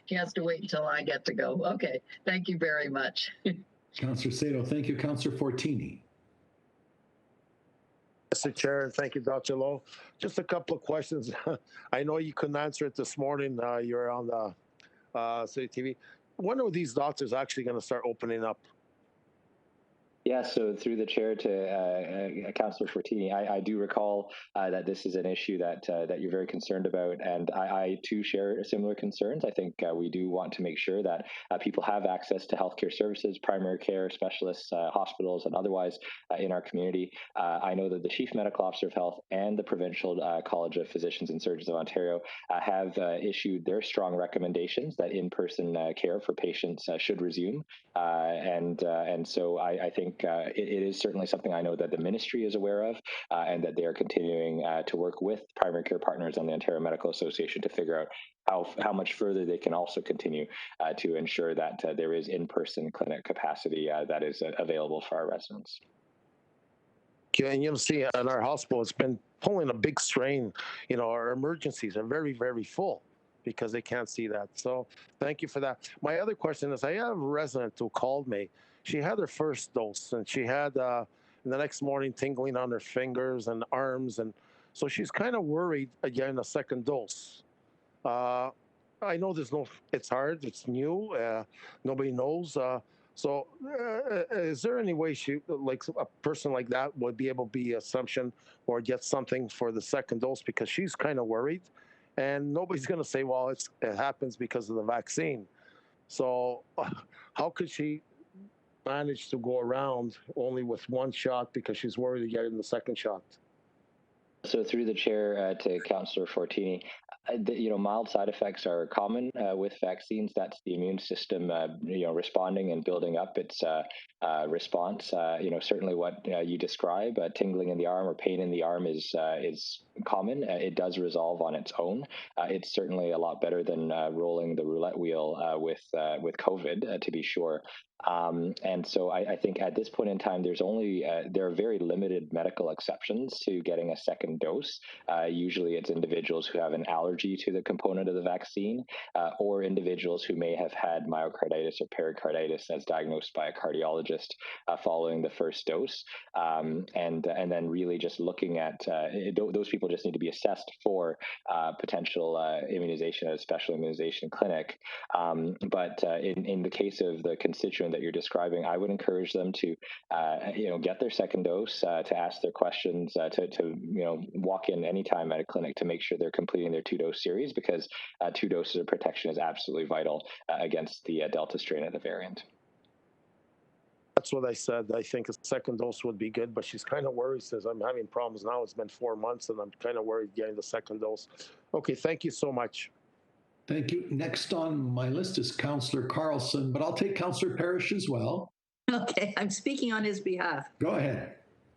He has to wait until I get to go. Okay, thank you very much. Councillor Sato, thank you. Councillor Fortini. Mr. Chair, and thank you, Dr. Lowe. Just a couple of questions. I know you couldn't answer it this morning. You're on the City TV. When are these doctors actually going to start opening up? Yeah, so through the chair to Councillor Fortini, I do recall that this is an issue that you're very concerned about, and I too share similar concerns. I think we do want to make sure that people have access to healthcare services, primary care specialists, hospitals, and otherwise in our community. I know that the Chief Medical Officer of Health and the Provincial College of Physicians and Surgeons of Ontario have issued their strong recommendations that in-person care for patients should resume, and so I think it is certainly something I know that the ministry is aware of, and that they are continuing to work with primary care partners and the Ontario Medical Association to figure out how much further they can also continue to ensure that there is in-person clinic capacity that is available for our residents. And you'll see in our hospital, it's been pulling a big strain. Our emergencies are very, very full because they can't see that. So thank you for that. My other question is, I have a resident who called me. She had her first dose, and she had the next morning tingling on her fingers and arms, and so she's kind of worried again a second dose. I know it's hard, it's new, nobody knows, So is there any way like a person like that would be able to be assumption or get something for the second dose, because she's kind of worried, and nobody's going to say, well, it happens because of the vaccine. So how could she manage to go around only with one shot because she's worried to get in the second shot? So through the chair to Councillor Fortini, mild side effects are common with vaccines. That's the immune system, responding and building up its response. Certainly what you describe, tingling in the arm or pain in the arm is common. It does resolve on its own. It's certainly a lot better than rolling the roulette wheel with COVID, to be sure. And so I think at this point in time, there are very limited medical exceptions to getting a second dose. Usually it's individuals who have an allergy to the component of the vaccine, or individuals who may have had myocarditis or pericarditis as diagnosed by a cardiologist following the first dose. And then really just looking at those people just need to be assessed for potential immunization at a special immunization clinic. But in the case of the constituent that you're describing, I would encourage them to, get their second dose, to ask their questions, to walk in anytime at a clinic to make sure they're completing their 2-dose series, because 2 doses of protection is absolutely vital against the Delta strain of the variant. That's what I said. I think a second dose would be good, but she's kind of worried, says, I'm having problems now. It's been 4 months and I'm kind of worried getting the second dose. Okay, thank you so much. Thank you. Next on my list is Councillor Carlson, but I'll take Councillor Parrish as well. Okay, I'm speaking on his behalf. Go ahead.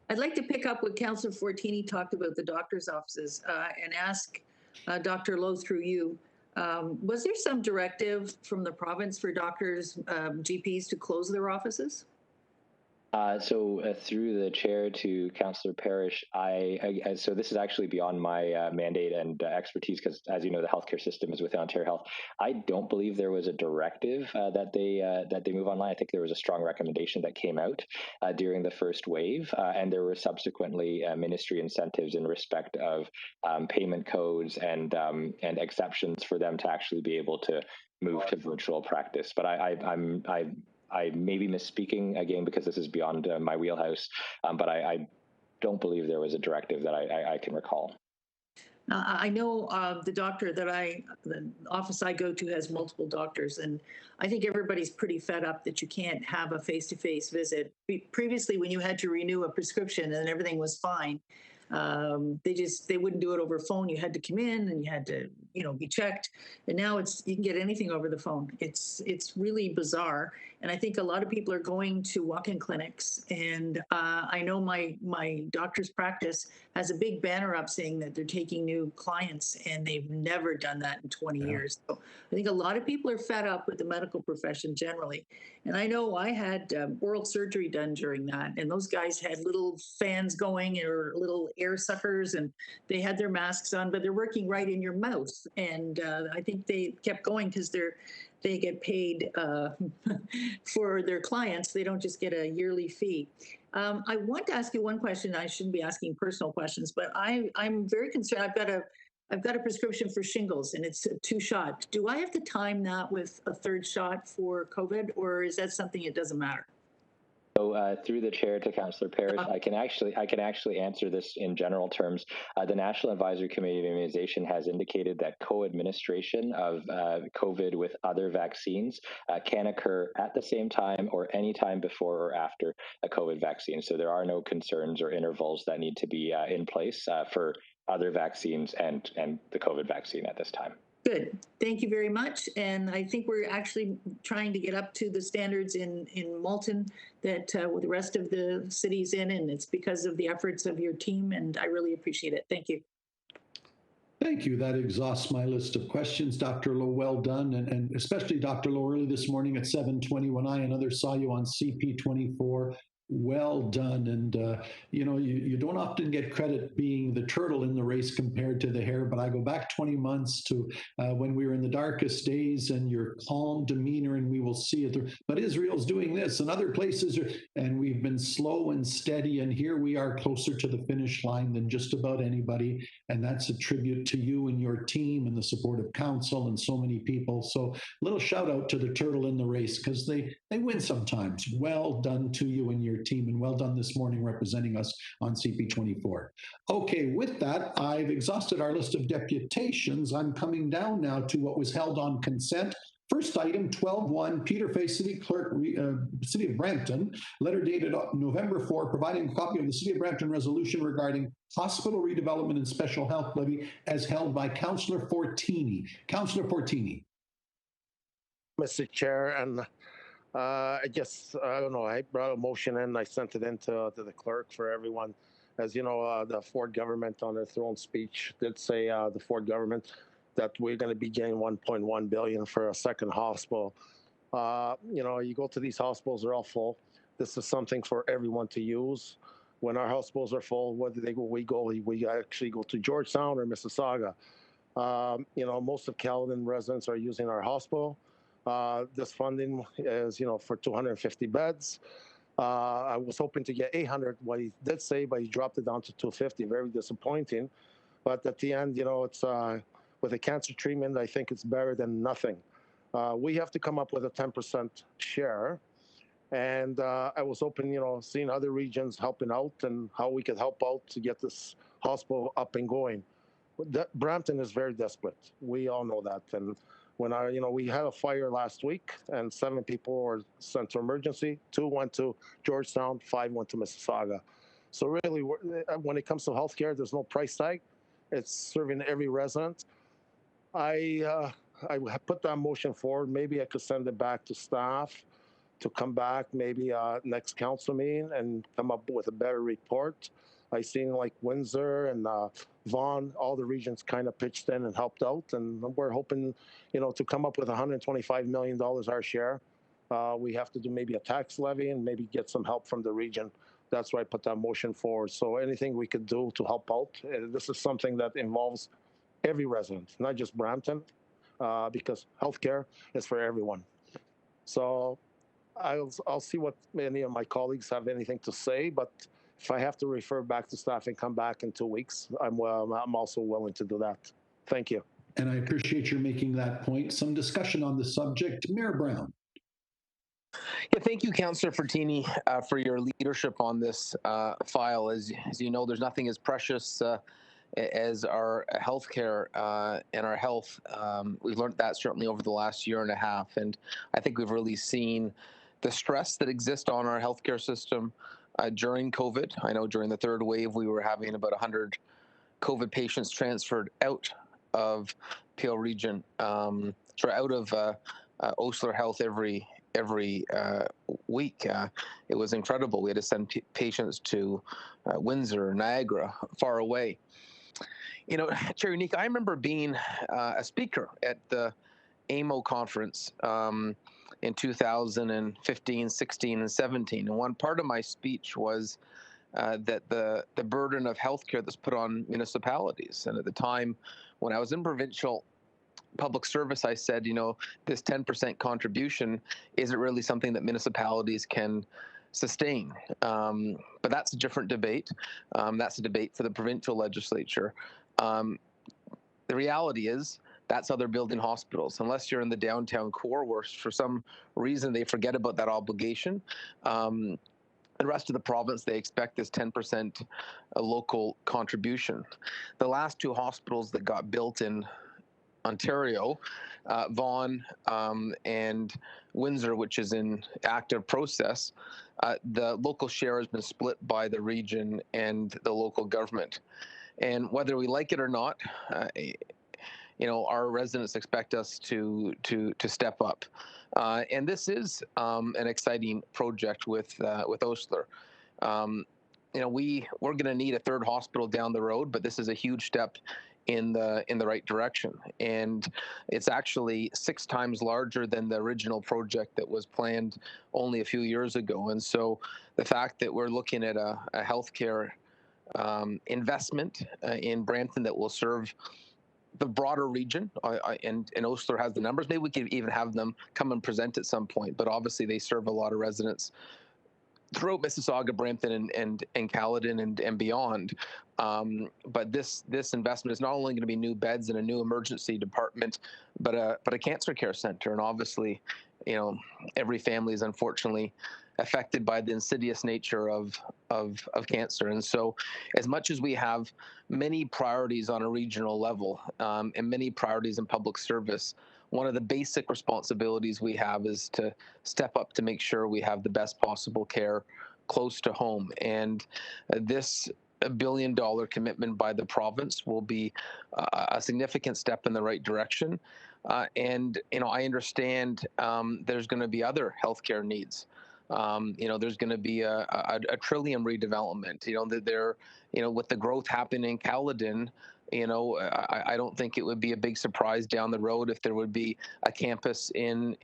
I'd like to pick up what Councillor Fortini talked about the doctor's offices and ask Dr. Lowe through you. Was there some directive from the province for doctors, GPs to close their offices? So through the chair to Councillor Parrish, so this is actually beyond my mandate and expertise, because as you know, the healthcare system is within Ontario Health. I don't believe there was a directive that they move online. I think there was a strong recommendation that came out during the first wave, and there were subsequently ministry incentives in respect of payment codes and exceptions for them to actually be able to move to virtual practice. But I may be misspeaking again because this is beyond my wheelhouse, but I don't believe there was a directive that I can recall. I know the office I go to has multiple doctors, and I think everybody's pretty fed up that you can't have a face-to-face visit. Previously, when you had to renew a prescription and everything was fine, they wouldn't do it over phone. You had to come in and you had to, be checked. And now you can get anything over the phone. It's really bizarre. And I think a lot of people are going to walk-in clinics. And I know my doctor's practice has a big banner up saying that they're taking new clients, and they've never done that in 20 years. So I think a lot of people are fed up with the medical profession generally. And I know I had oral surgery done during that, and those guys had little fans going or little air suckers, and they had their masks on, but they're working right in your mouth. And I think they kept going because they get paid for their clients. They don't just get a yearly fee. I want to ask you one question. I shouldn't be asking personal questions, but I'm very concerned. I've got a prescription for shingles, and it's a 2-shot. Do I have to time that with a 3rd shot for COVID, or is that something it doesn't matter? So through the chair to Councillor Parrish, I can actually answer this in general terms. The National Advisory Committee of Immunization has indicated that co-administration of COVID with other vaccines can occur at the same time or any time before or after a COVID vaccine. So there are no concerns or intervals that need to be in place for other vaccines and the COVID vaccine at this time. Good. Thank you very much. And I think we're actually trying to get up to the standards in Malton that with the rest of the cities in, and it's because of the efforts of your team, and I really appreciate it. Thank you. Thank you. That exhausts my list of questions. Dr. Lowe, well done. And especially Dr. Lowe, early this morning at 7:20 when I and others saw you on CP24, Well done. And, you don't often get credit being the turtle in the race compared to the hare, but I go back 20 months to when we were in the darkest days and your calm demeanor, and we will see it. But Israel's doing this and other places, and we've been slow and steady. And here we are closer to the finish line than just about anybody. And that's a tribute to you and your team and the support of council and so many people. So little shout out to the turtle in the race because they win sometimes. Well done to you and your team, and well done this morning representing us on CP24. Okay, with that, I've exhausted our list of deputations. I'm coming down now to what was held on consent. First item, 12-1, Peter Fay, City Clerk, City of Brampton, letter dated November 4, providing a copy of the City of Brampton resolution regarding hospital redevelopment and special health levy as held by Councillor Fortini. Councillor Fortini. Mr. Chair, and I don't know, I brought a motion in, I sent it in to the clerk for everyone. As you know, the Ford government on their throne speech did say, the Ford government, that we're going to be getting 1.1 billion for a second hospital. You go to these hospitals, they're all full. This is something for everyone to use. When our hospitals are full, whether we actually go to Georgetown or Mississauga. Most of Caledon residents are using our hospital. This funding is, for 250 beds. I was hoping to get 800, what he did say, but he dropped it down to 250. Very disappointing. But at the end, it's with a cancer treatment, I think it's better than nothing. We have to come up with a 10% share. And I was hoping, seeing other regions helping out and how we could help out to get this hospital up and going. Brampton is very desperate. We all know that. And when we had a fire last week and 7 people were sent to emergency, 2 went to Georgetown, 5 went to Mississauga. So really, when it comes to healthcare, there's no price tag. It's serving every resident. I put that motion forward. Maybe I could send it back to staff to come back maybe next council meeting and come up with a better report. I seen like Windsor and Vaughan, all the regions kind of pitched in and helped out, and we're hoping, to come up with $125 million our share. We have to do maybe a tax levy and maybe get some help from the region. That's why I put that motion forward. So anything we could do to help out. This is something that involves every resident, not just Brampton, because healthcare is for everyone. So I'll see what any of my colleagues have anything to say, but if I have to refer back to staff and come back in 2 weeks, I'm also willing to do that. Thank you. And I appreciate your making that point. Some discussion on the subject. Mayor Brown. Yeah, thank you, Councillor Fortini, for your leadership on this file. As you know, there's nothing as precious as our healthcare and our health. We've learned that certainly over the last year and a half, and I think we've really seen the stress that exists on our healthcare system during COVID. I know during the third wave, we were having about 100 COVID patients transferred out of Peel Region, out of Osler Health every week. It was incredible. We had to send patients to Windsor, Niagara, far away. Chair Unique, I remember being a speaker at the AMO conference in 2015, 16, and 17. And one part of my speech was that the burden of healthcare that's put on municipalities. And at the time, when I was in provincial public service, I said, this 10% contribution isn't really something that municipalities can sustain. But that's a different debate. That's a debate for the provincial legislature. The reality is that's how they're building hospitals. Unless you're in the downtown core, where for some reason they forget about that obligation. The rest of the province, they expect this 10% local contribution. The last 2 hospitals that got built in Ontario, Vaughan and Windsor, which is in active process, the local share has been split by the region and the local government. And whether we like it or not, our residents expect us to step up. And this is an exciting project with Osler. We're going to need a 3rd hospital down the road, but this is a huge step in the right direction. And it's actually 6 times larger than the original project that was planned only a few years ago. And so the fact that we're looking at a healthcare investment in Brampton that will serve the broader region, and Osler has the numbers. Maybe we could even have them come and present at some point, but obviously they serve a lot of residents throughout Mississauga, Brampton, and Caledon and beyond. But this investment is not only going to be new beds and a new emergency department, but a cancer care center. And obviously, every family is unfortunately affected by the insidious nature of cancer. And so as much as we have many priorities on a regional level and many priorities in public service, one of the basic responsibilities we have is to step up to make sure we have the best possible care close to home. And this $1 billion commitment by the province will be a significant step in the right direction. And I understand there's going to be other healthcare needs. There's going to be a Trillium redevelopment. With the growth happening in Caledon, I don't think it would be a big surprise down the road if there would be a campus in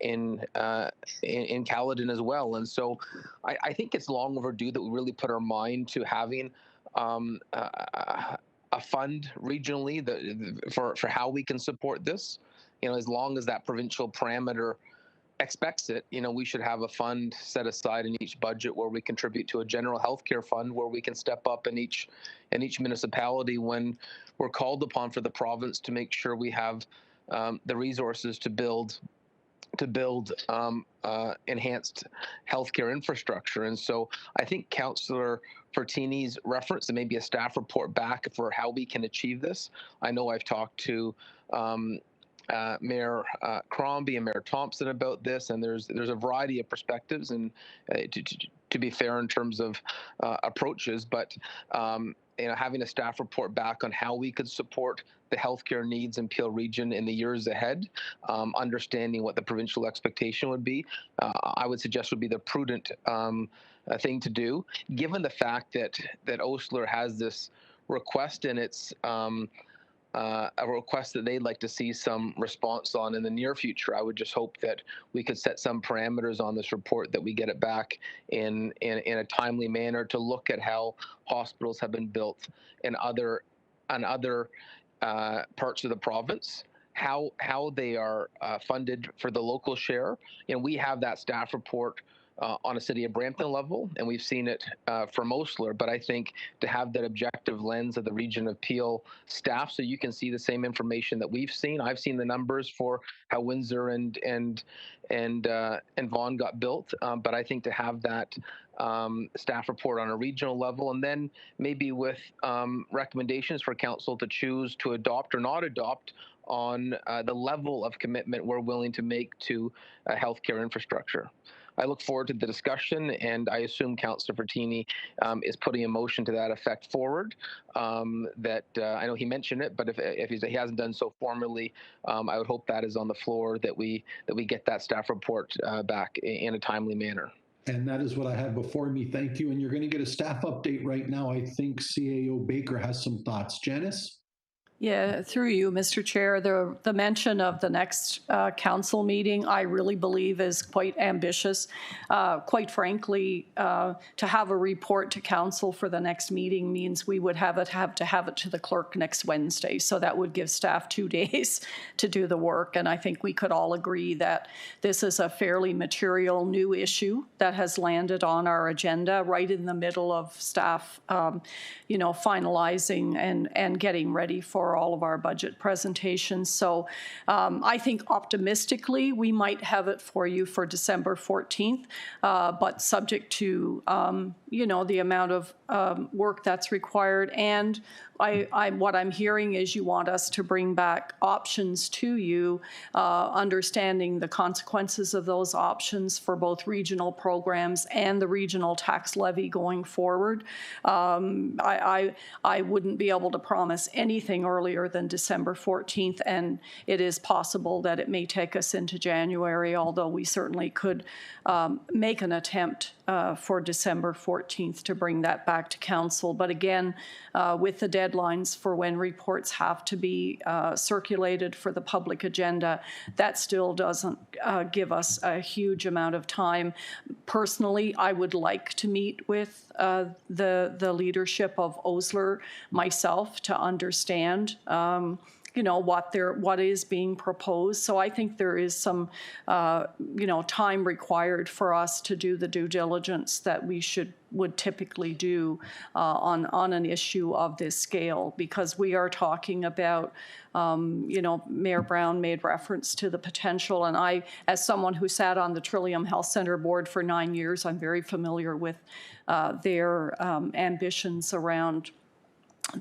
Caledon as well. And so I think it's long overdue that we really put our mind to having a fund regionally for how we can support this. As long as that provincial parameter expects it, we should have a fund set aside in each budget where we contribute to a general healthcare fund where we can step up in each municipality when we're called upon for the province to make sure we have the resources to build enhanced healthcare infrastructure. And so I think Councillor Fortini's reference and maybe a staff report back for how we can achieve this. I know I've talked to Mayor Crombie and Mayor Thompson about this, and there's a variety of perspectives, and to be fair in terms of approaches, but having a staff report back on how we could support the healthcare needs in Peel Region in the years ahead, understanding what the provincial expectation would be, I would suggest would be the prudent thing to do, given the fact that Osler has this request and it's a request that they'd like to see some response on in the near future. I would just hope that we could set some parameters on this report, that we get it back in a timely manner to look at how hospitals have been built in other parts of the province, how they are funded for the local share. We have that staff report on a City of Brampton level, and we've seen it from Osler, but I think to have that objective lens of the Region of Peel staff, so you can see the same information that we've seen. I've seen the numbers for how Windsor and Vaughan got built, but I think to have that staff report on a regional level, and then maybe with recommendations for council to choose to adopt or not adopt on the level of commitment we're willing to make to healthcare infrastructure. I look forward to the discussion, and I assume Councillor Fortini is putting a motion to that effect forward. That I know he mentioned it, but if he hasn't done so formally, I would hope that is on the floor, that we get that staff report back in a timely manner. And that is what I have before me. Thank you. And you're going to get a staff update right now. I think CAO Baker has some thoughts. Janice? Yeah, through you, Mr. Chair, the mention of the next council meeting, I really believe is quite ambitious. Quite frankly, to have a report to council for the next meeting means we would have to have it to the clerk next Wednesday. So that would give staff 2 days to do the work. And I think we could all agree that this is a fairly material new issue that has landed on our agenda right in the middle of staff, finalizing and getting ready for all of our budget presentations. So I think optimistically we might have it for you for December 14th, but subject to, the amount of work that's required. And what I'm hearing is you want us to bring back options to you, understanding the consequences of those options for both regional programs and the regional tax levy going forward. I wouldn't be able to promise anything earlier than December 14th, and it is possible that it may take us into January, although we certainly could make an attempt for December 14th to bring that back to council. But again, with the deadline deadlines for when reports have to be circulated for the public agenda, that still doesn't give us a huge amount of time. Personally, I would like to meet with the leadership of Osler myself to understand what is being proposed. So I think there is some, time required for us to do the due diligence that we would typically do on an issue of this scale, because we are talking about, Mayor Brown made reference to the potential, and I, as someone who sat on the Trillium Health Center board for 9 years, I'm very familiar with their ambitions around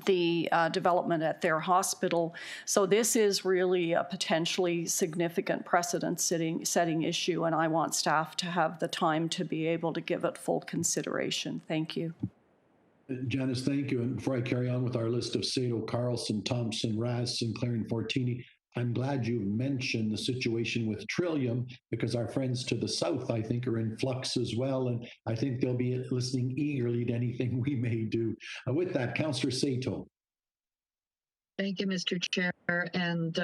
the development at their hospital. So this is really a potentially significant precedent-setting issue, and I want staff to have the time to be able to give it full consideration. Thank you. Janice, thank you. And before I carry on with our list of Sato, Carlson, Thompson, Raz, Sinclair, and Fortini, I'm glad you mentioned the situation with Trillium, because our friends to the south, I think, are in flux as well. And I think they'll be listening eagerly to anything we may do. With that, Councillor Sato. Thank you, Mr. Chair. And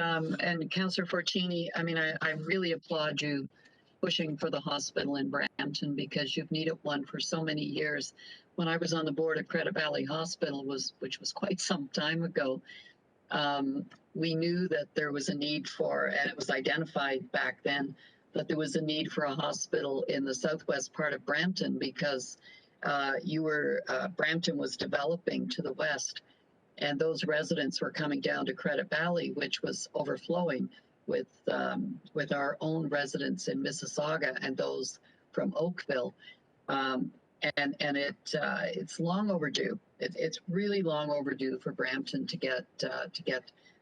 Councillor Fortini, I mean, I really applaud you pushing for the hospital in Brampton, because you've needed one for so many years. When I was on the board of Credit Valley Hospital, which was quite some time ago, we knew that there was a need for, and it was identified back then, that there was a need for a hospital in the southwest part of Brampton, because Brampton was developing to the west, and those residents were coming down to Credit Valley, which was overflowing with our own residents in Mississauga and those from Oakville. And it's long overdue. It's really long overdue for Brampton to get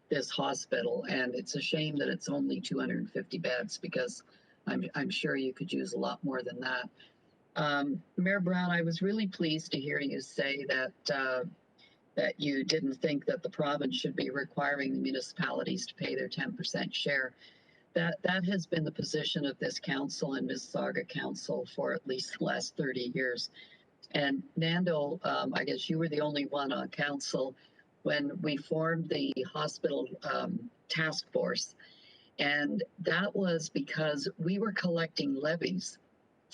this hospital, and it's a shame that it's only 250 beds, because I'm sure you could use a lot more than that. Mayor Brown, I was really pleased to hear you say that you didn't think that the province should be requiring the municipalities to pay their 10% share. That has been the position of this council and Mississauga Council for at least the last 30 years. And Nando, I guess you were the only one on council when we formed the hospital task force. And that was because we were collecting levies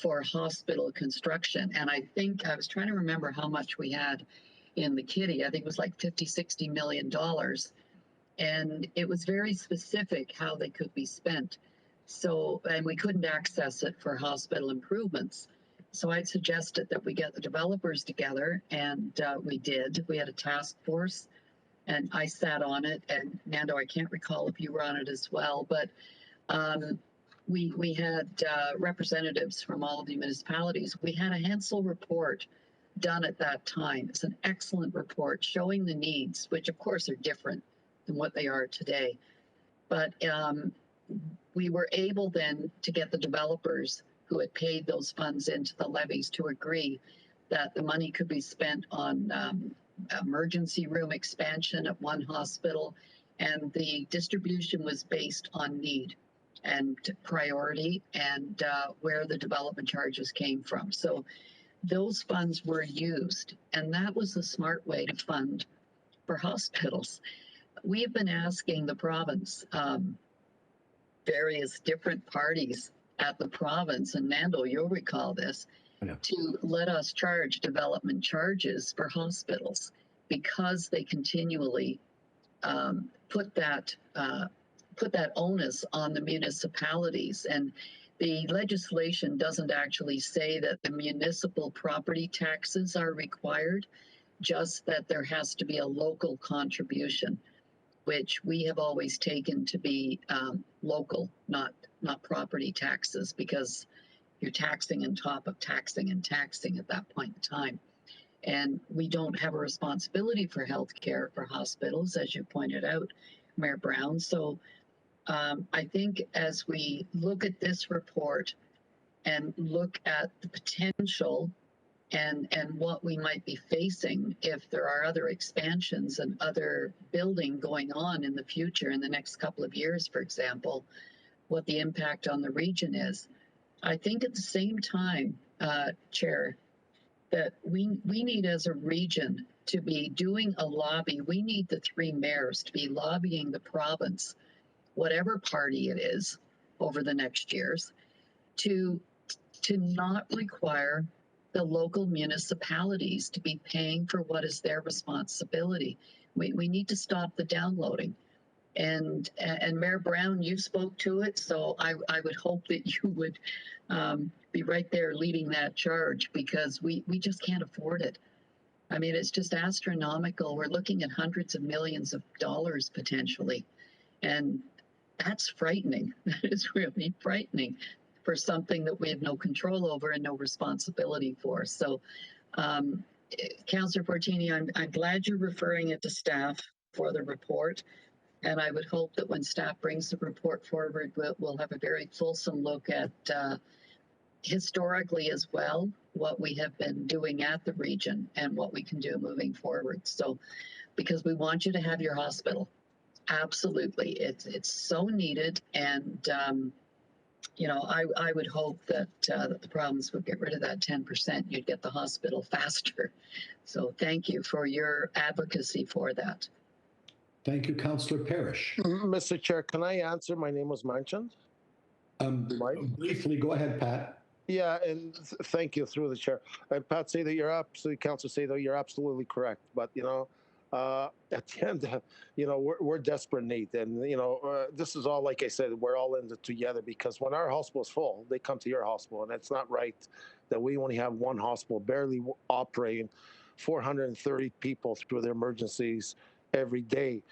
for hospital construction. And I think, I was trying to remember how much we had in the kitty. I think it was like $50–60 million. And it was very specific how they could be spent. So, and we couldn't access it for hospital improvements. So I'd suggested that we get the developers together, and we did. We had a task force, and I sat on it. And Nando, I can't recall if you were on it as well, but we had representatives from all of the municipalities. We had a Hansel report done at that time. It's an excellent report showing the needs, which of course are different than what they are today. But we were able then to get the developers who had paid those funds into the levies to agree that the money could be spent on emergency room expansion at one hospital, and the distribution was based on need and priority and where the development charges came from. So those funds were used, and that was the smart way to fund for hospitals. We've been asking the province, various different parties at the province, and Nando, you'll recall this, to let us charge development charges for hospitals, because they continually put that onus on the municipalities. And the legislation doesn't actually say that the municipal property taxes are required, just that there has to be a local contribution, which we have always taken to be local, not property taxes, because you're taxing on top of taxing and taxing at that point in time. And we don't have a responsibility for healthcare for hospitals, as you pointed out, Mayor Brown. So I think as we look at this report and look at the potential and what we might be facing if there are other expansions and other building going on in the future, in the next couple of years, for example, what the impact on the region is. I think at the same time, Chair, that we need as a region to be doing a lobby. We need the three mayors to be lobbying the province, whatever party it is, over the next years, to not require the local municipalities to be paying for what is their responsibility. We need to stop the downloading. And Mayor Brown, you spoke to it, so I would hope that you would be right there leading that charge, because we just can't afford it. I mean, it's just astronomical. We're looking at hundreds of millions of dollars potentially, and that's frightening. That is really frightening for something that we have no control over and no responsibility for. So, Councillor Fortini, I'm glad you're referring it to staff for the report. And I would hope that when staff brings the report forward, we'll have a very fulsome look at historically as well, what we have been doing at the region and what we can do moving forward. So, because we want you to have your hospital. Absolutely. It's so needed. And, you know, I would hope that the province would get rid of that 10%. You'd get the hospital faster. So thank you for your advocacy for that. Thank you, Councillor Parrish. Mr. Chair, can I answer? My name was mentioned. Briefly, go ahead, Pat. Yeah, and thank you through the chair. And Pat, say that you're absolutely, Councillor, say that you're absolutely correct. But you know, at the end, you know, we're desperate need, and you know, this is all, like I said, we're all in it together, because when our hospital is full, they come to your hospital, and it's not right that we only have one hospital barely operating, 430 people through their emergencies every day.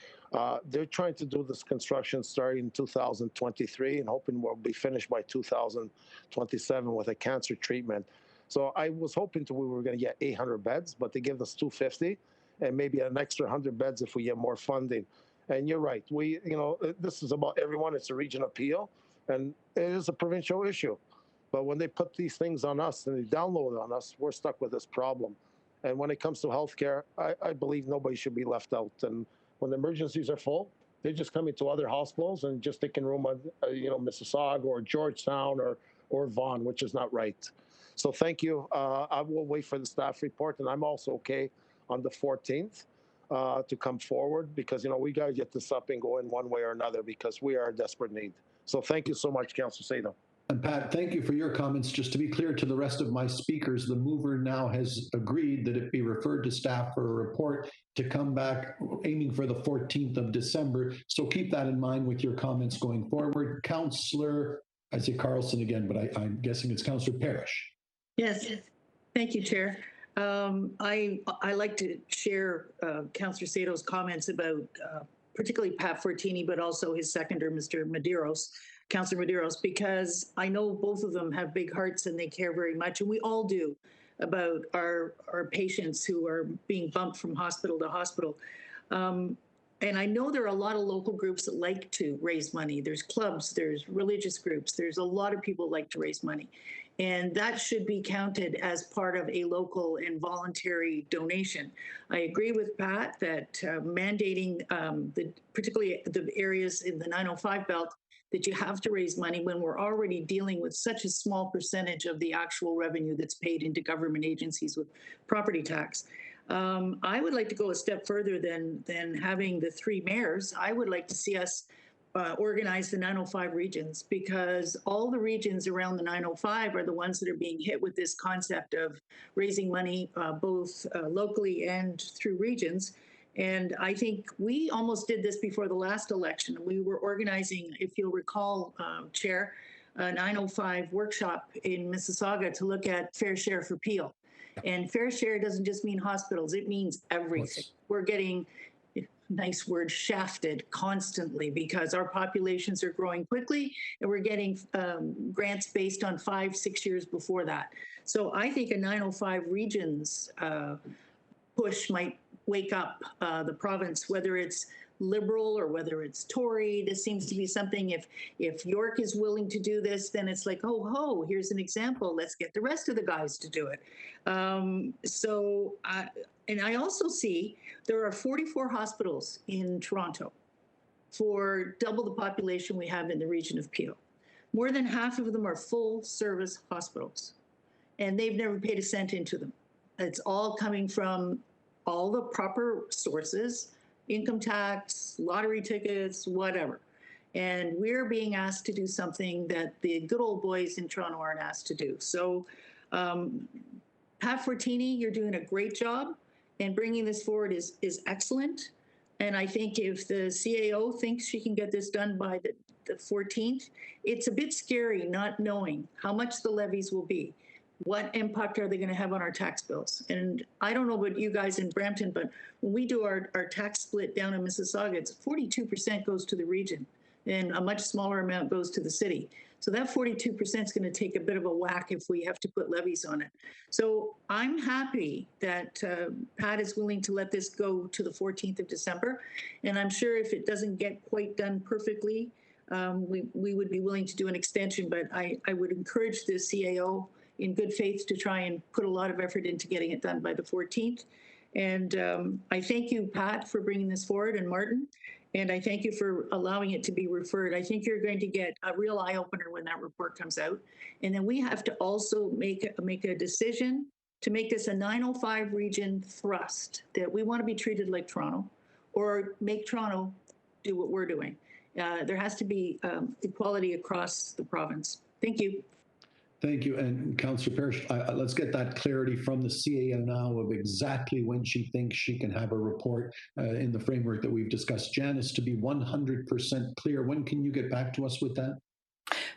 They're trying to do this construction starting in 2023 and hoping we'll be finished by 2027 with a cancer treatment. So I was hoping we were going to get 800 beds, but they give us 250 and maybe an extra 100 beds if we get more funding. And you're right. You know, this is about everyone. It's a region appeal, and it is a provincial issue. But when they put these things on us and they download it on us, we're stuck with this problem. And when it comes to healthcare, I believe nobody should be left out. And when the emergencies are full, they're just coming to other hospitals and just taking room on, you know, Mississauga or Georgetown or Vaughan, which is not right. So thank you. I will wait for the staff report, and I'm also okay on the 14th to come forward, because, you know, we got to get this up and going one way or another, because we are in desperate need. So thank you so much, Councillor Sado. And Pat, thank you for your comments. Just to be clear to the rest of my speakers, the mover now has agreed that it be referred to staff for a report to come back, aiming for the 14th of December. So keep that in mind with your comments going forward. Councillor, I say Carlson again, but I'm guessing it's Councillor Parrish. Yes, thank you, Chair. I like to share Councillor Sado's comments about particularly Pat Fortini, but also his seconder, Mr. Medeiros. Councillor Medeiros, because I know both of them have big hearts and they care very much, and we all do, about our patients who are being bumped from hospital to hospital. And I know there are a lot of local groups that like to raise money. There's clubs, there's religious groups, there's a lot of people like to raise money. And that should be counted as part of a local and voluntary donation. I agree with Pat that mandating particularly the areas in the 905 belt, that you have to raise money when we're already dealing with such a small percentage of the actual revenue that's paid into government agencies with property tax. I would like to go a step further than having the three mayors. I would like to see us organize the 905 regions, because all the regions around the 905 are the ones that are being hit with this concept of raising money both locally and through regions. And I think we almost did this before the last election. We were organizing, if you'll recall, Chair, a 905 workshop in Mississauga to look at fair share for Peel. And fair share doesn't just mean hospitals, it means everything. We're getting, nice word, shafted constantly because our populations are growing quickly and we're getting grants based on 5-6 years before that. So I think a 905 regions push might wake up the province, whether it's Liberal or whether it's Tory. This seems to be something, if York is willing to do this, then it's like, oh, ho, here's an example. Let's get the rest of the guys to do it. And I also see there are 44 hospitals in Toronto for double the population we have in the region of Peel. More than half of them are full service hospitals, and they've never paid a cent into them. It's all coming from all the proper sources, income tax, lottery tickets, whatever. And we're being asked to do something that the good old boys in Toronto aren't asked to do. So Pat Fortini, you're doing a great job, and bringing this forward is excellent. And I think if the CAO thinks she can get this done by the 14th, it's a bit scary not knowing how much the levies will be. What impact are they going to have on our tax bills? And I don't know about you guys in Brampton, but when we do our tax split down in Mississauga, it's 42% goes to the region and a much smaller amount goes to the city. So that 42% is going to take a bit of a whack if we have to put levies on it. So I'm happy that Pat is willing to let this go to the 14th of December. And I'm sure if it doesn't get quite done perfectly, we would be willing to do an extension. But I would encourage the CAO in good faith to try and put a lot of effort into getting it done by the 14th. And I thank you, Pat, for bringing this forward, and Martin. And I thank you for allowing it to be referred. I think you're going to get a real eye-opener when that report comes out. And then we have to also make a decision to make this a 905 region thrust, that we want to be treated like Toronto, or make Toronto do what we're doing. There has to be equality across the province. Thank you. Thank you. And Councillor Parrish, let's get that clarity from the CAO now of exactly when she thinks she can have a report in the framework that we've discussed. Janice, to be 100% clear, when can you get back to us with that?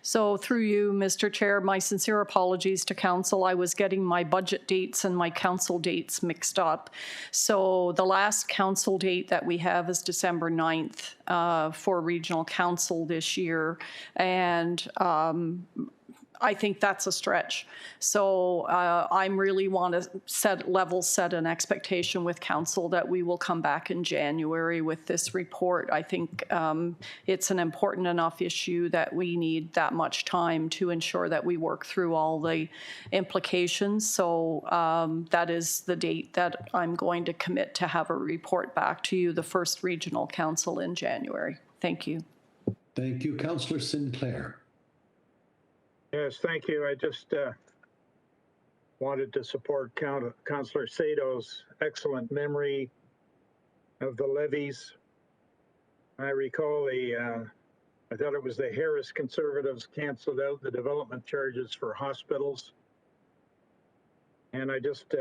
So through you, Mr. Chair, my sincere apologies to council. I was getting my budget dates and my council dates mixed up. So the last council date that we have is December 9th for regional council this year. And I think that's a stretch. So I really want to set an expectation with council that we will come back in January with this report. I think it's an important enough issue that we need that much time to ensure that we work through all the implications. So that is the date that I'm going to commit to have a report back to you, the first regional council in January. Thank you. Thank you. Councillor Sinclair. Yes, thank you. I just wanted to support Councillor Sato's excellent memory of the levies. I recall I thought it was the Harris Conservatives canceled out the development charges for hospitals. And I just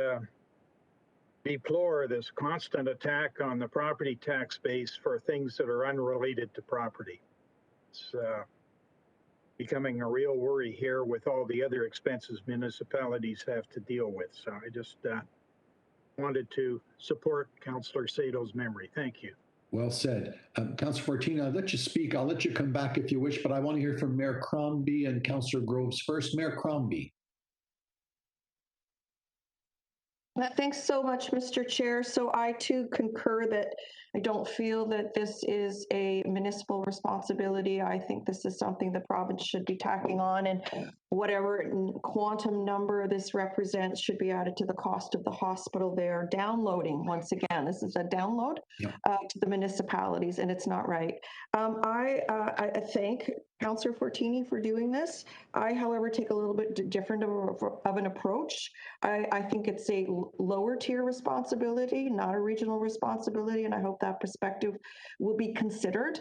deplore this constant attack on the property tax base for things that are unrelated to property. It's becoming a real worry here with all the other expenses municipalities have to deal with. So I just wanted to support Councillor Sato's memory. Thank you. Well said. Councillor Fortini, I'll let you speak. I'll let you come back if you wish, but I want to hear from Mayor Crombie and Councillor Groves first. Mayor Crombie. Thanks so much, Mr. Chair. So I too concur that I don't feel that this is a municipal responsibility. I think this is something the province should be tacking on, and whatever quantum number this represents should be added to the cost of the hospital they're downloading. Once again, this is a download to the municipalities, and it's not right. I thank Councillor Fortini for doing this. I, however, take a little bit different of an approach. I think it's a lower tier responsibility, not a regional responsibility, and I hope that perspective will be considered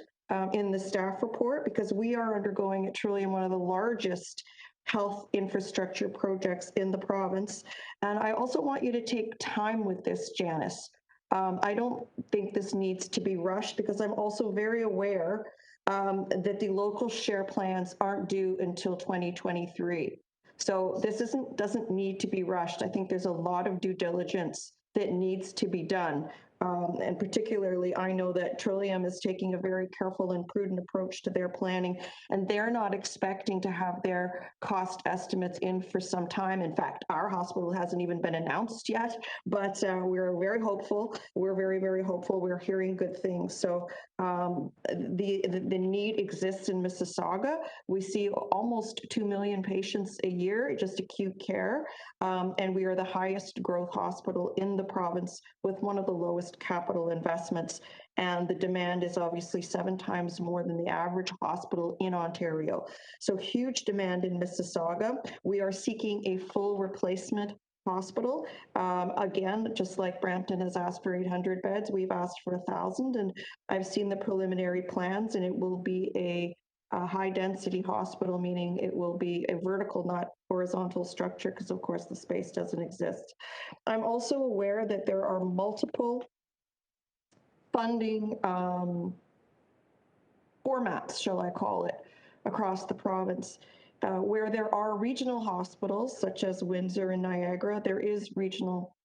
in the staff report, because we are undergoing at Trillium one of the largest health infrastructure projects in the province. And I also want you to take time with this, Janice. I don't think this needs to be rushed, because I'm also very aware that the local share plans aren't due until 2023. So this doesn't need to be rushed. I think there's a lot of due diligence that needs to be done. And particularly, I know that Trillium is taking a very careful and prudent approach to their planning, and they're not expecting to have their cost estimates in for some time. In fact, our hospital hasn't even been announced yet, but we're very hopeful. We're very, very hopeful. We're hearing good things. So the need exists in Mississauga. We see almost 2 million patients a year, just acute care, and we are the highest growth hospital in the province with one of the lowest capital investments, and the demand is obviously 7 times more than the average hospital in Ontario. So huge demand in Mississauga. We are seeking a full replacement hospital. Again, just like Brampton has asked for 800 beds, we've asked for 1,000, and I've seen the preliminary plans, and it will be a high-density hospital, meaning it will be a vertical, not horizontal structure, because of course the space doesn't exist. I'm also aware that there are multiple funding formats, shall I call it, across the province. Where there are regional hospitals, such as Windsor and Niagara, there is regional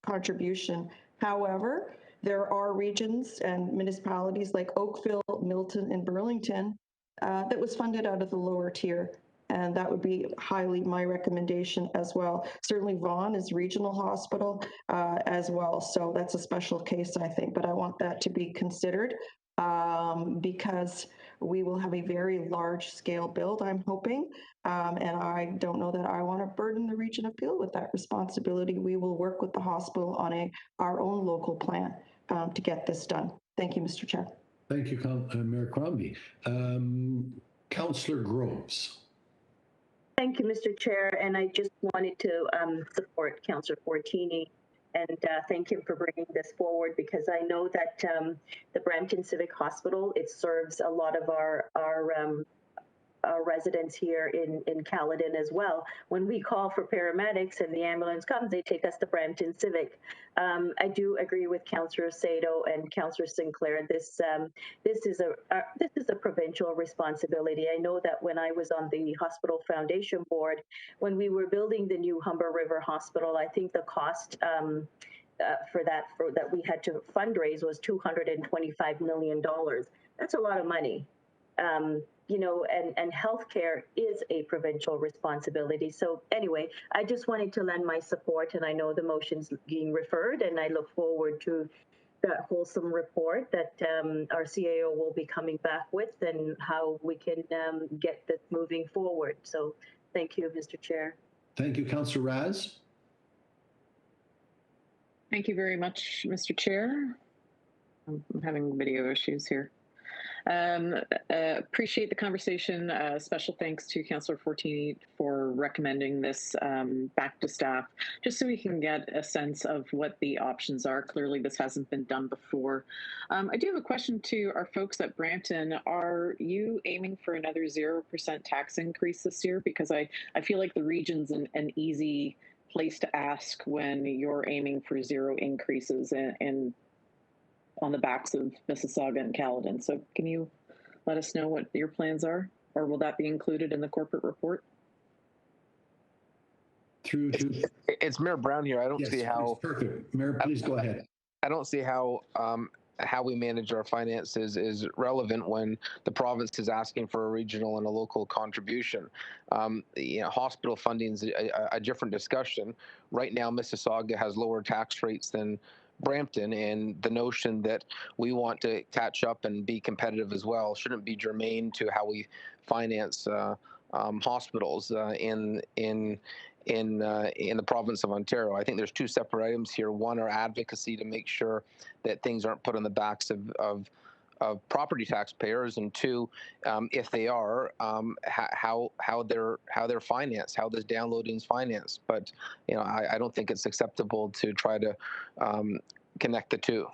contribution. However, there are regions and municipalities like Oakville, Milton, and Burlington that was funded out of the lower tier. And that would be highly my recommendation as well. Certainly Vaughan is regional hospital as well. So that's a special case, I think, but I want that to be considered because we will have a very large scale build, I'm hoping. And I don't know that I want to burden the Region of Peel with that responsibility. We will work with the hospital on our own local plan to get this done. Thank you, Mr. Chair. Thank you, Mayor Crombie. Councillor Groves. Thank you, Mr. Chair. And I just wanted to support Councillor Fortini and thank him for bringing this forward, because I know that the Brampton Civic Hospital, it serves a lot of our residents here in Caledon as well. When we call for paramedics and the ambulance comes, they take us to Brampton Civic. I do agree with Councillor Sato and Councillor Sinclair. This is a provincial responsibility. I know that when I was on the Hospital Foundation Board, when we were building the new Humber River Hospital, I think the cost for that we had to fundraise was $225 million. That's a lot of money. You know, and healthcare is a provincial responsibility. So anyway, I just wanted to lend my support, and I know the motion's being referred, and I look forward to that wholesome report that our CAO will be coming back with, and how we can get this moving forward. So thank you, Mr. Chair. Thank you, Councillor Raz. Thank you very much, Mr. Chair. I'm having video issues here. Appreciate the conversation. Special thanks to Councillor Fortini for recommending this back to staff, just so we can get a sense of what the options are. Clearly, this hasn't been done before. I do have a question to our folks at Brampton. Are you aiming for another 0% tax increase this year? Because I feel like the region's an easy place to ask when you're aiming for 0 increases and on the backs of Mississauga and Caledon. So can you let us know what your plans are, or will that be included in the corporate report? It's Mayor Brown here. I don't see how. Perfect. Mayor, please go ahead. I don't see how we manage our finances is relevant when the province is asking for a regional and a local contribution. You know, hospital funding is a different discussion. Right now, Mississauga has lower tax rates than Brampton, and the notion that we want to catch up and be competitive as well shouldn't be germane to how we finance hospitals in the province of Ontario. I think there's 2 separate items here. One, our advocacy to make sure that things aren't put on the backs of property taxpayers, and 2, if they are, how they're financed, how this downloading is financed. But you know, I don't think it's acceptable to try to connect the 2.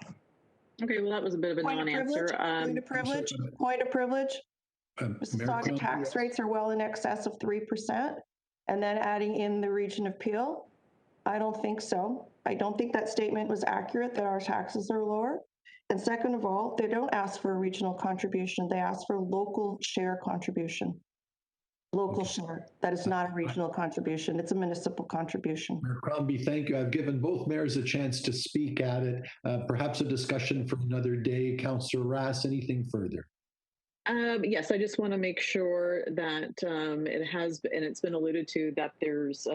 Okay, well, that was a bit of a non-answer. Point of privilege. Mississauga tax rates are well in excess of 3%, and then adding in the Region of Peel, I don't think so. I don't think that statement was accurate that our taxes are lower. And second of all, they don't ask for a regional contribution. They ask for local share contribution. Local share. That is not a regional contribution. It's a municipal contribution. Mayor Crombie, thank you. I've given both mayors a chance to speak at it. Perhaps a discussion for another day. Councillor Rass, anything further? Yes, I just want to make sure that it has, and it's been alluded to, that there's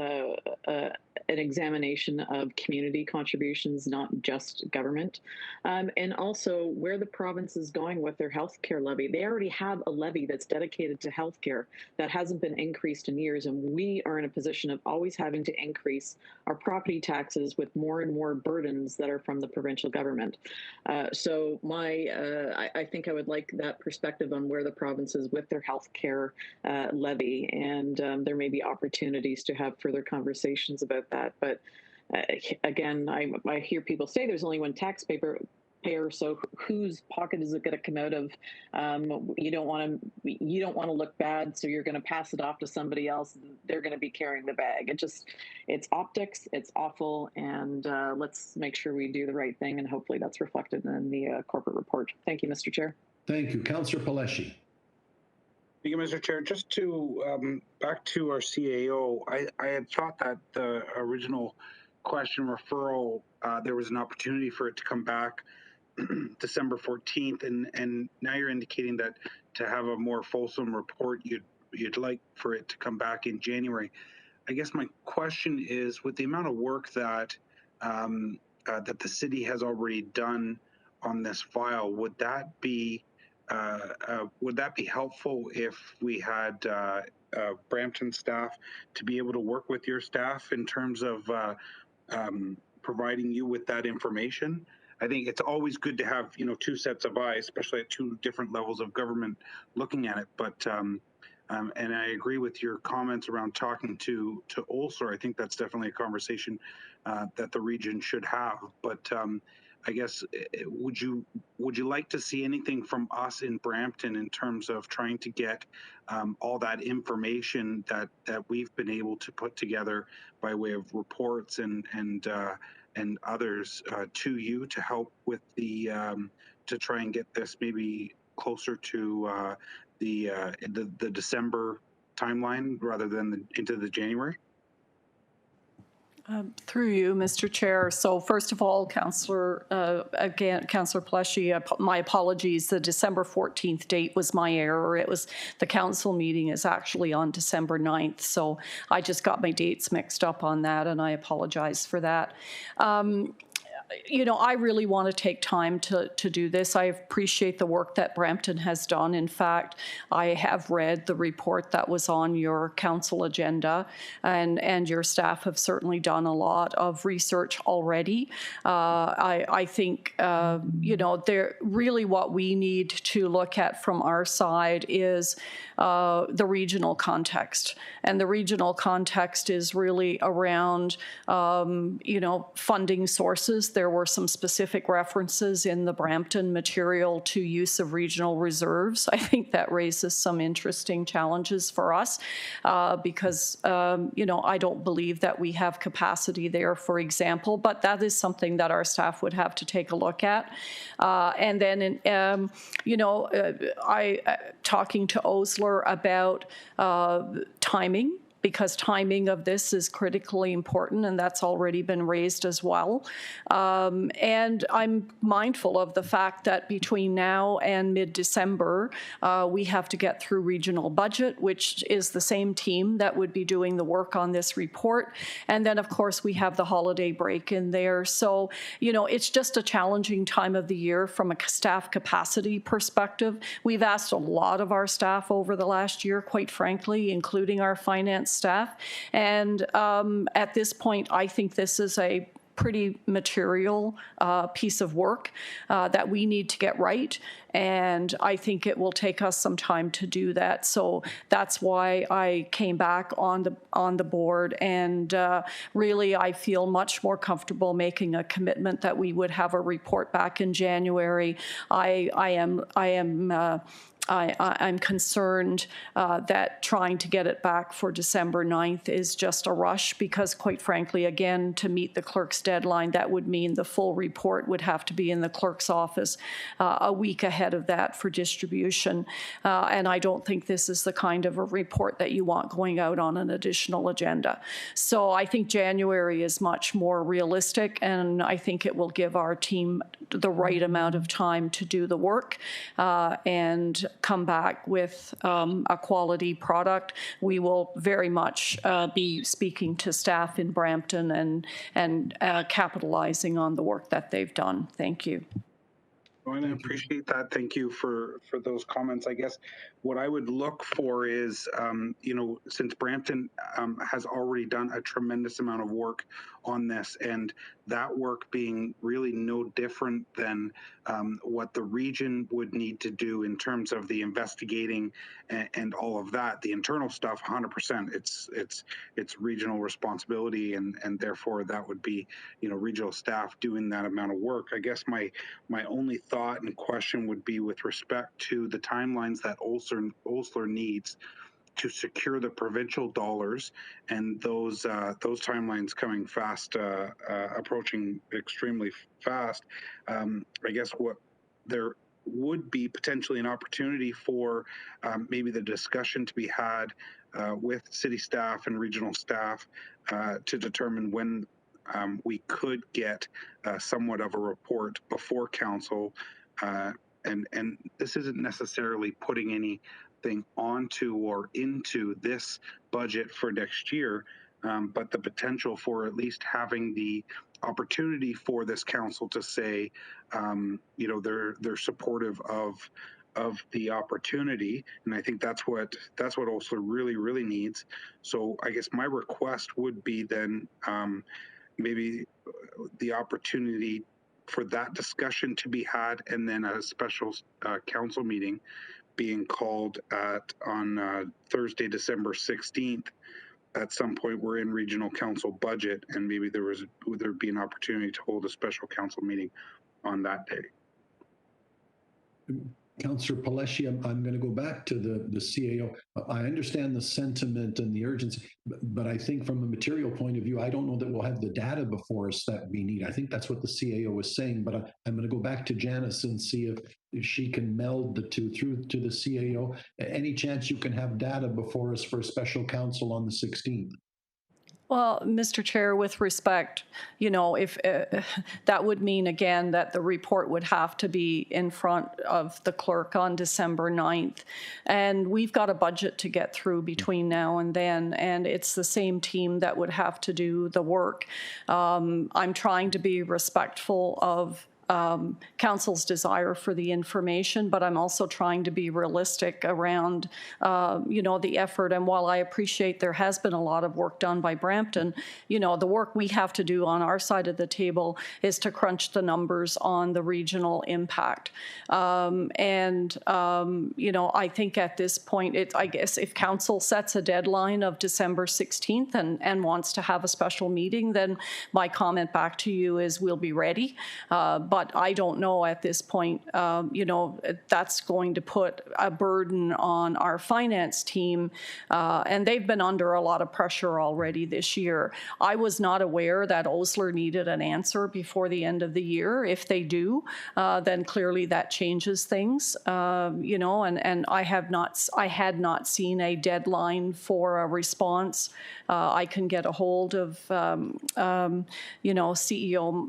an examination of community contributions, not just government, and also where the province is going with their healthcare levy. They already have a levy that's dedicated to healthcare that hasn't been increased in years, and we are in a position of always having to increase our property taxes with more and more burdens that are from the provincial government. So I think I would like that perspective on where the province is with their healthcare levy, and there may be opportunities to have further conversations about that. But again, I hear people say there's only one taxpayer. So whose pocket is it going to come out of? You don't want to look bad, so you're going to pass it off to somebody else. They're going to be carrying the bag. It's optics. It's awful, and let's make sure we do the right thing, and hopefully that's reflected in the corporate report. Thank you, Mr. Chair. Thank you, Councillor Paleshi. Thank you, Mr. Chair. Just to back to our CAO, I had thought that the original question referral, there was an opportunity for it to come back December 14th, and now you're indicating that to have a more fulsome report, you'd like for it to come back in January. I guess my question is, with the amount of work that that the city has already done on this file, would that be helpful if we had Brampton staff to be able to work with your staff in terms of providing you with that information? I think it's always good to have, two sets of eyes, especially at two different levels of government looking at it. But and I agree with your comments around talking to Ulster. I think that's definitely a conversation that the region should have. But I guess would you like to see anything from us in Brampton in terms of trying to get all that information that we've been able to put together by way of reports and others to you to help with the to try and get this maybe closer to the December timeline rather than into the January? Through you, Mr. Chair. So first of all, Councillor Paleshi, my apologies. The December 14th date was my error. It was the council meeting is actually on December 9th. So I just got my dates mixed up on that, and I apologize for that. I really want to take time to do this. I appreciate the work that Brampton has done. In fact, I have read the report that was on your council agenda, and your staff have certainly done a lot of research already. I think, really what we need to look at from our side is the regional context. And the regional context is really around, funding sources. There were some specific references in the Brampton material to use of regional reserves. I think that raises some interesting challenges for us because, I don't believe that we have capacity there, for example, but that is something that our staff would have to take a look at. And then, talking to Osler about timing, because timing of this is critically important, and that's already been raised as well. And I'm mindful of the fact that between now and mid-December, we have to get through regional budget, which is the same team that would be doing the work on this report. And then, of course, we have the holiday break in there. So, it's just a challenging time of the year from a staff capacity perspective. We've asked a lot of our staff over the last year, quite frankly, including our finance staff. And at this point, I think this is a pretty material piece of work that we need to get right. And I think it will take us some time to do that. So that's why I came back on the board. And really, I feel much more comfortable making a commitment that we would have a report back in January. I'm concerned that trying to get it back for December 9th is just a rush because, quite frankly, again, to meet the clerk's deadline, that would mean the full report would have to be in the clerk's office a week ahead of that for distribution. And I don't think this is the kind of a report that you want going out on an additional agenda. So I think January is much more realistic, and I think it will give our team the right amount of time to do the work and come back with a quality product. We will very much be speaking to staff in Brampton and capitalizing on the work that they've done. Thank you. I appreciate that. Thank you for those comments. I guess what I would look for is, since Brampton has already done a tremendous amount of work on this, and that work being really no different than what the region would need to do in terms of the investigating and all of that, the internal stuff, 100%. It's regional responsibility, and therefore that would be regional staff doing that amount of work. I guess my only thought and question would be with respect to the timelines that Osler needs to secure the provincial dollars, and those timelines coming fast, approaching extremely fast. I guess what there would be potentially an opportunity for maybe the discussion to be had with city staff and regional staff to determine when we could get somewhat of a report before council. And this isn't necessarily putting anything onto or into this budget for next year, but the potential for at least having the opportunity for this council to say, they're supportive of the opportunity. And I think that's what Osler really needs. So I guess my request would be then maybe the opportunity for that discussion to be had, and then a special council meeting being called on Thursday, December 16th. At some point, we're in regional council budget, and maybe there'd be an opportunity to hold a special council meeting on that day. Councillor Palleschi, I'm going to go back to the CAO. I understand the sentiment and the urgency, but I think from a material point of view, I don't know that we'll have the data before us that we need. I think that's what the CAO was saying, but I'm going to go back to Janice and see if she can meld the two through to the CAO. Any chance you can have data before us for a special council on the 16th? Well, Mr. Chair, with respect, if that would mean again that the report would have to be in front of the clerk on December 9th. And we've got a budget to get through between now and then, and it's the same team that would have to do the work. I'm trying to be respectful of council's desire for the information, but I'm also trying to be realistic around, the effort. And while I appreciate there has been a lot of work done by Brampton, the work we have to do on our side of the table is to crunch the numbers on the regional impact. I think at this point, I guess if council sets a deadline of December 16th and wants to have a special meeting, then my comment back to you is we'll be ready. But I don't know at this point, that's going to put a burden on our finance team, and they've been under a lot of pressure already this year. I was not aware that Osler needed an answer before the end of the year. If they do, then clearly that changes things, and I had not seen a deadline for a response. I can get a hold of, CEO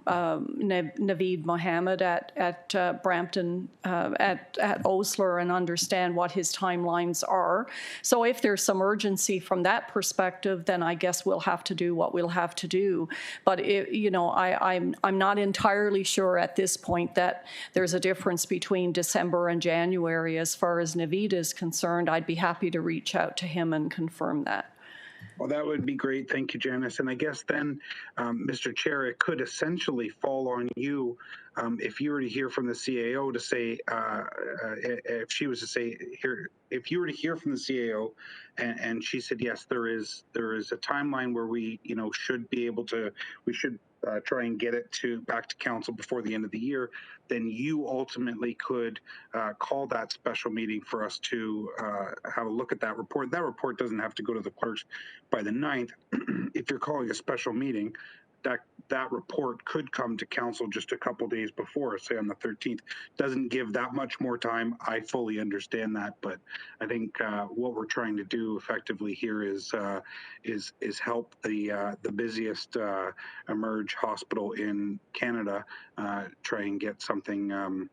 Naveed Mohammed at Brampton, at Osler, and understand what his timelines are. So if there's some urgency from that perspective, then I guess we'll have to do what we'll have to do. But I'm not entirely sure at this point that there's a difference between December and January as far as Naveed is concerned. I'd be happy to reach out to him and confirm that. Well, that would be great. Thank you, Janice. And I guess then, Mr. Chair, it could essentially fall on you if you were to hear from the CAO to say, if she was to say, if you were to hear from the CAO and she said, yes, there is a timeline where we, should be able to, we should try and get it back to council before the end of the year, then you ultimately could call that special meeting for us to have a look at that report. That report doesn't have to go to the clerks by the 9th. If you're calling a special meeting, that report could come to council just a couple days before, say on the 13th. Doesn't give that much more time. I fully understand that, but I think what we're trying to do effectively here is help the busiest Emerge hospital in Canada try and get something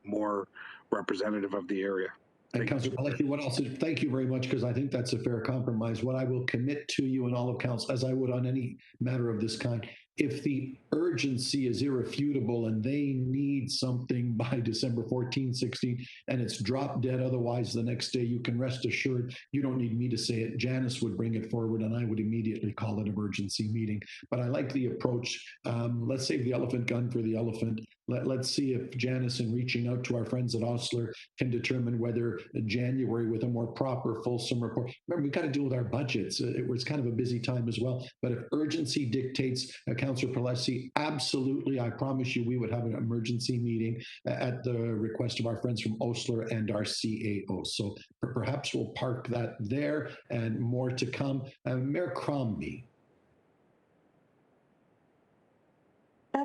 more representative of the area. And Councillor Palleschi, what else? Thank you very much, because I think that's a fair compromise. What I will commit to you and all of council, as I would on any matter of this kind, if the urgency is irrefutable and they need something by December 14, 16, and it's drop dead otherwise the next day, you can rest assured you don't need me to say it. Janice would bring it forward and I would immediately call an emergency meeting. But I like the approach. Let's save the elephant gun for the elephant. Let's see if Janice, in reaching out to our friends at Osler, can determine whether January with a more proper, fulsome report. Remember, we've got to deal with our budgets. It was kind of a busy time as well. But if urgency dictates, Councillor Palesi, absolutely, I promise you, we would have an emergency meeting at the request of our friends from Osler and our CAO. So perhaps we'll park that there, and more to come. Mayor Crombie.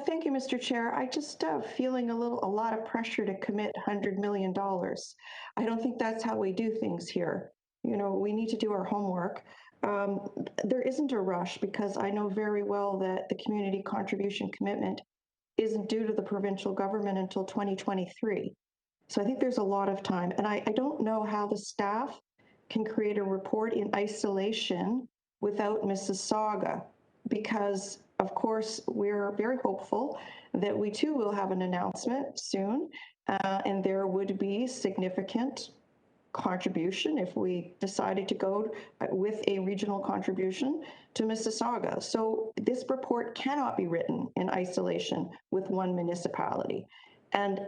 Thank you, Mr. Chair. I just feeling a lot of pressure to commit $100 million. I don't think that's how we do things here. You know, we need to do our homework. There isn't a rush because I know very well that the community contribution commitment isn't due to the provincial government until 2023. So I think there's a lot of time. And I don't know how the staff can create a report in isolation without Mississauga, because of course, we're very hopeful that we too will have an announcement soon, and there would be significant contribution if we decided to go with a regional contribution to Mississauga. So this report cannot be written in isolation with one municipality. And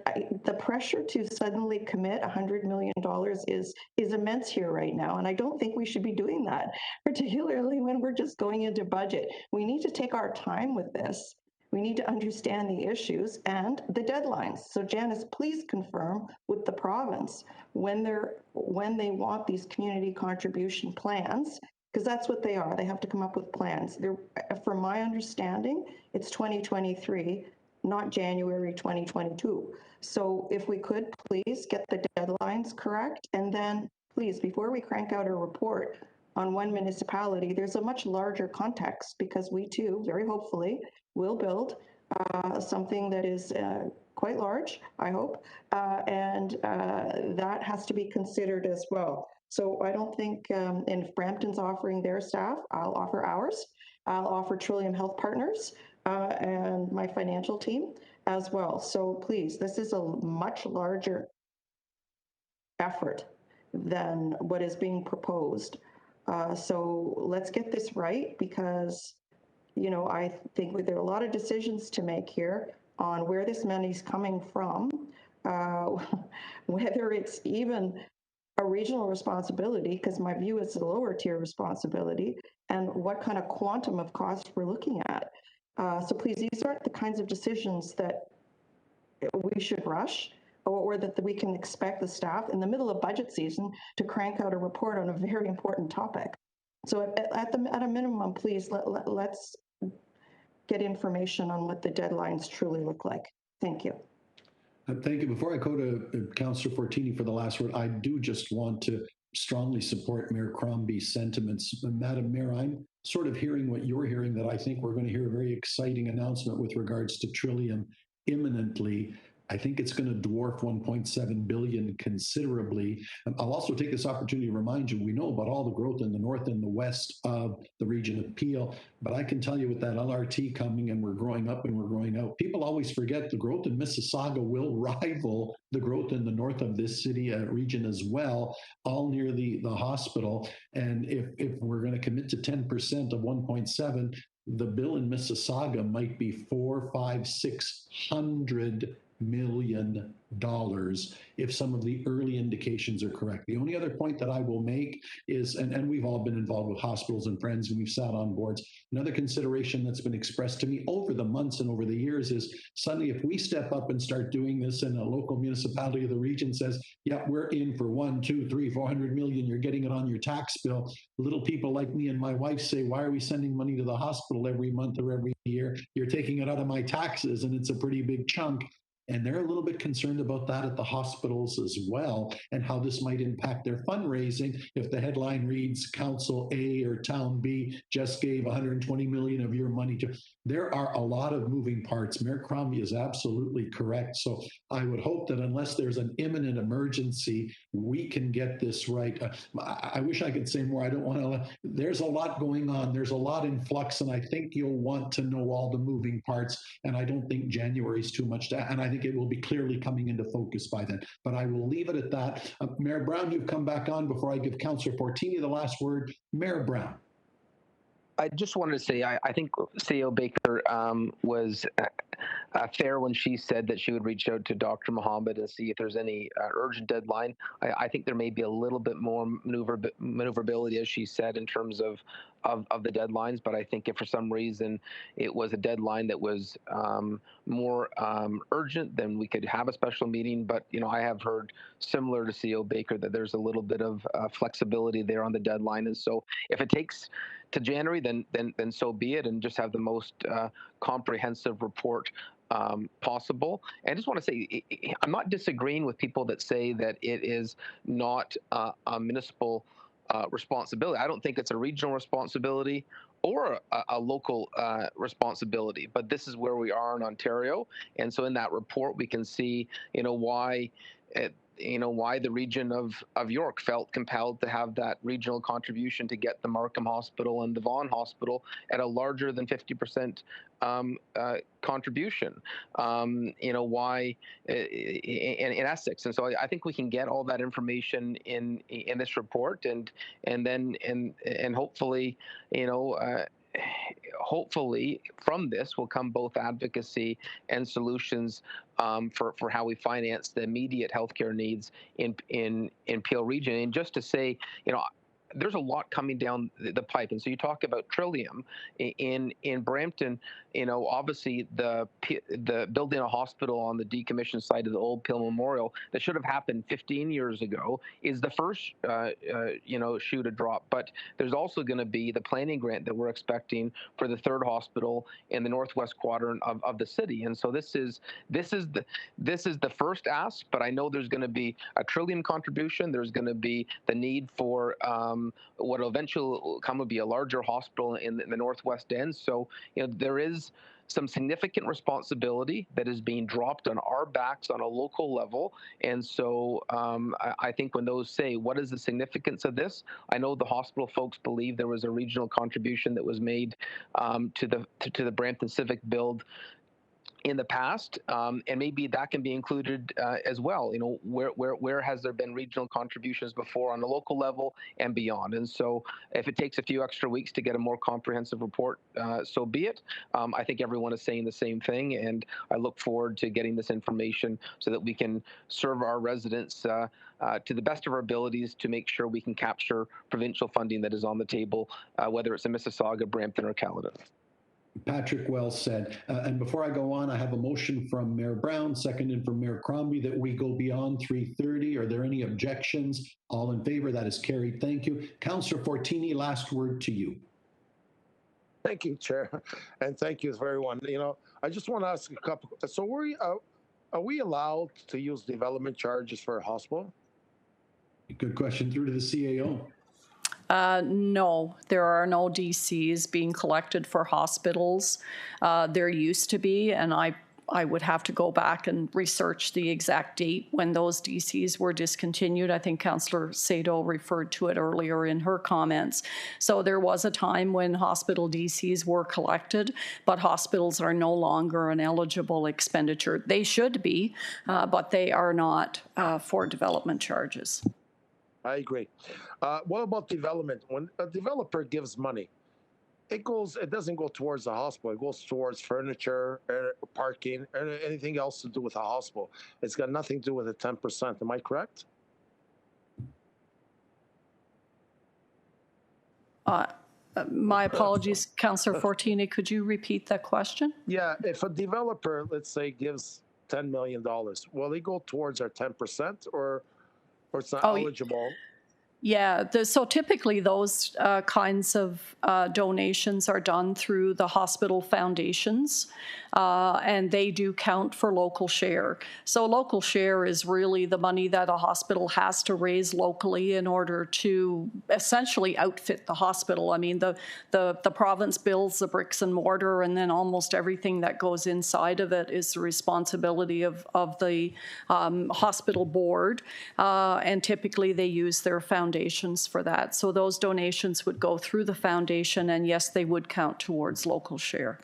the pressure to suddenly commit $100 million is immense here right now. And I don't think we should be doing that, particularly when we're just going into budget. We need to take our time with this. We need to understand the issues and the deadlines. So Janice, please confirm with the province when they want these community contribution plans, because that's what they are. They have to come up with plans. From my understanding, it's 2023. Not January 2022. So if we could please get the deadlines correct, and then please, before we crank out a report on one municipality, there's a much larger context, because we too, very hopefully, will build something that is quite large, I hope, and that has to be considered as well. So I don't think, if Brampton's offering their staff, I'll offer ours. I'll offer Trillium Health Partners, and my financial team as well. So please, this is a much larger effort than what is being proposed. So let's get this right, because, you know, I think there are a lot of decisions to make here on where this money's coming from, whether it's even a regional responsibility, because my view is a lower tier responsibility, and what kind of quantum of cost we're looking at. So please, these aren't the kinds of decisions that we should rush, or that we can expect the staff in the middle of budget season to crank out a report on a very important topic. So at a minimum, please, let's get information on what the deadlines truly look like. Thank you. Thank you. Before I go to Councillor Fortini for the last word, I do just want to strongly support Mayor Crombie's sentiments. Madam Mayor, I'm sort of hearing what you're hearing, that I think we're going to hear a very exciting announcement with regards to Trillium imminently. I think it's going to dwarf 1.7 billion considerably. I'll also take this opportunity to remind you, we know about all the growth in the north and the west of the region of Peel, but I can tell you with that LRT coming, and we're growing up and we're growing out, people always forget the growth in Mississauga will rival the growth in the north of this city region as well, all near the hospital. And if we're going to commit to 10% of 1.7, the bill in Mississauga might be $400, $500, $600 million if some of the early indications are correct. The only other point that I will make is, and we've all been involved with hospitals and friends, and we've sat on boards, another consideration that's been expressed to me over the months and over the years is, suddenly if we step up and start doing this and a local municipality of the region says, yeah, we're in for 1, 2, 3, 400 million, you're getting it on your tax bill. Little people like me and my wife say, why are we sending money to the hospital every month or every year? You're taking it out of my taxes, and it's a pretty big chunk. And they're a little bit concerned about that at the hospitals as well, and how this might impact their fundraising if the headline reads Council A or Town B just gave 120 million of your money to. There are a lot of moving parts. Mayor Crombie is absolutely correct. So I would hope that unless there's an imminent emergency, we can get this right. I wish I could say more. I don't want to. There's a lot going on. There's a lot in flux, and I think you'll want to know all the moving parts. And I don't think January is too much to, and I think it will be clearly coming into focus by then. But I will leave it at that. Mayor Brown, you've come back on before I give Councillor Fortini the last word. Mayor Brown. I just wanted to say, I think CEO Baker was fair when she said that she would reach out to Dr. Mohammed and see if there's any urgent deadline. I think there may be a little bit more maneuverability, as she said, in terms of the deadlines. But I think if for some reason it was a deadline that was more urgent, then we could have a special meeting. But, you know, I have heard similar to CEO Baker that there's a little bit of flexibility there on the deadline. And so if it takes to January, then so be it, and just have the most comprehensive report possible. And I just want to say, I'm not disagreeing with people that say that it is not a municipal responsibility. I don't think it's a regional responsibility or a local responsibility, but this is where we are in Ontario. And so in that report, we can see, you know, why why the region of York felt compelled to have that regional contribution to get the Markham Hospital and the Vaughan Hospital at a larger than 50% contribution. Why in Essex. And so I think we can get all that information in this report, and hopefully, hopefully from this will come both advocacy and solutions for how we finance the immediate healthcare needs in Peel Region. And just to say, there's a lot coming down the pipe. And so you talk about Trillium in Brampton, obviously the building a hospital on the decommissioned site of the old Peel Memorial that should have happened 15 years ago is the first, shoe to drop. But there's also going to be the planning grant that we're expecting for the third hospital in the northwest quadrant of the city. And so this is the first ask, but I know there's going to be a Trillium contribution. There's going to be the need for what will eventually come to be a larger hospital in the northwest end. So, there is some significant responsibility that is being dropped on our backs on a local level. And so I think when those say, what is the significance of this? I know the hospital folks believe there was a regional contribution that was made to the Brampton Civic build in the past, and maybe that can be included as well. Where has there been regional contributions before on the local level and beyond? And so if it takes a few extra weeks to get a more comprehensive report, so be it. I think everyone is saying the same thing, and I look forward to getting this information so that we can serve our residents to the best of our abilities to make sure we can capture provincial funding that is on the table, whether it's in Mississauga, Brampton, or Caledon. Patrick, well said. And before I go on, I have a motion from Mayor Brown, seconded from Mayor Crombie, that we go beyond 3:30. Are there any objections? All in favor? That is carried. Thank you. Councillor Fortini, last word to you. Thank you, Chair, and thank you, everyone. I just want to ask a couple. So, are we allowed to use development charges for a hospital? Good question. Through to the CAO. No, there are no DCs being collected for hospitals. There used to be, and I would have to go back and research the exact date when those DCs were discontinued. I think Councillor Sado referred to it earlier in her comments. So there was a time when hospital DCs were collected, but hospitals are no longer an eligible expenditure. They should be, but they are not for development charges. I agree. What about development? When a developer gives money, it doesn't go towards the hospital. It goes towards furniture, parking, or anything else to do with a hospital. It's got nothing to do with the 10%. Am I correct? My apologies, Councillor Fortini. Could you repeat that question? Yeah. If a developer, let's say, gives $10 million, will it go towards our 10%, or it's not eligible? Oh, Yeah, so typically those kinds of donations are done through the hospital foundations, and they do count for local share. So local share is really the money that a hospital has to raise locally in order to essentially outfit the hospital. I mean, the province builds the bricks and mortar, and then almost everything that goes inside of it is the responsibility of the hospital board, and typically they use their foundations for that. So those donations would go through the foundation, and yes, they would count towards local share.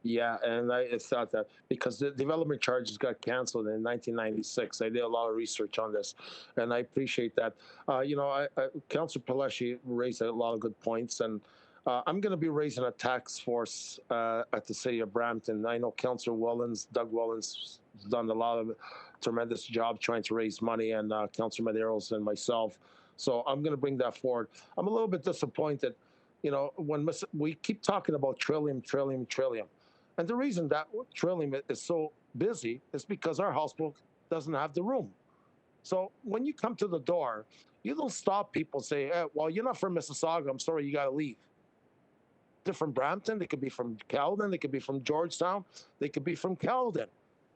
Yeah, and I thought that because the development charges got canceled in 1996. I did a lot of research on this, and I appreciate that. Councillor Pelleshi raised a lot of good points, and I'm going to be raising a task force at the city of Brampton. I know Councillor Wellens, Doug Wellens, has done a lot of tremendous job trying to raise money, and Councillor Medeiros and myself. So I'm going to bring that forward. I'm a little bit disappointed, when we keep talking about Trillium. And the reason that Trillium is so busy is because our hospital doesn't have the room. So when you come to the door, you don't stop people and say, hey, well, you're not from Mississauga, I'm sorry, you got to leave. They're from Brampton, they could be from Caledon, they could be from Georgetown, they could be from Caledon.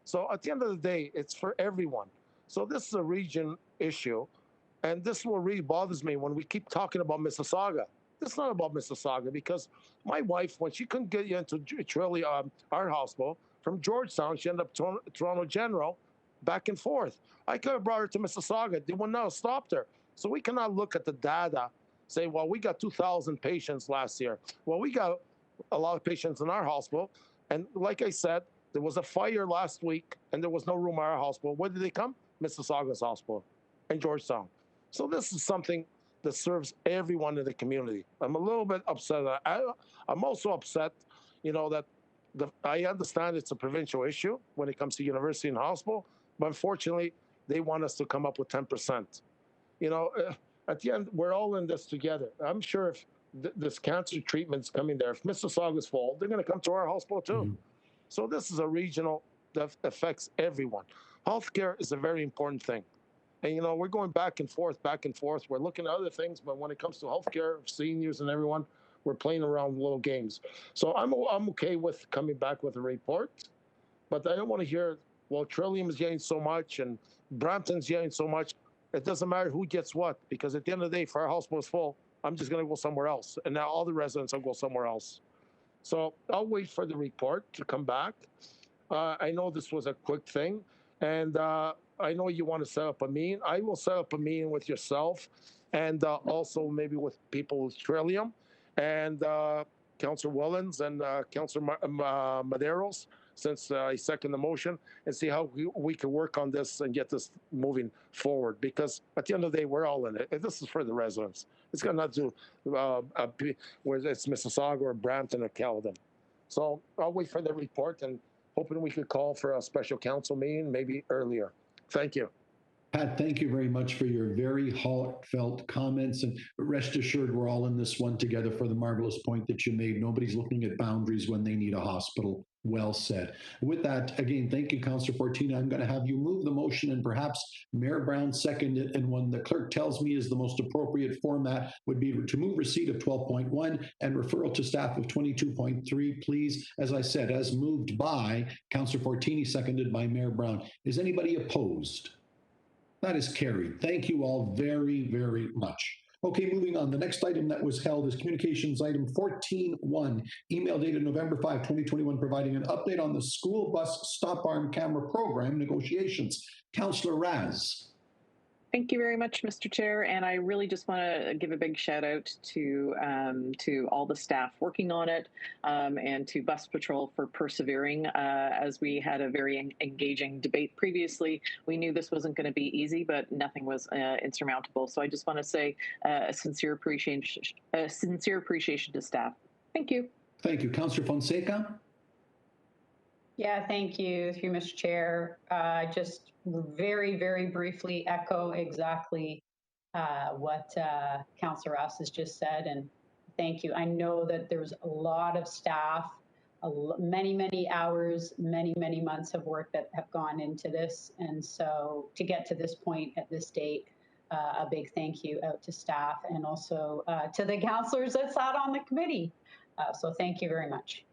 So at the end of the day, it's for everyone. So this is a region issue, and this is what really bothers me when we keep talking about Mississauga. It's not about Mississauga, because my wife, when she couldn't get into Trillium, our hospital, from Georgetown, she ended up Toronto General, back and forth. I could have brought her to Mississauga. They would not have stopped her. So we cannot look at the data, say, well, we got 2,000 patients last year. Well, we got a lot of patients in our hospital. And like I said, there was a fire last week, and there was no room at our hospital. Where did they come? Mississauga's hospital and Georgetown. So this is something that serves everyone in the community. I'm a little bit upset. I'm also upset, that I understand it's a provincial issue when it comes to university and hospital, but unfortunately, they want us to come up with 10%. At the end, we're all in this together. I'm sure if this cancer treatment's coming there, if Mississauga's full, they're going to come to our hospital too. Mm-hmm. So this is a regional that affects everyone. Healthcare is a very important thing. And, we're going back and forth. We're looking at other things, but when it comes to healthcare, seniors and everyone, we're playing around with little games. So I'm okay with coming back with a report, but I don't want to hear, well, Trillium is getting so much and Brampton's getting so much. It doesn't matter who gets what, because at the end of the day, if our hospital is full, I'm just going to go somewhere else. And now all the residents will go somewhere else. So I'll wait for the report to come back. I know this was a quick thing, and I know you want to set up a meeting. I will set up a meeting with yourself and also maybe with people with Trillium and Councillor Wellens and Councillor Medeiros, since I second the motion, and see how we can work on this and get this moving forward. Because at the end of the day, we're all in it. This is for the residents. It's got nothing to do whether it's Mississauga or Brampton or Caledon. So I'll wait for the report and hoping we could call for a special council meeting maybe earlier. Thank you. Pat, thank you very much for your very heartfelt comments, and rest assured we're all in this one together for the marvelous point that you made. Nobody's looking at boundaries when they need a hospital. Well said. With that, again, thank you, Councillor Fortini. I'm going to have you move the motion and perhaps Mayor Brown second it. And when the clerk tells me is the most appropriate format would be to move receipt of 12.1 and referral to staff of 22.3, please. As I said, as moved by Councillor Fortini, seconded by Mayor Brown. Is anybody opposed? That is carried. Thank you all very, very much. Okay, moving on. The next item that was held is communications item 14.1, email dated November 5, 2021, providing an update on the school bus stop arm camera program negotiations. Councillor Raz. Thank you very much, Mr. Chair. And I really just want to give a big shout out to all the staff working on it and to Bus Patrol for persevering. As we had a very engaging debate previously, we knew this wasn't going to be easy, but nothing was insurmountable. So I just want to say a sincere appreciation to staff. Thank you. Thank you. Councillor Fonseca. Yeah, thank you, through Mr. Chair. Just very, very briefly echo exactly what Councillor Ross has just said, and thank you. I know that there's a lot of staff, many, many hours, many, many months of work that have gone into this, and so to get to this point at this date, a big thank you out to staff and also to the councillors that sat on the committee. So thank you very much.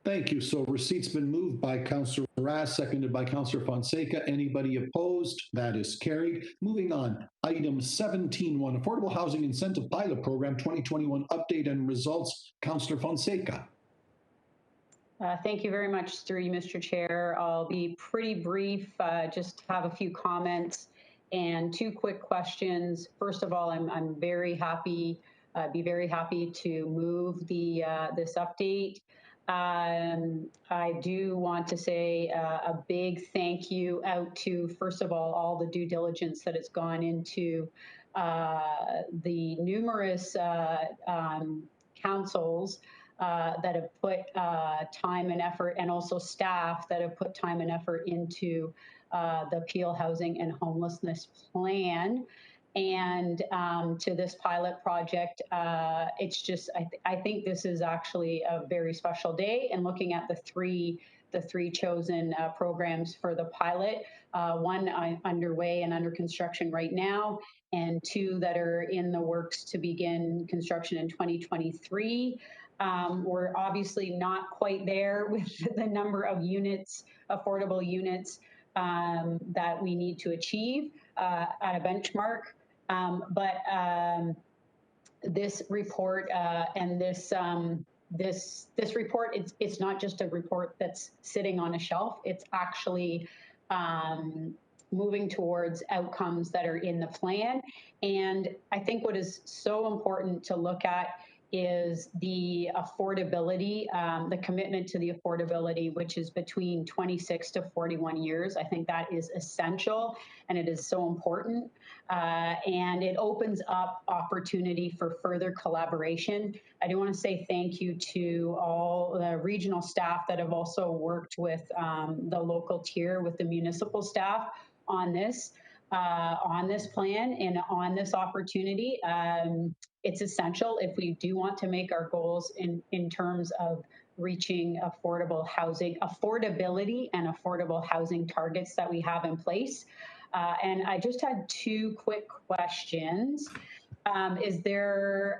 Thank you. So receipt's been moved by Councillor Rass, seconded by Councillor Fonseca. Anybody opposed? That is carried. Moving on. Item 17.1, Affordable Housing Incentive Pilot Program 2021 Update and Results. Councillor Fonseca. Thank you very much, through you, Mr. Chair. I'll be pretty brief, just have a few comments and two quick questions. First of all, I'm very happy, be very happy to move the this update. I do want to say a big thank you out to, first of all the due diligence that has gone into the numerous councils that have put time and effort, and also staff that have put time and effort into the Peel Housing and Homelessness Plan. And to this pilot project, it's just, I think this is actually a very special day. And looking at the three chosen programs for the pilot, one underway and under construction right now, and two that are in the works to begin construction in 2023. We're obviously not quite there with the number of units, affordable units, that we need to achieve at a benchmark. But this report and this report, it's not just a report that's sitting on a shelf. It's actually moving towards outcomes that are in the plan. And I think what is so important to look at is the affordability, the commitment to the affordability, which is between 26 to 41 years. I think that is essential and it is so important. And it opens up opportunity for further collaboration. I do want to say thank you to all the regional staff that have also worked with the local tier, with the municipal staff on this plan and on this opportunity. It's essential if we do want to make our goals in terms of reaching affordable housing, affordability and affordable housing targets that we have in place. And I just had two quick questions. Is there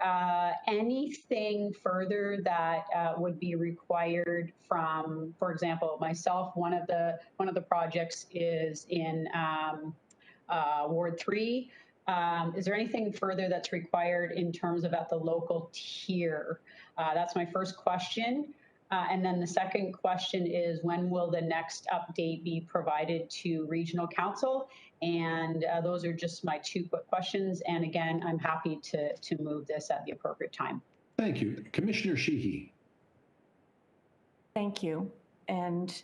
anything further that would be required from, for example, myself? One of the projects is in Ward 3. Is there anything further that's required in terms of at the local tier? That's my first question. And then the second question is, when will the next update be provided to Regional Council? And those are just my two quick questions. And again, I'm happy to move this at the appropriate time. Thank you. Commissioner Sheehy. Thank you. And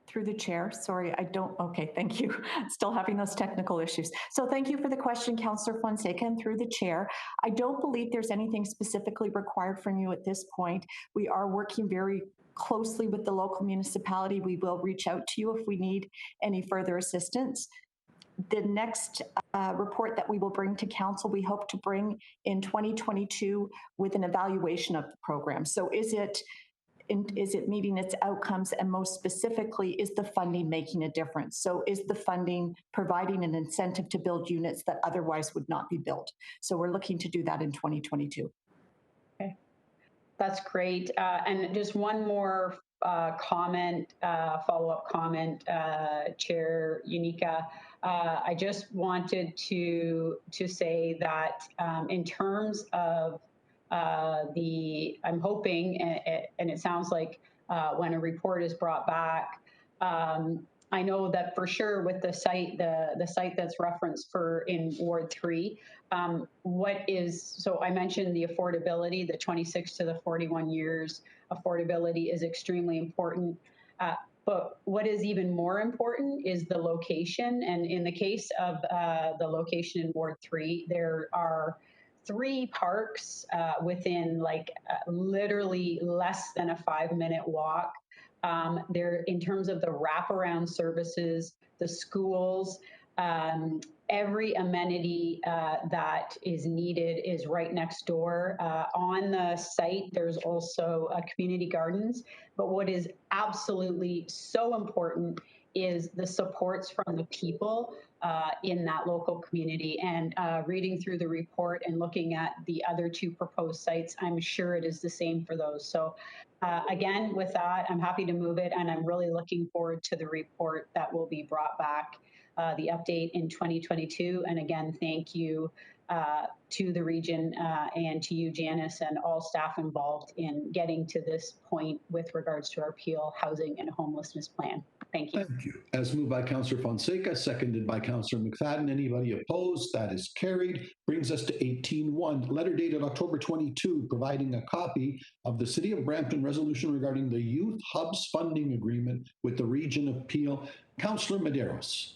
through the chair, sorry, okay, thank you. Still having those technical issues. So thank you for the question, Councillor Fonseca, and through the chair. I don't believe there's anything specifically required from you at this point. We are working very closely with the local municipality. We will reach out to you if we need any further assistance. The next report that we will bring to council, we hope to bring in 2022 with an evaluation of the program. So is it meeting its outcomes, and most specifically, is the funding making a difference? So is the funding providing an incentive to build units that otherwise would not be built? So we're looking to do that in 2022. Okay, that's great. And just one more comment, follow-up comment, Chair Unica. I just wanted to say that in terms of I'm hoping, and it sounds like when a report is brought back, I know that for sure with the site that's referenced in Ward 3, so I mentioned the affordability, the 26 to the 41 years affordability is extremely important. But what is even more important is the location. And in the case of the location in Ward 3, there are 3 parks within literally less than a 5-minute walk. There, in terms of the wraparound services, the schools, every amenity that is needed is right next door. On the site, there's also community gardens. But what is absolutely so important is the supports from the people in that local community. And reading through the report and looking at the other two proposed sites, I'm sure it is the same for those. So again, with that, I'm happy to move it, and I'm really looking forward to the report that will be brought back, the update in 2022. And again, thank you to the region and to you, Janice, and all staff involved in getting to this point with regards to our Peel housing and homelessness plan. Thank you. Thank you. As moved by Councillor Fonseca, seconded by Councillor McFadden. Anybody opposed? That is carried. Brings us to 18.1, letter dated October 22, providing a copy of the City of Brampton resolution regarding the Youth Hubs funding agreement with the region of Peel. Councillor Medeiros.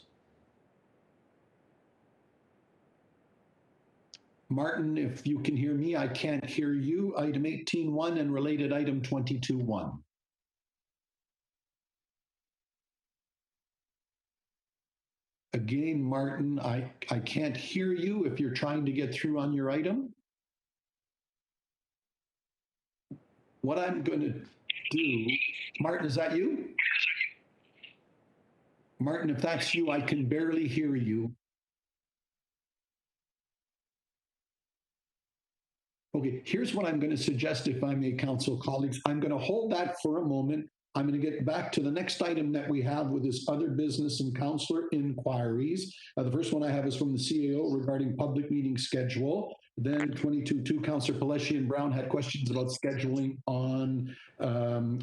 Martin, if you can hear me, I can't hear you. Item 18.1 and related item 22.1. Again, Martin, I can't hear you if you're trying to get through on your item. What I'm going to do, Martin, is that you? Martin, if that's you, I can barely hear you. Okay, here's what I'm going to suggest, if I may, council colleagues. I'm going to hold that for a moment. I'm going to get back to the next item that we have with this other business and councillor inquiries. The first one I have is from the CAO regarding public meeting schedule. Then 22.2, Councillor Paleshi and Brown had questions about scheduling on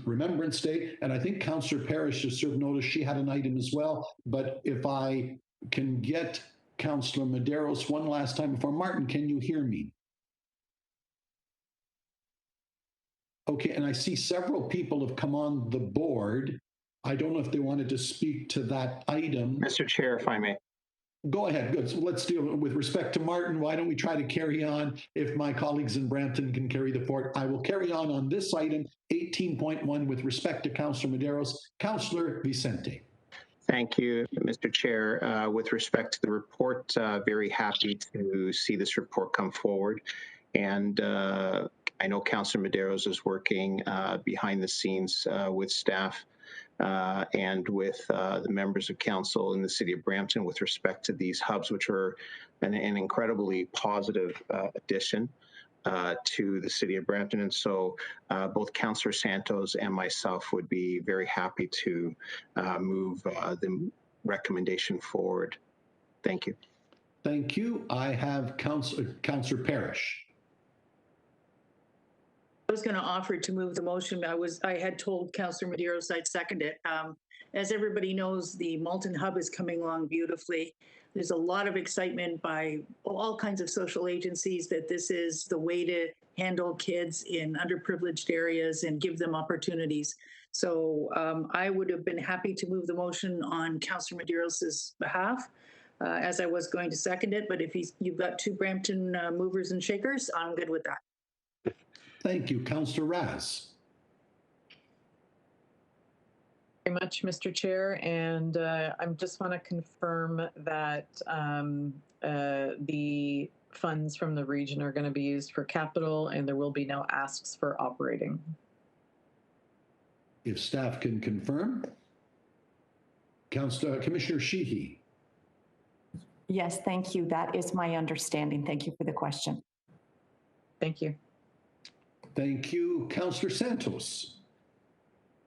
Remembrance Day. And I think Councillor Parrish just served notice she had an item as well. But if I can get Councillor Medeiros one last time before, Martin, can you hear me? Okay, and I see several people have come on the board. I don't know if they wanted to speak to that item. Mr. Chair, if I may. Go ahead. Good. So let's deal with respect to Martin. Why don't we try to carry on? If my colleagues in Brampton can carry the fort, I will carry on this item, 18.1, with respect to Councillor Medeiros. Councillor Vicente. Thank you, Mr. Chair. With respect to the report, very happy to see this report come forward. And I know Councillor Medeiros is working behind the scenes with staff and with the members of council in the City of Brampton with respect to these hubs, which are an incredibly positive addition to the City of Brampton. And so both Councillor Santos and myself would be very happy to move the recommendation forward. Thank you. Thank you. I have Councillor Parrish. I was going to offer to move the motion. I had told Councillor Medeiros I'd second it. As everybody knows, the Malton Hub is coming along beautifully. There's a lot of excitement by all kinds of social agencies that this is the way to handle kids in underprivileged areas and give them opportunities. So I would have been happy to move the motion on Councillor Medeiros' behalf, as I was going to second it. But if you've got two Brampton movers and shakers, I'm good with that. Thank you. Councillor Raz. Very much, Mr. Chair, and I just want to confirm that the funds from the region are going to be used for capital, and there will be no asks for operating. If staff can confirm. Commissioner Sheehy. Yes, thank you. That is my understanding. Thank you for the question. Thank you. Thank you. Councillor Santos.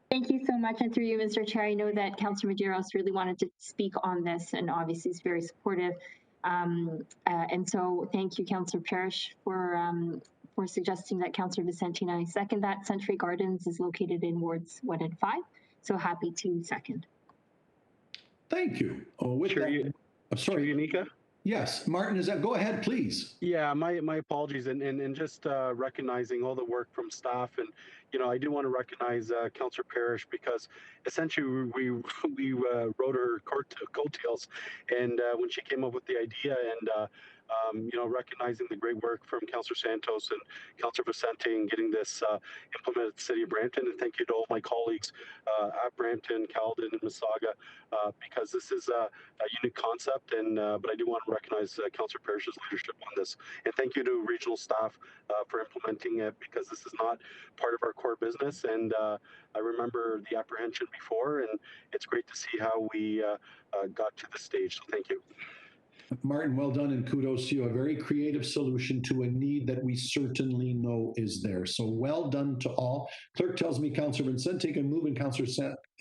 Thank you so much. And through you, Mr. Chair, I know that Councillor Medeiros really wanted to speak on this and obviously is very supportive. And so thank you, Councillor Parrish, for suggesting that. Councillor Vicente and I second that. Century Gardens is located in wards 1 and 5. So happy to second. Thank you. Sorry, Unica? Yes, Martin, go ahead, please. Yeah, my apologies, and just recognizing all the work from staff, and I do want to recognize Councillor Parrish, because essentially we rode her coattails, and when she came up with the idea, and recognizing the great work from Councillor Santos and Councillor Vicente in getting this implemented at the City of Brampton. And thank you to all my colleagues at Brampton, Caledon, and Mississauga, because this is a unique concept. And but I do want to recognize Councillor Parrish's leadership on this. And thank you to regional staff for implementing it, because this is not part of our core business. And I remember the apprehension before, and it's great to see how we got to this stage. So thank you. Martin, well done, and kudos to you. A very creative solution to a need that we certainly know is there. So well done to all. Clerk tells me Councillor Vicente can move and Councillor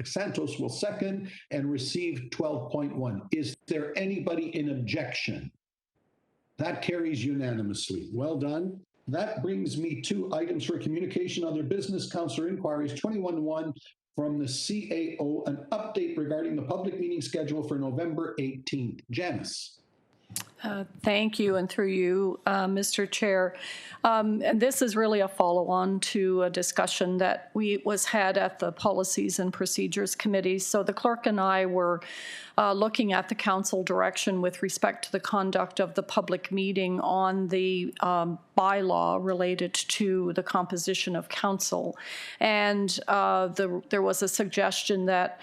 Santos will second and receive 12.1. Is there anybody in objection? That carries unanimously. Well done. That brings me to items for communication, other business, Councillor inquiries, 21.1 from the CAO, an update regarding the public meeting schedule for November 18th. Janice. Thank you, and through you, Mr. Chair. And this is really a follow-on to a discussion that was had at the Policies and Procedures Committee. So the clerk and I were looking at the council direction with respect to the conduct of the public meeting on the bylaw related to the composition of council. And there was a suggestion that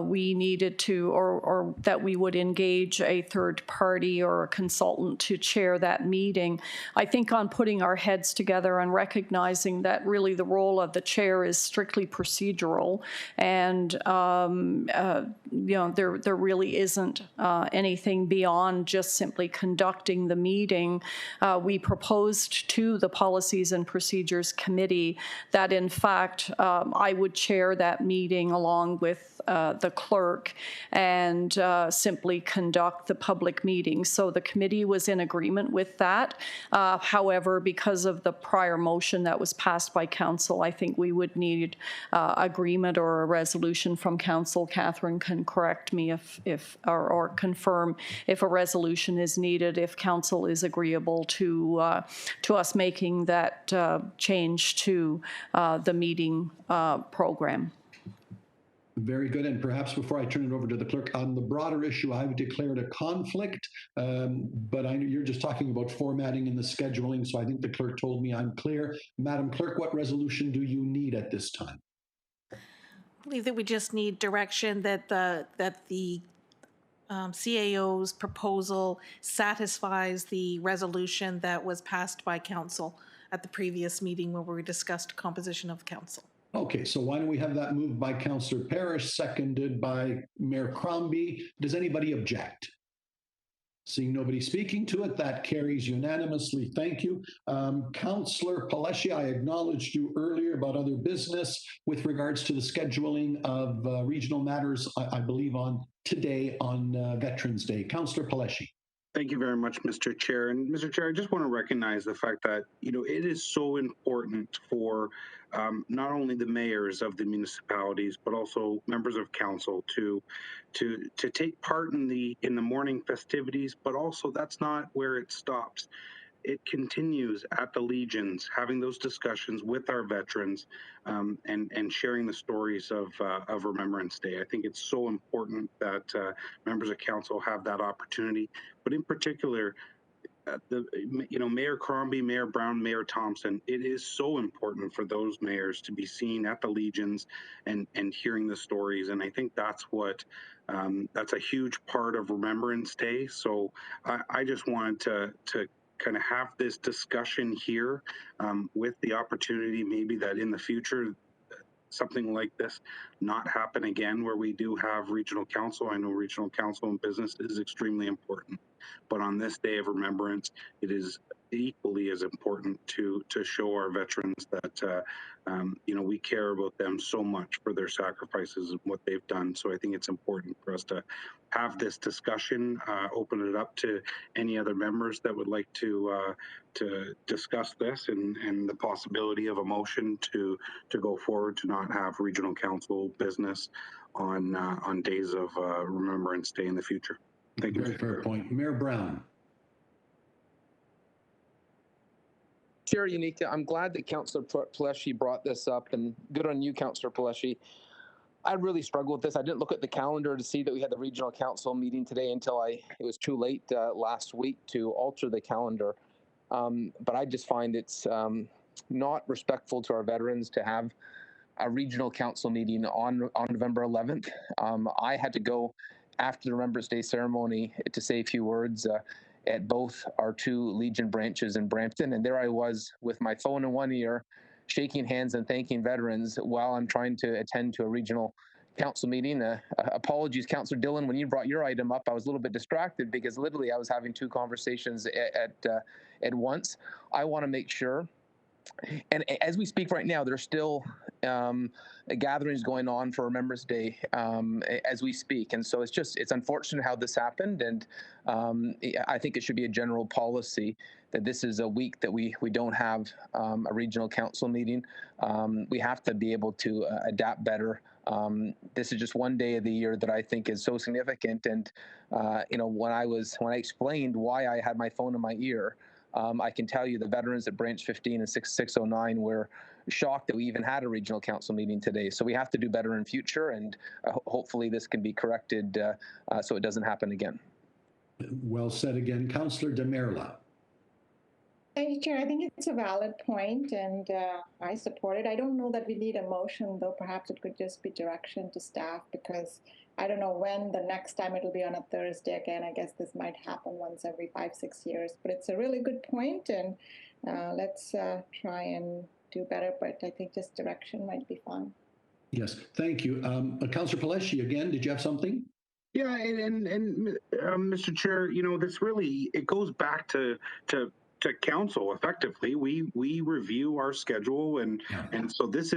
we needed to, or that we would engage a third party or a consultant to chair that meeting. I think on putting our heads together and recognizing that really the role of the chair is strictly procedural, and there really isn't anything beyond just simply conducting the meeting. We proposed to the Policies and Procedures Committee that in fact I would chair that meeting along with the clerk and simply conduct the public meeting. So the committee was in agreement with that. However, because of the prior motion that was passed by council, I think we would need agreement or a resolution from council. Catherine can correct me or confirm if a resolution is needed, if council is agreeable to us making that change to the meeting program. Very good. And perhaps before I turn it over to the clerk, on the broader issue, I've declared a conflict, but you're just talking about formatting and the scheduling, so I think the clerk told me I'm clear. Madam Clerk, what resolution do you need at this time? I believe that we just need direction that the CAO's proposal satisfies the resolution that was passed by council at the previous meeting where we discussed composition of council. Okay, so why don't we have that moved by Councillor Parrish, seconded by Mayor Crombie. Does anybody object? Seeing nobody speaking to it, that carries unanimously. Thank you. Councillor Paleshi, I acknowledged you earlier about other business with regards to the scheduling of regional matters, I believe on today on Veterans Day. Councillor Paleshi. Thank you very much, Mr. Chair. And Mr. Chair, I just want to recognize the fact that, it is so important for not only the mayors of the municipalities, but also members of council to take part in the morning festivities, but also that's not where it stops. It continues at the Legions, having those discussions with our veterans and sharing the stories of Remembrance Day. I think it's so important that members of council have that opportunity. But in particular, Mayor Crombie, Mayor Brown, Mayor Thompson, it is so important for those mayors to be seen at the Legions and hearing the stories. And I think that's a huge part of Remembrance Day. So I just wanted to kind of have this discussion here with the opportunity maybe that in the future something like this not happen again, where we do have regional council. I know regional council and business is extremely important, but on this day of remembrance, it is equally as important to show our veterans that we care about them so much for their sacrifices and what they've done. So I think it's important for us to have this discussion, open it up to any other members that would like to discuss this and the possibility of a motion to go forward to not have regional council business on days of Remembrance Day in the future. Thank you. Very fair point. Mayor Brown. Chair Unica, I'm glad that Councillor Paleshi brought this up, and good on you, Councillor Paleshi. I really struggled with this. I didn't look at the calendar to see that we had the regional council meeting today until it was too late last week to alter the calendar. But I just find it's not respectful to our veterans to have a regional council meeting on November 11th. I had to go after the Remembrance Day ceremony to say a few words at both our two Legion branches in Brampton, and there I was with my phone in one ear, shaking hands and thanking veterans while I'm trying to attend to a regional council meeting. Apologies, Councillor Dillon, when you brought your item up, I was a little bit distracted because literally I was having two conversations at once. I want to make sure, and as we speak right now, there's still gatherings going on for Remembrance Day as we speak, and so it's unfortunate how this happened, and I think it should be a general policy that this is a week that we don't have a regional council meeting. We have to be able to adapt better. This is just one day of the year that I think is so significant, and when I explained why I had my phone in my ear, I can tell you the veterans at Branch 15 and 609 were shocked that we even had a regional council meeting today. So we have to do better in future, and hopefully this can be corrected so it doesn't happen again. Well said again. Councillor Demerla. Thank you, Chair. I think it's a valid point, and I support it. I don't know that we need a motion, though. Perhaps it could just be direction to staff, because I don't know when the next time it'll be on a Thursday again. I guess this might happen once every 5-6 years, but it's a really good point, and let's try and do better. But I think just direction might be fine. Yes, thank you. Councillor Pelletier, again, did you have something? Yeah, and Mr. Chair, this really, it goes back to council effectively. We review our schedule, and so this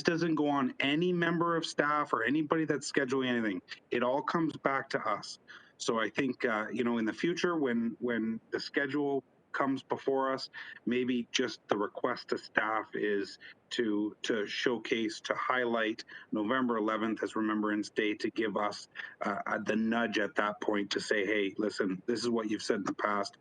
doesn't go on any member of staff or anybody that's scheduling anything. It all comes back to us. So I think in the future, when the schedule comes before us, maybe just the request to staff is to showcase, to highlight November 11th as Remembrance Day, to give us the nudge at that point to say, hey, listen, this is what you've said in the past.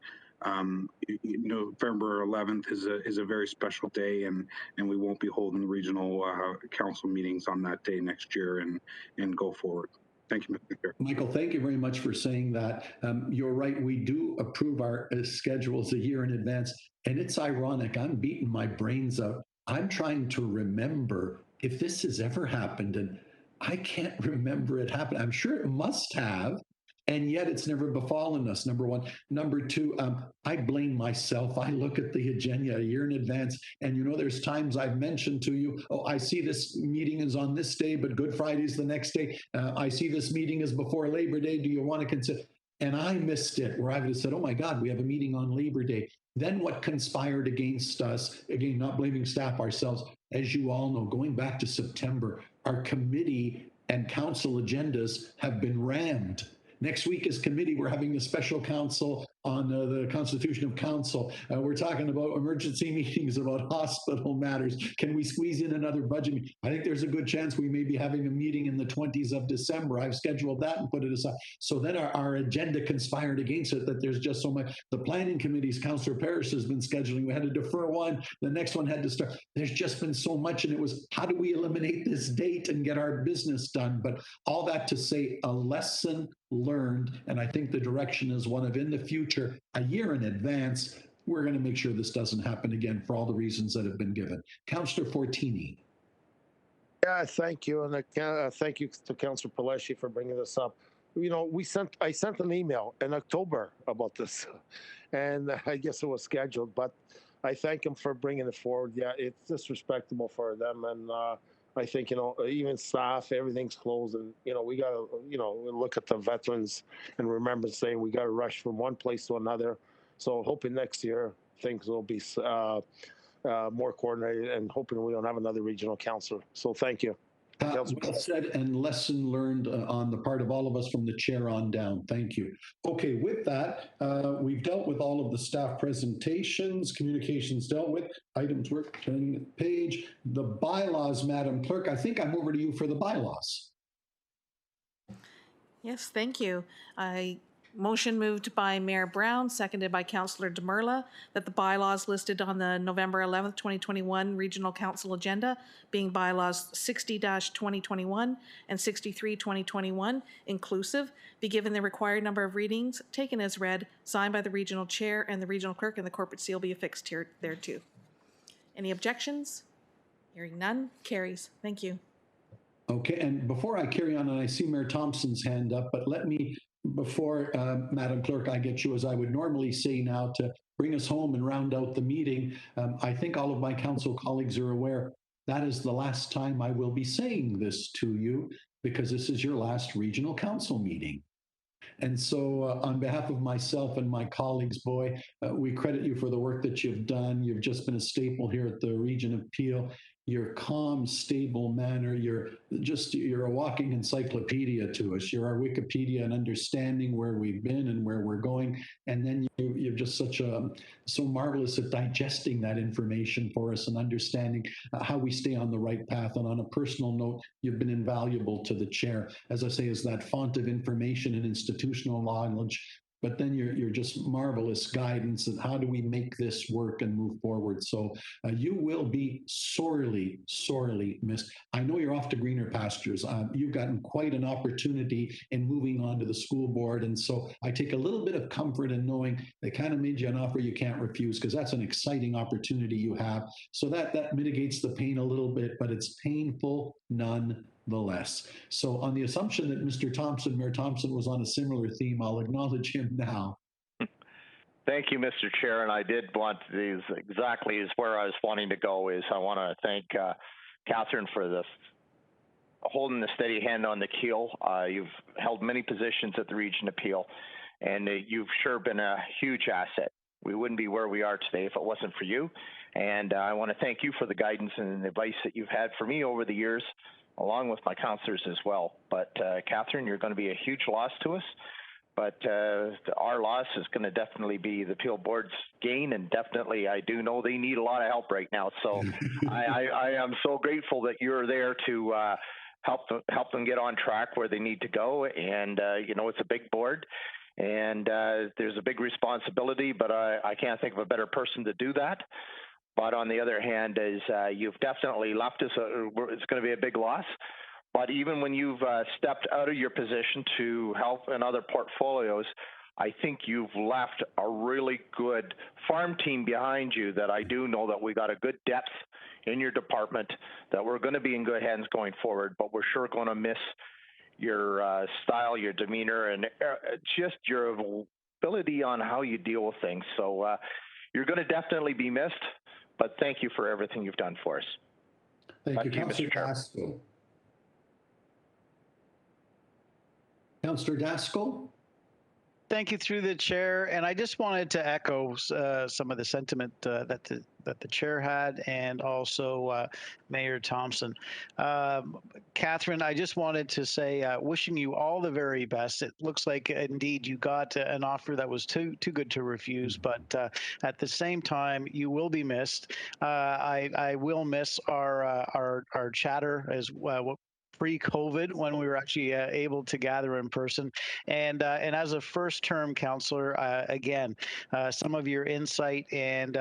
November 11th is a very special day, and we won't be holding regional council meetings on that day next year and go forward. Thank you, Mr. Chair. Michael, thank you very much for saying that. You're right. We do approve our schedules a year in advance, and it's ironic. I'm beating my brains out. I'm trying to remember if this has ever happened, and I can't remember it happening. I'm sure it must have, and yet it's never befallen us, number one. Number two, I blame myself. I look at the agenda a year in advance, and there's times I've mentioned to you, oh, I see this meeting is on this day, but Good Friday's the next day. I see this meeting is before Labor Day. Do you want to consider? And I missed it, where I would have said, oh my God, we have a meeting on Labor Day. Then what conspired against us, again, not blaming staff, ourselves, as you all know, going back to September, our committee and council agendas have been rammed. Next week is committee. We're having a special council on the Constitution of Council. We're talking about emergency meetings about hospital matters. Can we squeeze in another budget meeting? I think there's a good chance we may be having a meeting in the 20s of December. I've scheduled that and put it aside. So then our agenda conspired against it, that there's just so much. The planning committees, Councillor Parrish has been scheduling. We had to defer one. The next one had to start. There's just been so much, and it was, how do we eliminate this date and get our business done? But all that to say, a lesson learned, and I think the direction is one of, in the future, a year in advance, we're going to make sure this doesn't happen again for all the reasons that have been given. Councillor Fortini. Yeah, thank you, and thank you to Councillor Pelletier for bringing this up. I sent an email in October about this, and I guess it was scheduled, but I thank him for bringing it forward. Yeah, it's disrespectful for them, and I think, even staff, everything's closed, and, we got to, look at the veterans and remember saying we got to rush from one place to another. So hoping next year things will be more coordinated, and hoping we don't have another regional council. So thank you. Well said, and lesson learned on the part of all of us from the chair on down. Thank you. Okay, with that, we've dealt with all of the staff presentations, communications dealt with, items work, turning the page. The bylaws, Madam Clerk, I think I'm over to you for the bylaws. Yes, thank you. I Motion moved by Mayor Brown, seconded by Councillor Demurla, that the bylaws listed on the November 11th, 2021 Regional Council agenda, being bylaws 60-2021 and 63-2021 inclusive, be given the required number of readings, taken as read, signed by the regional chair and the regional clerk, and the corporate seal be affixed here thereto. Any objections? Hearing none, carries. Thank you. Okay, and before I carry on, and I see Mayor Thompson's hand up, but let me, before Madam Clerk, I get you, as I would normally say now, to bring us home and round out the meeting. I think all of my council colleagues are aware that is the last time I will be saying this to you, because this is your last regional council meeting. And so on behalf of myself and my colleagues, boy, we credit you for the work that you've done. You've just been a staple here at the Region of Peel. Your calm, stable manner, you're a walking encyclopedia to us. You're our Wikipedia and understanding where we've been and where we're going. And then you're just so marvelous at digesting that information for us and understanding how we stay on the right path. And on a personal note, you've been invaluable to the chair, as I say, as that font of information and institutional knowledge. But then you're just marvelous guidance and how do we make this work and move forward. So you will be sorely, sorely missed. I know you're off to greener pastures. You've gotten quite an opportunity in moving on to the school board. And so I take a little bit of comfort in knowing they kind of made you an offer you can't refuse, because that's an exciting opportunity you have. So that mitigates the pain a little bit, but it's painful nonetheless. So on the assumption that Mayor Thompson was on a similar theme, I'll acknowledge him now. Thank you, Mr. Chair. And I did want these exactly is where I was wanting to go. Is I want to thank Catherine for this, holding the steady hand on the keel. You've held many positions at the Region of Peel, and you've sure been a huge asset. We wouldn't be where we are today if it wasn't for you. And I want to thank you for the guidance and the advice that you've had for me over the years, along with my counselors as well. But Catherine, you're going to be a huge loss to us. But our loss is going to definitely be the Peel Board's gain, and definitely I do know they need a lot of help right now. So I am so grateful that you're there to help them get on track where they need to go. And it's a big board, and there's a big responsibility. But I can't think of a better person to do that. But on the other hand, is you've definitely left us. It's going to be a big loss. But even when you've stepped out of your position to help in other portfolios, I think you've left a really good farm team behind you that I do know that we got a good depth in your department, that we're going to be in good hands going forward, but we're sure going to miss your style, your demeanor, and just your ability on how you deal with things. So you're going to definitely be missed, but thank you for everything you've done for us. Thank you, Councillor Daskell. Councillor Daskell. Thank you through the chair, and I just wanted to echo some of the sentiment that the chair had, and also Mayor Thompson. Catherine, I just wanted to say, wishing you all the very best. It looks like indeed you got an offer that was too good to refuse, but at the same time, you will be missed. I will miss our chatter as well. Pre-COVID, when we were actually able to gather in person, and as a first-term councillor, again, some of your insight and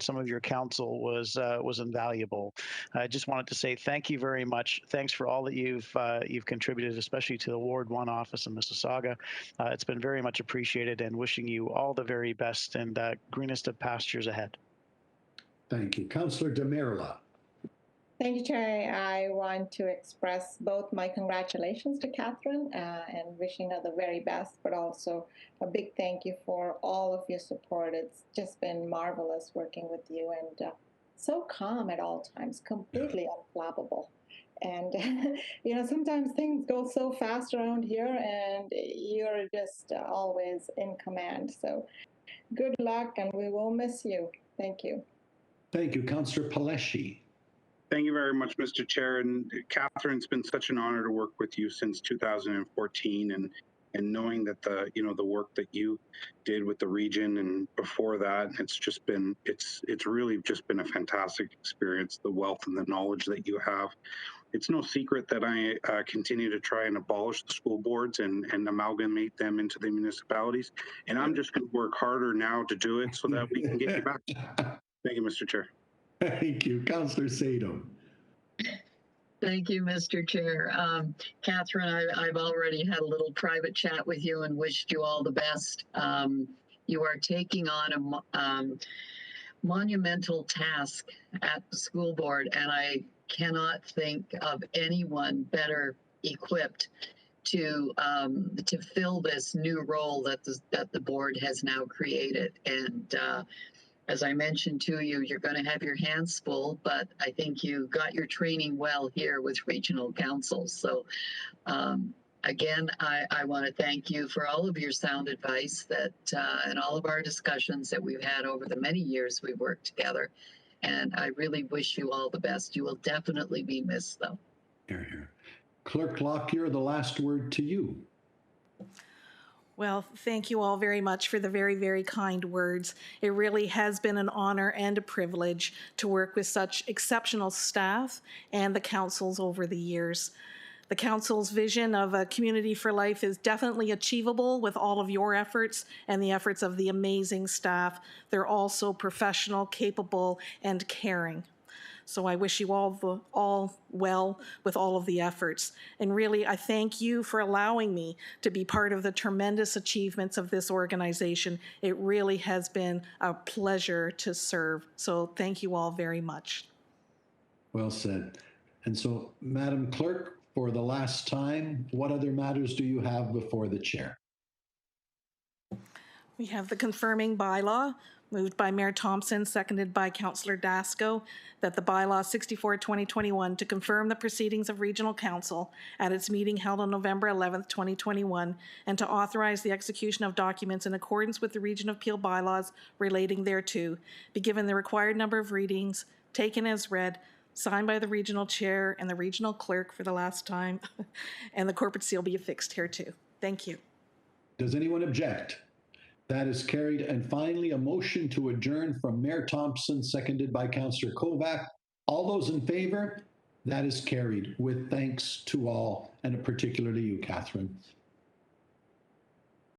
some of your counsel was invaluable. I just wanted to say thank you very much. Thanks for all that you've contributed, especially to the Ward 1 office in Mississauga. It's been very much appreciated, and wishing you all the very best and greenest of pastures ahead. Thank you, Councillor Demurla. Thank you, Chair. I want to express both my congratulations to Catherine and wishing her the very best, but also a big thank you for all of your support. It's just been marvelous working with you, and so calm at all times, completely unflappable. And, sometimes things go so fast around here, and you're just always in command. So good luck, and we will miss you. Thank you. Thank you, Councillor Palleschi. Thank you very much, Mr. Chair. And Catherine, it's been such an honor to work with you since 2014, and knowing that the work that you did with the region and before that, it's really just been a fantastic experience, the wealth and the knowledge that you have. it's no secret that I continue to try and abolish the school boards and amalgamate them into the municipalities. And I'm just going to work harder now to do it so that we can get you back. Thank you, Mr. Chair. Thank you. Councillor Sato. Thank you, Mr. Chair. Catherine, I've already had a little private chat with you and wished you all the best. You are taking on a monumental task at the school board, and I cannot think of anyone better equipped to fill this new role that the board has now created. And as I mentioned to you, you're going to have your hands full, but I think you got your training well here with regional councils. So again, I want to thank you for all of your sound advice and all of our discussions that we've had over the many years we've worked together. And I really wish you all the best. You will definitely be missed, though. Here, here. Clerk Lockyer, the last word to you. Well, thank you all very much for the very, very kind words. It really has been an honor and a privilege to work with such exceptional staff and the councils over the years. The council's vision of a community for life is definitely achievable with all of your efforts and the efforts of the amazing staff. They're also professional, capable, and caring. So I wish you all well with all of the efforts. And really, I thank you for allowing me to be part of the tremendous achievements of this organization. It really has been a pleasure to serve. So thank you all very much. Well said. And so, Madam Clerk, for the last time, what other matters do you have before the chair? We have the confirming bylaw, moved by Mayor Thompson, seconded by Councillor Dasco, that the bylaw 64/2021 to confirm the proceedings of Regional Council at its meeting held on November 11th, 2021, and to authorize the execution of documents in accordance with the Region of Peel bylaws relating thereto, be given the required number of readings, taken as read, signed by the regional chair and the regional clerk for the last time, and the corporate seal be affixed here too. Thank you. Does anyone object? That is carried. And finally, a motion to adjourn from Mayor Thompson, seconded by Councillor Kovac. All those in favor? That is carried with thanks to all, and particularly you, Catherine.